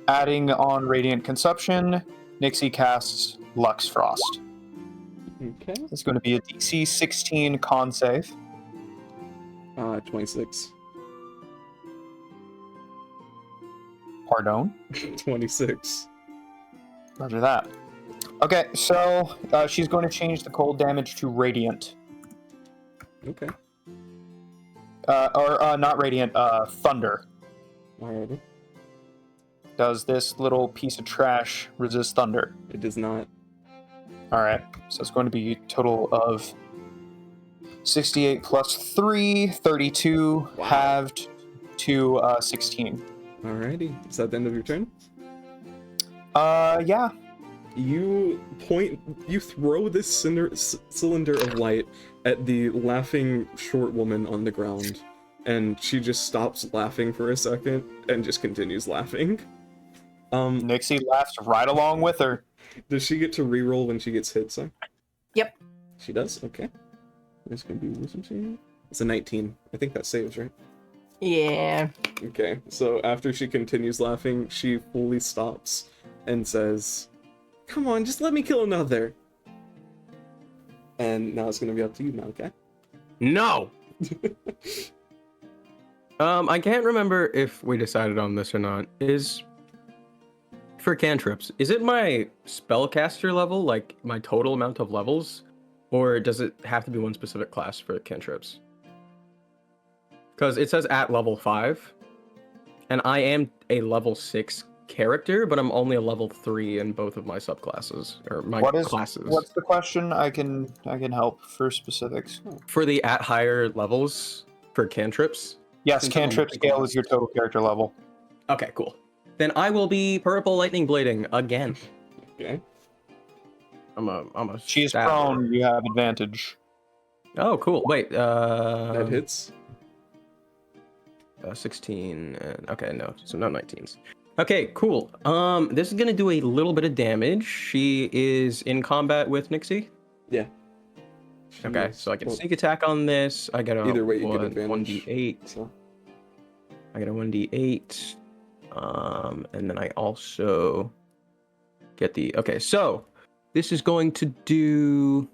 Adding on radiant consumption, Nixie casts Lux Frost. Okay. It's going to be a DC 16 con save. 26. Pardon? 26. Roger that. Okay, so she's going to change the cold damage to radiant. Okay. Or not radiant, thunder. Alrighty. Does this little piece of trash resist thunder? It does not. Alright, so it's going to be a total of 68 plus 3, 32, Wow. halved to 16. Alrighty. Is that the end of your turn? Yeah. You throw this cylinder of light at the laughing short woman on the ground, and she just stops laughing for a second and just continues laughing. Nixie laughs right along with her. Does she get to reroll when she gets hit, son? Yep. She does? Okay. This can be wisdom saving. It's a 19. I think that saves, right? Yeah. Okay, so after she continues laughing, she fully stops and says, "Come on, just let me kill another." And now it's gonna be up to you, Malachi. No. I can't remember if we decided on this or not. For cantrips, is it my spellcaster level, like my total amount of levels, or does it have to be one specific class for cantrips? Because it says at level 5, and I am a level 6 character, but I'm only a level 3 in both of my subclasses or my classes. What's the question? I can help for specifics. For the at higher levels for cantrips? Yes, Since I'm cantrip a scale class. is your total character level. Okay, cool. Then I will be purple lightning blading again. Okay. I'm a. She's stabber. prone, you have advantage. Oh, cool. Wait. That hits. 16. Okay, no, so no 19s. Okay, cool. This is gonna do a little bit of damage. She is in combat with Nixie. Yeah. Okay, so I can sneak attack on this. I get a Either way, you get advantage. 1d8. So. I get a 1d8. And then I also get the. Okay, so this is going to do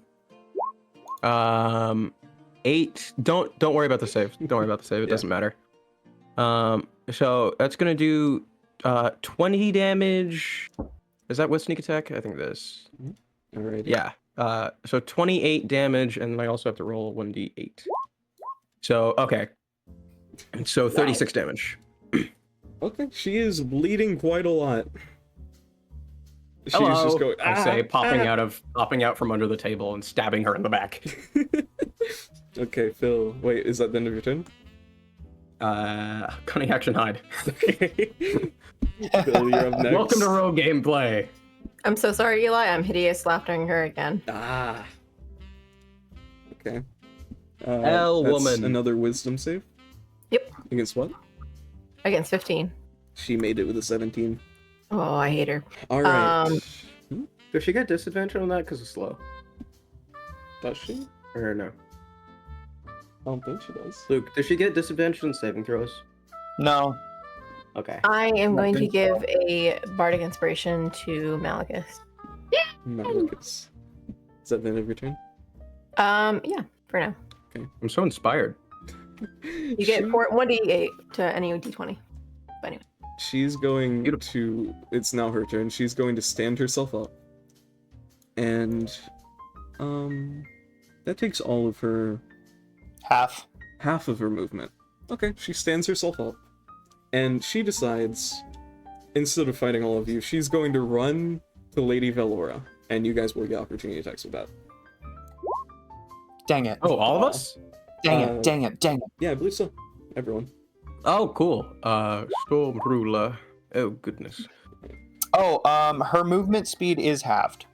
8. Don't worry about the save. Don't worry about the save. It doesn't matter. So that's gonna do 20 damage. Is that with sneak attack? I think this. Alright. Yeah. So 28 damage, and I also have to roll 1d8. So okay. So 36 damage. Okay, she is bleeding quite a lot. She's Hello, just going, I say, popping out from under the table and stabbing her in the back. Okay, Phil. Wait, is that the end of your turn? Cunning action hide. Phil, you're up next. Welcome to Rogue Gameplay. I'm so sorry, Eli. I'm hideous laughtering her again. Ah. Okay. Hell, that's woman. Another wisdom save. Yep. Against what? Against 15. She made it with a 17. Oh, I hate her. All right. Does she get disadvantage on that because it's slow? Does she? Or no? I don't think she does. Luke, does she get disadvantage on saving throws? No. Okay. I am going to think give a bardic inspiration to Malachus. Malachus. Is that the end of your turn? Yeah, for now. I'm so inspired. You get 1d8 to any d20. But anyway. She's going to. It's now her turn. She's going to stand herself up. And. That takes all of her. Half of her movement. Okay, she stands herself up. And she decides, instead of fighting all of you, she's going to run to Lady Velora. And you guys will get opportunity attacks with that. Dang it. Oh, all of us? Dang it. Yeah, I believe so. Everyone. Oh, cool. Storm ruler. Oh, goodness. Oh, her movement speed is halved.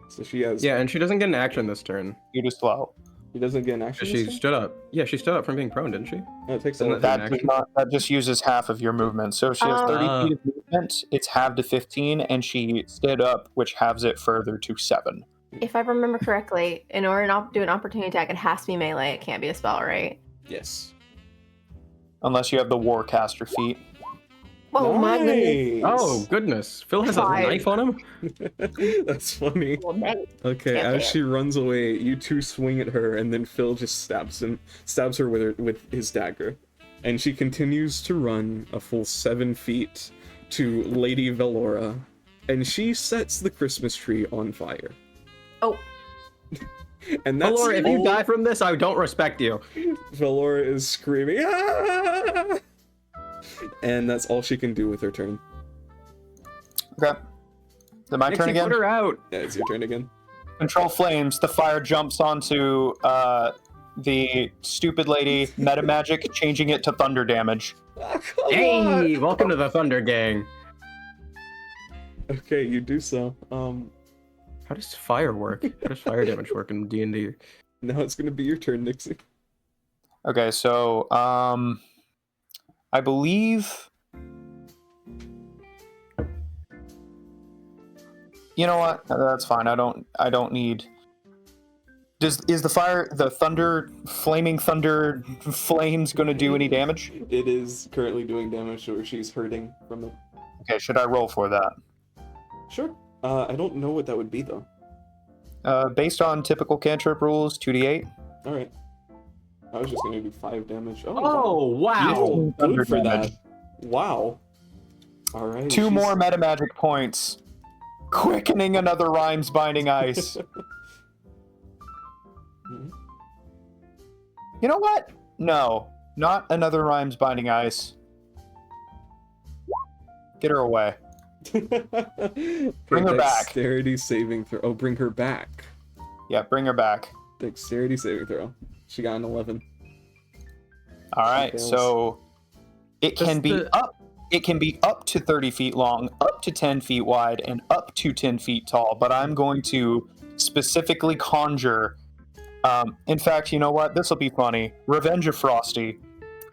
So she has. Yeah, and she doesn't get an action this turn. Due to slow. She doesn't get an action. She this stood up. Yeah, she stood up from being prone, didn't she? turn? No, it takes Doesn't all of that- her. That just uses half of your movement. So if she has 30 Ah. feet of movement, it's halved to 15, and she stood up, which halves it further to 7. If I remember correctly, in order to do an opportunity attack, it has to be melee. It can't be a spell, right? Yes. Unless you have the Warcaster feat. Oh my goodness. Oh goodness, Phil has a Five. knife on him. That's funny. Well, dang. Okay, Can't as say it. she runs away, you two swing at her, and then Phil just stabs her with his dagger, and she continues to run a full 7 feet to Lady Velora, and she sets the Christmas tree on fire. Oh, And that's Valor, if you all- die from this, I don't respect you. Velora is screaming, "Ah!" And that's all she can do with her turn. Okay. Is it my turn Nixie, again? put her out. Yeah, it's your turn again. Control flames. The fire jumps onto the stupid lady. Meta magic, changing it to thunder damage. Ah, come on! Hey, welcome to the Thunder Gang. Okay, you do so. How does fire work? How does fire damage work in D&D? Now it's gonna be your turn, Nixie. Okay, so I believe. You know what? That's fine. I don't need. Is the flaming thunder flames going to do any damage? It is currently doing damage, or she's hurting from it. Okay, should I roll for that? Sure. I don't know what that would be though. Based on typical cantrip rules, 2d8. All right. I was just gonna do 5 damage. Oh, Oh, wow. You rolled Thunder good for damage. that. Wow. All right. 2 more meta magic points. Quickening another rhymes binding ice. You know what? No, not another rhymes binding ice. Get her away. Bring her back. Dexterity saving throw. Oh, bring her back. Yeah, bring her back. Dexterity saving throw. She got an 11. All right, fails. so it can be the- up. It can be up to 30 feet long, up to 10 feet wide, and up to 10 feet tall. But I'm going to specifically conjure. In fact, you know what? This will be funny. Revenge of Frosty.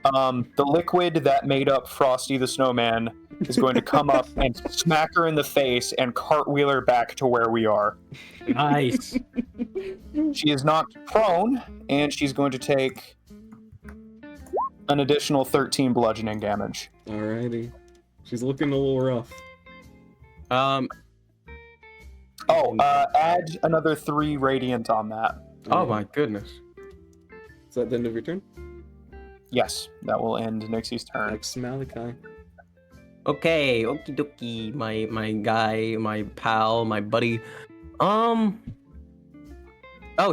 The liquid that made up Frosty the Snowman is going to come up and smack her in the face and cartwheel her back to where we are. Nice. She is knocked prone, and she's going to take an additional 13 bludgeoning damage. Alrighty. She's looking a little rough. Add another 3 radiant on that. Oh my goodness. Is that the end of your turn? Yes, that will end Nixie's turn. Next, Malachi. Okay, okie dokie, my guy, my pal, my buddy. Oh,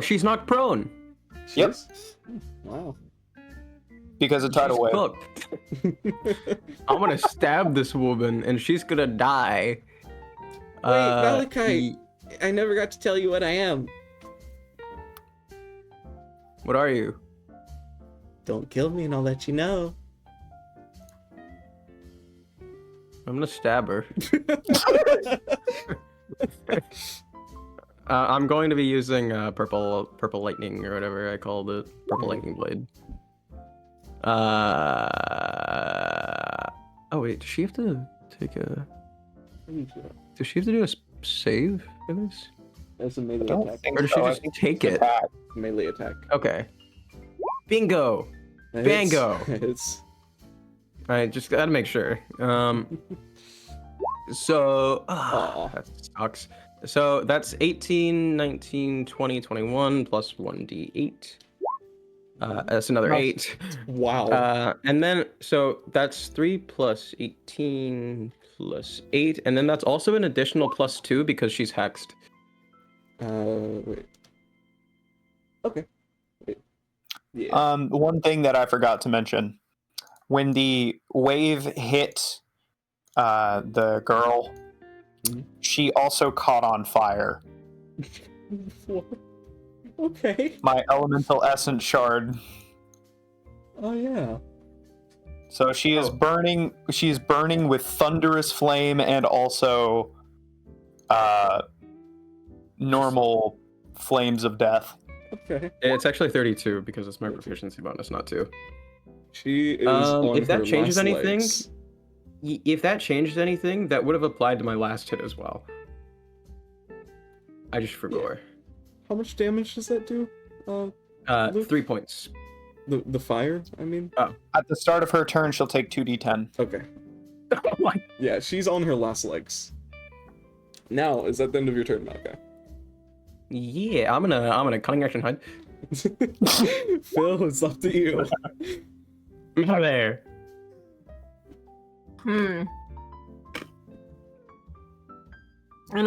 she's not prone. Yep. She's- Wow. Because of tidal She's wave. cooked. I'm gonna stab this woman, and she's gonna die. Malachi. I never got to tell you what I am. What are you? Don't kill me and I'll let you know. I'm gonna stab her. I'm going to be using purple lightning or whatever I called it, purple lightning blade. Oh wait, does she have to take a? Does she have to do a save for this? That's a I melee don't attack. think Or does so. she I just think take it's it? attack. Melee attack. Okay. Bingo. Bango. It's I just gotta make sure. So Aw. that sucks. So that's 18, 19, 20, 21 plus 1d8. That's another Nice. 8. wow. And then, so that's 3 plus 18 plus 8. And then that's also an additional plus 2 because she's hexed. Wait. Okay. Wait. Yeah. One thing that I forgot to mention. When the wave hit the girl, Mhm. she also caught on fire. Okay. My elemental essence shard. Oh yeah. So she is Oh. burning. She's burning with thunderous flame and also normal flames of death. Okay. It's actually 32 because it's my proficiency bonus, not 2. She is on if that her changes last anything, legs. If that changed anything, that would have applied to my last hit as well. I just forgot. How much damage does that do? Luke? 3 points. The fire, I mean? At the start of her turn, she'll take 2d10. Okay. Oh my. Yeah, she's on her last legs. Now, is that the end of your turn? Okay. Yeah, I'm gonna cunning action hide. Phil, it's up to you. There. And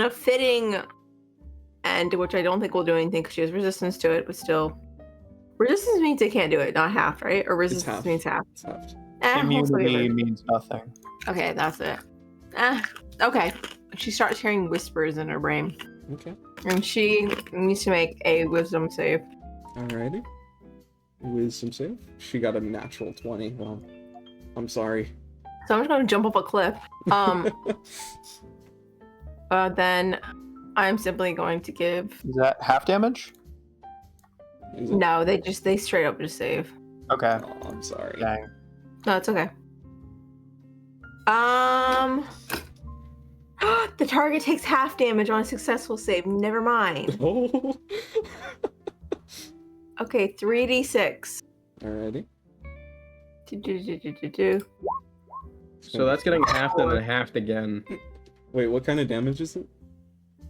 a fitting end, which I don't think will do anything because she has resistance to it, but still. Resistance means they can't do it, not half, right? Or resistance half. means half. It's halved. Immunity means nothing. Okay, that's it. Okay. She starts hearing whispers in her brain. Okay. And she needs to make a wisdom save. Alrighty. Wisdom save. She got a natural 20. Well, I'm sorry. So I'm just gonna jump up a cliff. Then I'm simply going to give. Is that half damage? Is it? No, they straight up just save. Okay. Oh, I'm sorry. Dang. No, it's okay. The target takes half damage on a successful save. Never mind. Oh. Okay, 3d6. Alrighty. Do. So that's getting halved and then halved again. Wait, what kind of damage is it?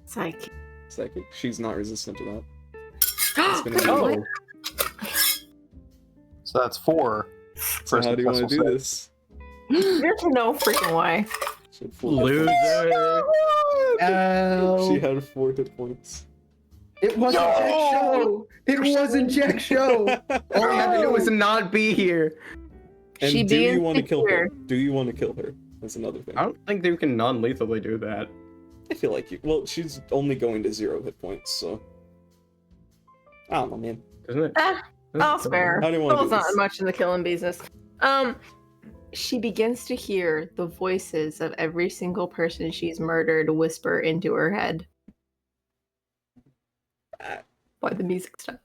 Psych. Psychic? She's not resistant to that. It's gonna be Oh. So that's 4. So how do you want to do save. this? There's no freaking way. So 4. Loser. She had 4 hit points. It wasn't Jack Show. It wasn't Jack Show. All we had to do was not be here. And She do you begins want to to kill her? hear. Do you want to kill her? That's another thing. I don't think you can non-lethally do that. I feel like you. Well, she's only going to 0 hit points, so. I don't know, man. Isn't it? I'll spare. How do you want to Phil's do not this? much in the killing business. She begins to hear the voices of every single person she's murdered whisper into her head. Why the music stopped?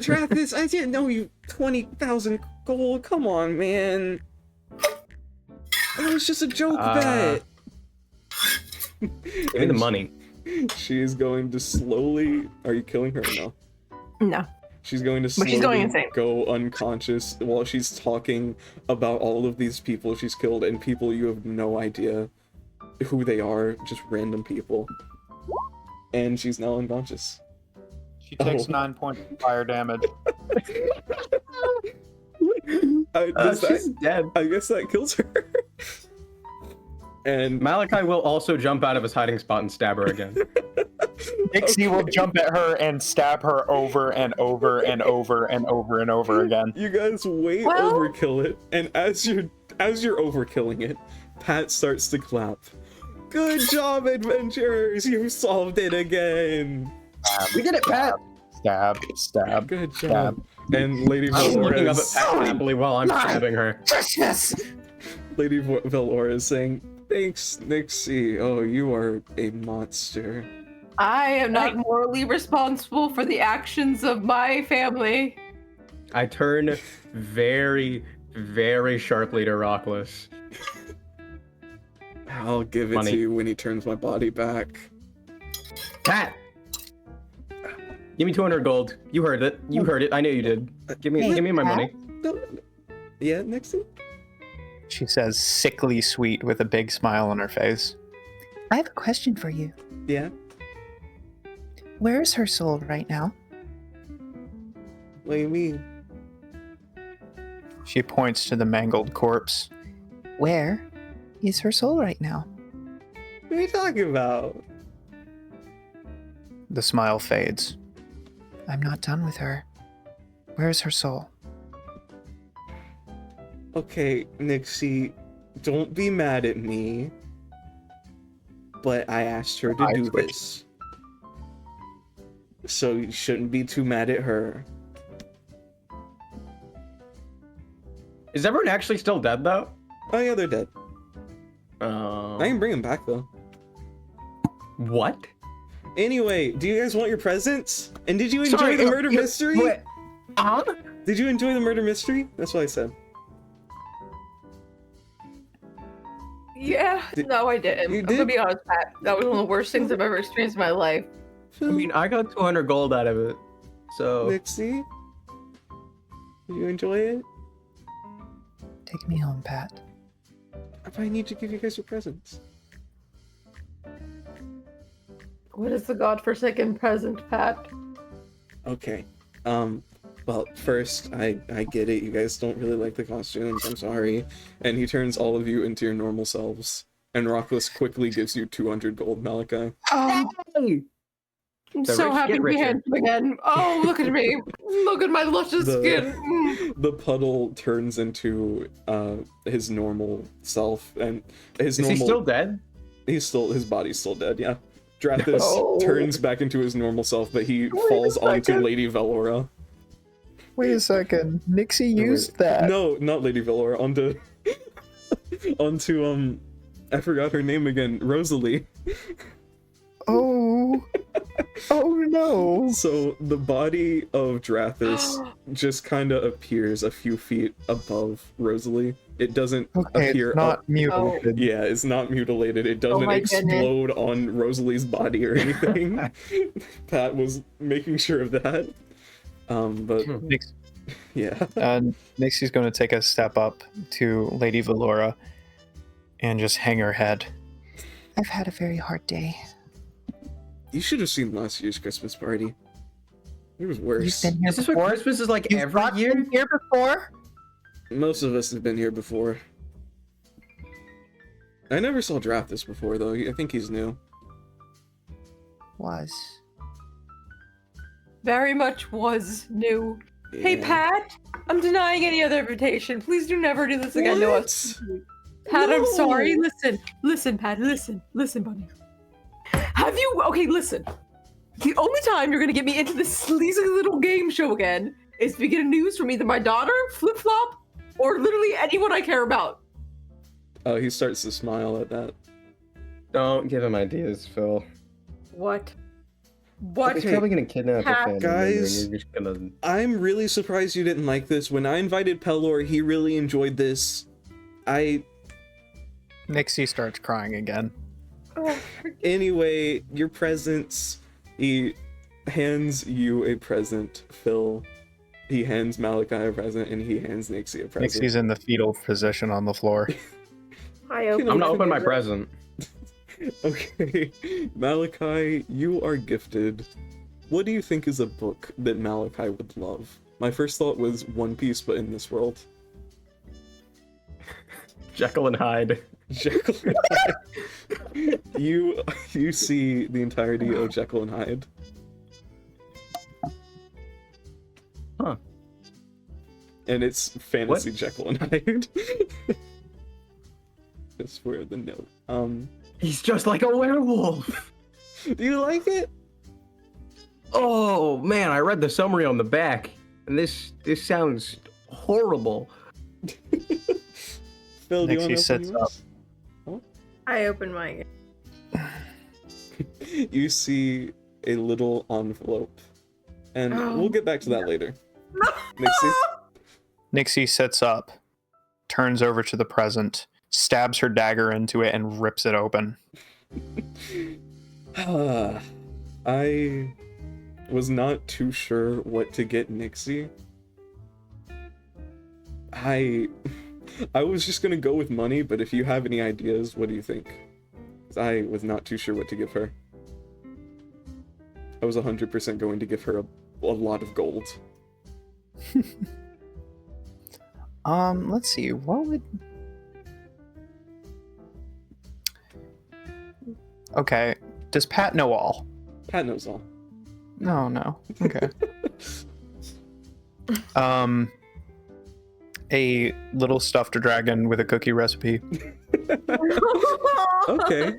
Travis, I didn't know you 20,000 gold. Come on, man. It was just a joke bet. Give me the money. She is going to slowly. Are you killing her or no? No. She's going to But slowly she's going insane. go unconscious while she's talking about all of these people she's killed and people you have no idea who they are, just random people. And she's now unconscious. She takes Oh. 9 points of fire damage. She's dead. I guess that kills her. And Malachi will also jump out of his hiding spot and stab her again. Dixie will jump at her and stab her over and over and over and over and over again. you guys way Well- overkill it, and as you're overkilling it, Pat starts to clap. Good job, adventurers! You solved it again. We did it, Pat. Stab, stab. Good job. And Lady I'm looking up at Valora Pat happily while I'm stabbing her. Lady Valora is saying, "Thanks, Nixie. Oh, you are a monster." I am not morally responsible for the actions of my family. I turn very, very sharply to Rockless. I'll give it Money. to you when he turns my body back. Pat! Give me 200 gold. You heard it. You heard it. I know you did. Give me my money. No. Yeah, Nixie? She says, sickly sweet with a big smile on her face. I have a question for you. Yeah? Where is her soul right now? What do you mean? She points to the mangled corpse. Where is her soul right now? What are you talking about? The smile fades. I'm not done with her. Where is her soul? Okay, Nixie, don't be mad at me. But I asked her to I do switched. this. So you shouldn't be too mad at her. Is everyone actually still dead, though? Oh yeah, they're dead. I can bring them back though. What? Anyway, do you guys want your presents? And did you enjoy the murder mystery? Wait. Did you enjoy the murder mystery? That's what I said. Yeah, Did- no, I didn't. you I'm gonna did? be honest, Pat. That was one of the worst things I've ever experienced in my life. I mean, I got 200 gold out of it, so Nixie, you enjoy it? Take me home, Pat. I need to give you guys your presents. What is the godforsaken present, Pat? Okay. Well, first, I get it. You guys don't really like the costumes. I'm sorry. And he turns all of you into your normal selves. And Rockless quickly gives you 200 gold, Malachi. Oh, I'm The so rich happy get to be richer. handsome again. Oh, look at me. Look at my luscious skin. The puddle turns into his normal self, and his is normal. he still dead? His body's still dead. Yeah. Drathis Oh. turns back into his normal self, but he falls onto second. Lady Velora. wait a second. Nixie used that. No, not Lady Velora. Onto I forgot her name again. Rosalie. Oh. Oh no. So the body of Drathis just kind of appears a few feet above Rosalie. It doesn't Okay, appear it's not up. mutilated. Yeah, it's not mutilated. It doesn't my goodness. explode on Rosalie's body or anything. Pat was making sure of that. But Nix- yeah. Nixie's going to take a step up to Lady Valora and just hang her head. I've had a very hard day. You should have seen last year's Christmas party. It was worse. You've been here Is this what before? Christmas is like You've every not year? been here before? Most of us have been here before. I never saw Drathis before, though. I think he's new. Was. Very much was new. Hey, Yeah. Pat, I'm denying any other invitation. Please do never do this again to us. Pat, I'm No. sorry. Listen, Pat, listen, buddy. Have you? Okay, listen. The only time you're gonna get me into this sleazy little game show again is if you get news from either my daughter, Flip Flop, or literally anyone I care about. Oh, he starts to smile at that. Don't give him ideas, Phil. What? He's probably gonna kidnap a Pat- family Guys. member and you're just gonna... I'm really surprised you didn't like this. When I invited Pelor, he really enjoyed this. Nixie starts crying again. Anyway, your presents. He hands you a present, Phil. He hands Malachi a present, and he hands Nixie a present. Nixie's in the fetal position on the floor. I open I'm gonna open my present. Okay, Malachi, you are gifted. What do you think is a book that Malachi would love? My first thought was One Piece, but in this world. Jekyll and Hyde. Jekyll and Hyde. You see the entirety of Jekyll and Hyde. Huh. And it's fantasy What? Jekyll and Hyde. Just for the note. He's just like a werewolf. Do you like it? Oh man, I read the summary on the back, and this sounds horrible. Phil, do you Nixie want to sits open yours? I open mine. You see a little envelope. And we'll get back to that later. Nixie? Nixie sits up, turns over to the present, stabs her dagger into it, and rips it open. I was not too sure what to get Nixie. I was just gonna go with money, but if you have any ideas, what do you think? 'Cause I was not too sure what to give her. I was 100% going to give her a lot of gold. Let's see, what would... Okay, does Pat know all? Pat knows all. No. Okay. A little stuffed dragon with a cookie recipe. Okay.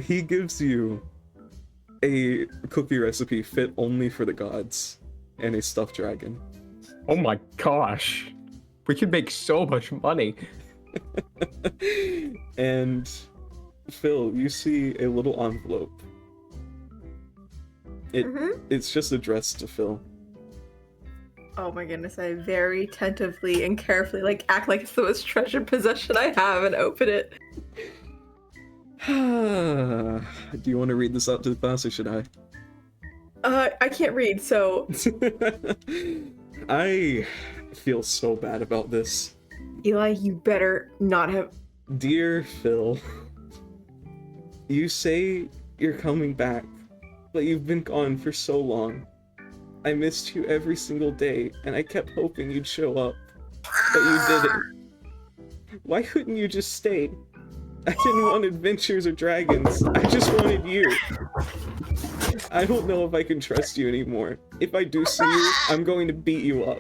He gives you a cookie recipe fit only for the gods and a stuffed dragon. Oh my gosh. We could make so much money. And Phil, you see a little envelope. It's just addressed to Phil. Oh my goodness, I very tentatively and carefully act like it's the most treasured possession I have and open it. Do you want to read this out to the class or should I? I can't read, so I feel so bad about this. Eli, you better not have. Dear Phil, you say you're coming back, but you've been gone for so long. I missed you every single day, and I kept hoping you'd show up, but you didn't. Why couldn't you just stay? I didn't want adventures or dragons. I just wanted you. I don't know if I can trust you anymore. If I do see you, I'm going to beat you up.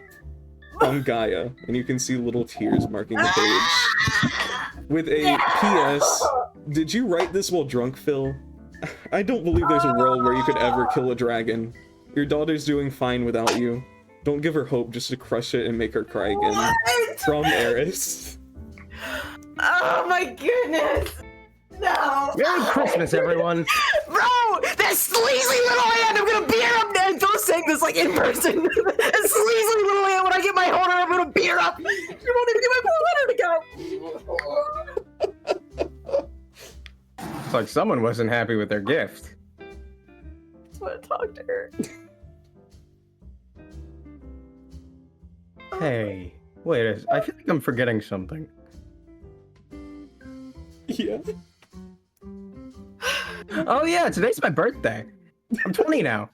From Gaia, and you can see little tears marking the page. With a PS, did you write this while drunk, Phil? I don't believe there's a world where you could ever kill a dragon. Your daughter's doing fine without you. Don't give her hope just to crush it and make her cry again. What? From Eris. Oh my goodness! No! Merry Christmas, everyone! Bro! That sleazy little hand! I'm gonna beat her up! And don't saying this like in person! That sleazy little hand, when I get my holder, I'm gonna beat her up! You won't even get my poor letter to go! It's like someone wasn't happy with their gift. I just wanna talk to her. Hey, wait, I feel like I'm forgetting something. Yeah. Oh yeah, today's my birthday. I'm 20 now.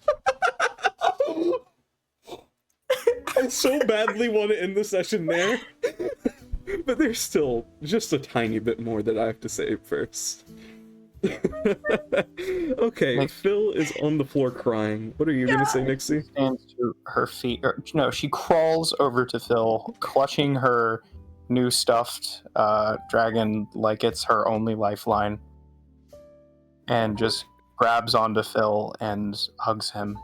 I so badly want to end the session there. But there's still just a tiny bit more that I have to say first. Okay, Phil is on the floor crying. What are you gonna say, Nixie? Stands to her feet. No, she crawls over to Phil, clutching her new stuffed dragon like it's her only lifeline, and just grabs onto Phil and hugs him.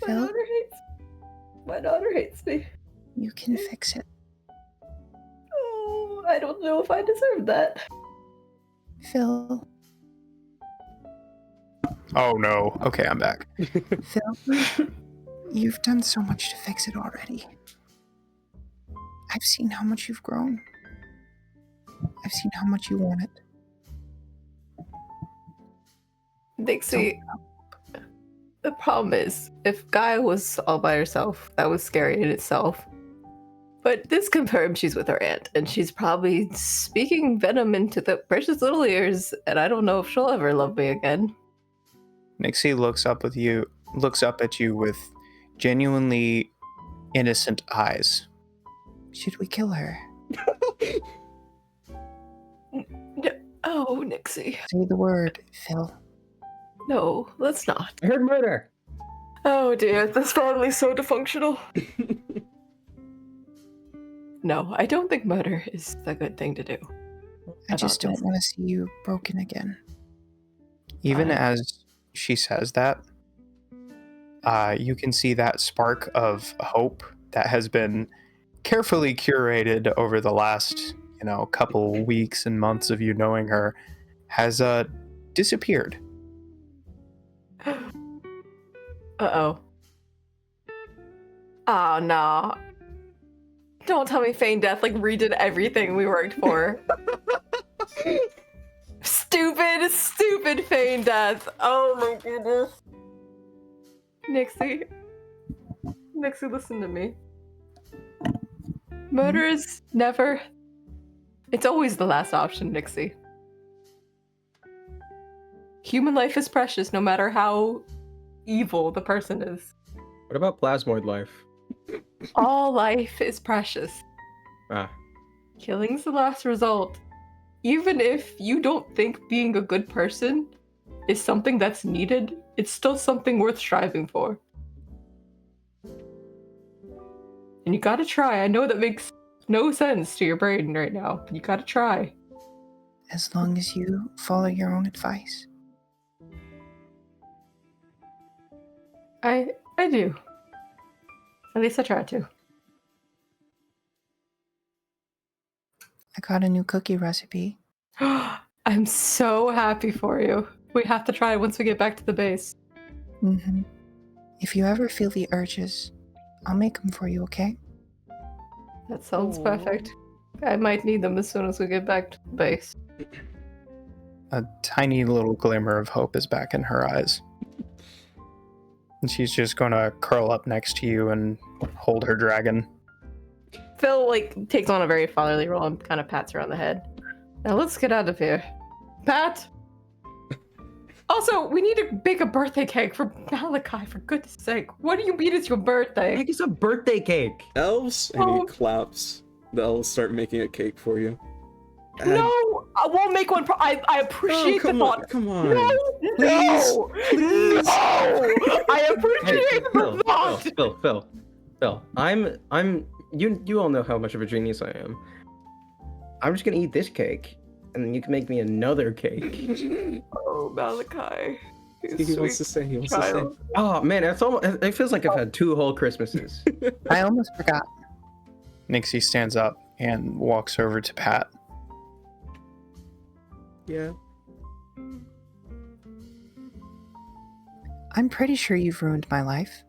Phil, My daughter hates me. you can fix it. Oh, I don't know if I deserve that. Phil, Oh no. Okay, I'm back. Phil, you've done so much to fix it already. I've seen how much you've grown. I've seen how much you want it. Dixie, the problem is, if Gaia was all by herself, that was scary in itself. But this confirms she's with her aunt, and she's probably speaking venom into the precious little ears, and I don't know if she'll ever love me again. Nixie looks up at you with genuinely innocent eyes. Should we kill her? Oh, Nixie. Say the word, Phil. No, let's not. I heard murder. Oh dear, this family's so dysfunctional. No, I don't think murder is the good thing to do. I just About don't this. want to see you broken again. Even Fine. as she says that, you can see that spark of hope that has been carefully curated over the last, couple weeks and months of you knowing her, has disappeared. Uh-oh. Oh, no. Don't tell me Feign Death, redid everything we worked for. Stupid Feign Death. Oh my goodness. Nixie, listen to me. Murder is never... It's always the last option, Nixie. Human life is precious, no matter how evil the person is. What about plasmoid life? All life is precious. Ah, Killing's the last result. Even if you don't think being a good person is something that's needed, it's still something worth striving for. And you gotta try. I know that makes no sense to your brain right now, but you gotta try. As long as you follow your own advice. I do. At least I try to. I got a new cookie recipe. I'm so happy for you. We have to try once we get back to the base. Mm-hmm. If you ever feel the urges, I'll make them for you, okay? That sounds Aw. perfect. I might need them as soon as we get back to the base. A tiny little glimmer of hope is back in her eyes. And she's just gonna curl up next to you and hold her dragon. Phil takes on a very fatherly role and kind of pats her on the head. Now let's get out of here. Pat. Also, we need to bake a birthday cake for Malachi, for goodness sake. What do you mean it's your birthday? Heck, it's a birthday cake. Elves, and Oh. he claps. The elves start making a cake for you. And- No, I won't make one. I Oh, appreciate the come thought. on, come on. No, no, Please. no. I appreciate the thought. Phil. You all know how much of a genius I am. I'm just gonna eat this cake, and then you can make me another cake. Oh, Malachi. He wants to say. He wants to say. Oh man, it feels like I've had 2 whole Christmases. I almost forgot. Nixie stands up and walks over to Pat. Yeah. I'm pretty sure you've ruined my life,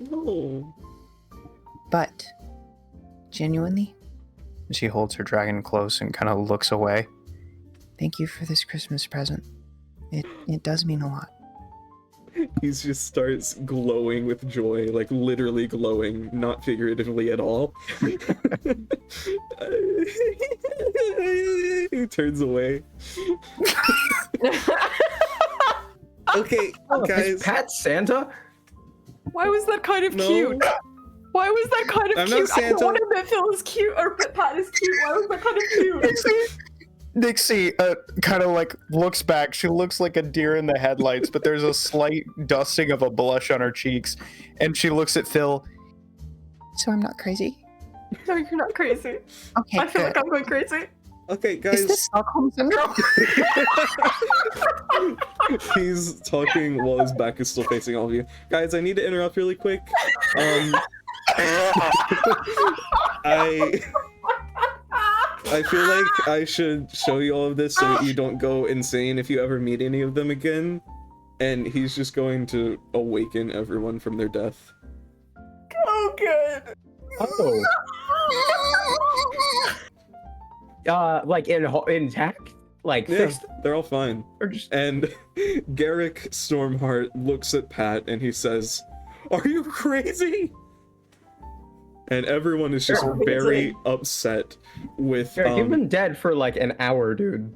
No. but genuinely, She holds her dragon close and kind of looks away. thank you for this Christmas present. It does mean a lot. He just starts glowing with joy, like literally glowing, not figuratively at all. He turns away. Okay, Oh, guys. is Pat Santa? Why was that kind of No. cute? Why was that kind of I'm not cute? I don't Santa. want to admit Phil is cute or Pat is cute. Why was that kind of cute? Nixie kind of looks back. She looks like a deer in the headlights, but there's a slight dusting of a blush on her cheeks. And she looks at Phil. So I'm not crazy? No, you're not crazy. Okay, I feel good. like I'm going crazy. Okay, Is guys. this Stockholm Syndrome? He's talking while his back is still facing all of you. Guys, I need to interrupt really quick. I feel like I should show you all of this so that you don't go insane if you ever meet any of them again. And he's just going to awaken everyone from their death. Oh, good. Oh. Like intact? Like Yeah, fixed? they're all fine. Or just And Garrick Stormheart looks at Pat and he says, "Are you crazy?" And everyone is just Crazy. very upset with You've been dead for like an hour, dude.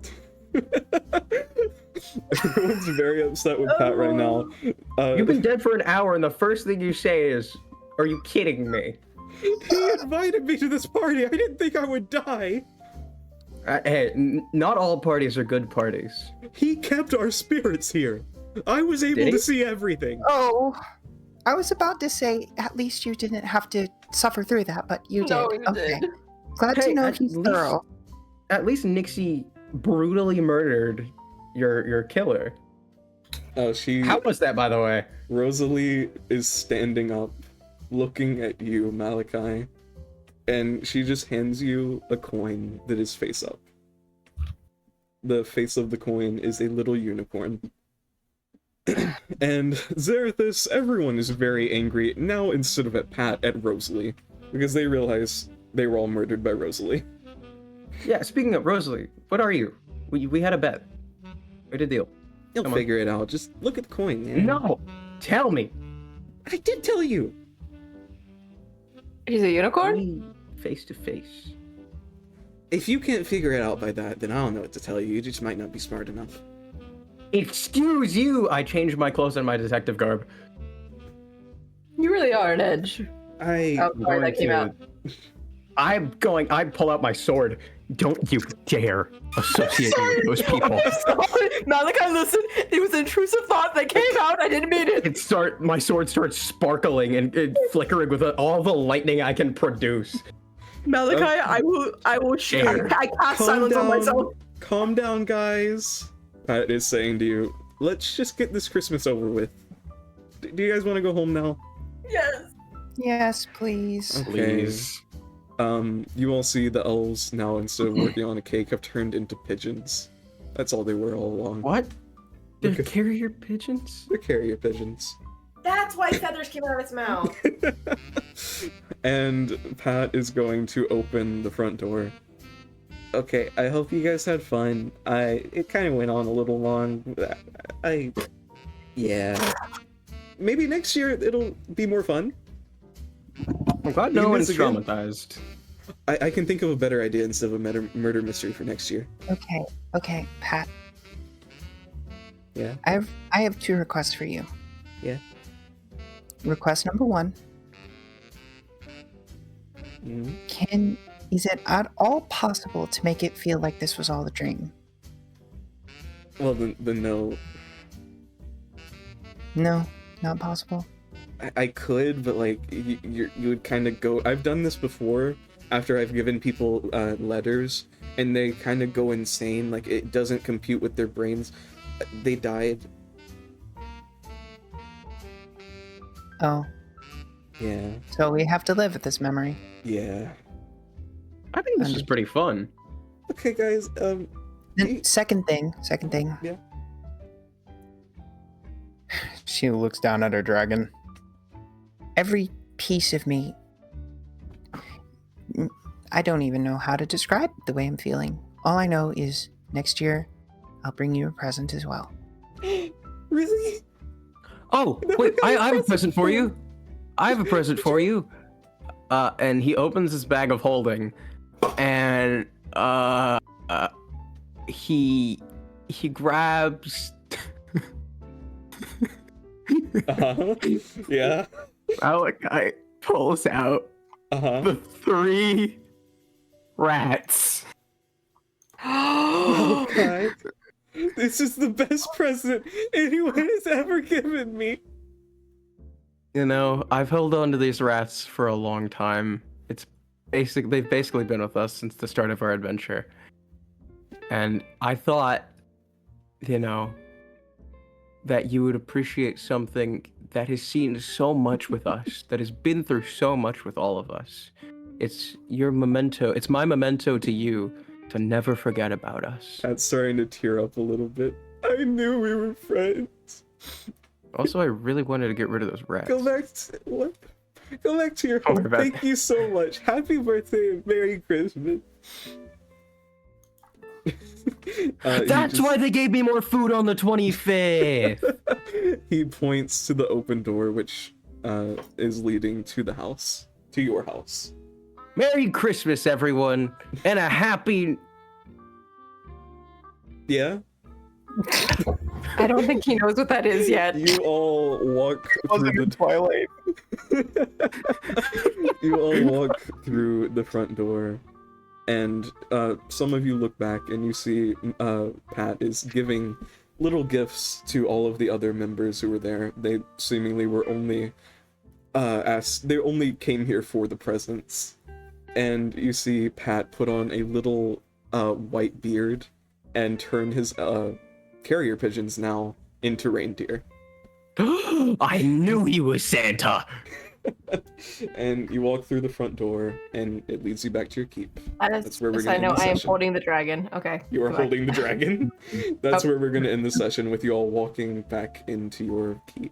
everyone's very upset with Pat right now. You've been dead for an hour, and the first thing you say is, "Are you kidding me?" He invited me to this party. I didn't think I would die. Hey, not all parties are good parties. He kept our spirits here. I was able Did he? to see everything. Oh, I was about to say at least you didn't have to suffer through that, but you No, did. you Okay. did. Glad Hey, to know at he's least- thorough. At least Nixie brutally murdered your killer. How was that, by the way? Rosalie is standing up, looking at you, Malachi, and she just hands you a coin that is face up. The face of the coin is a little unicorn. And Zarathus, everyone is very angry, now instead of at Pat, at Rosalie, because they realize they were all murdered by Rosalie. Yeah, speaking of Rosalie, what are you? We had a bet. We did a deal. You'll Come on. figure it out, just look at the coin, man. No! Tell me! I did tell you! He's a unicorn? We face to face. If you can't figure it out by that, then I don't know what to tell you, you just might not be smart enough. Excuse you! I changed my clothes and my detective garb. You really are an edge. I... Oh, sorry, that came out. I pull out my sword. Don't you dare associate me with those people. Sorry, Malachi, listen. It was an intrusive thought that came out. I didn't mean it. My sword starts sparkling and flickering with all the lightning I can produce. Malachi, I will Share. I cast silence on myself. Calm down, guys. Pat is saying to you, let's just get this Christmas over with. Do you guys want to go home now? Yes. Yes, please. Okay. Please. You all see the elves now, instead of working on a cake, have turned into pigeons. That's all they were all along. What? They're Okay. carrier pigeons? They're carrier pigeons. That's why feathers came out of its mouth. And Pat is going to open the front door. Okay, I hope you guys had fun. It kind of went on a little long. Yeah. Maybe next year it'll be more fun. I'm glad You no miss one's again? traumatized. I can think of a better idea instead of a murder mystery for next year. Okay, Pat. Yeah. I have 2 requests for you. Yeah. Request number 1. Mhm. Is it at all possible to make it feel like this was all a dream? Well, the no. No, not possible. I could, but like you would kind of go. I've done this before after I've given people letters, and they kind of go insane. Like it doesn't compute with their brains. They died. Oh, Yeah. so we have to live with this memory. Yeah. I think this is pretty fun. Okay, guys. Then second thing. Yeah. She looks down at her dragon. Every piece of me, I don't even know how to describe the way I'm feeling. All I know is next year, I'll bring you a present as well. Really? Oh, wait, I have a present for you. I have a present for you. And he opens his bag of holding, and he grabs. Yeah. Malachi pulls out the 3 rats. Oh God. This is the best present anyone has ever given me. You know, I've held on to these rats for a long time. They've basically been with us since the start of our adventure. And I thought, you know, that you would appreciate something that has seen so much with us, that has been through so much with all of us. It's your memento. It's my memento to you to never forget about us. That's starting to tear up a little bit. I knew we were friends. Also, I really wanted to get rid of those rats. Go back to what? Go back to your Don't home. worry about Thank you so much. Happy birthday and Merry Christmas. That's why they gave me more food on the 25th. He points to the open door, which is leading to the house, to your house. Merry Christmas, everyone, and a happy. Yeah. I don't think he knows what that is yet. You all walk through the Twilight. You all walk through the front door, and some of you look back and you see Pat is giving little gifts to all of the other members who were there. They seemingly were only they only came here for the presents. And you see Pat put on a little white beard and turn his carrier pigeons now into reindeer. I knew he was Santa. And you walk through the front door, and it leads you back to your keep. That's where we're so I gonna know end the I am session. holding the dragon. Okay. You are goodbye. holding the dragon. That's Okay. where we're gonna end the session, with you all walking back into your keep.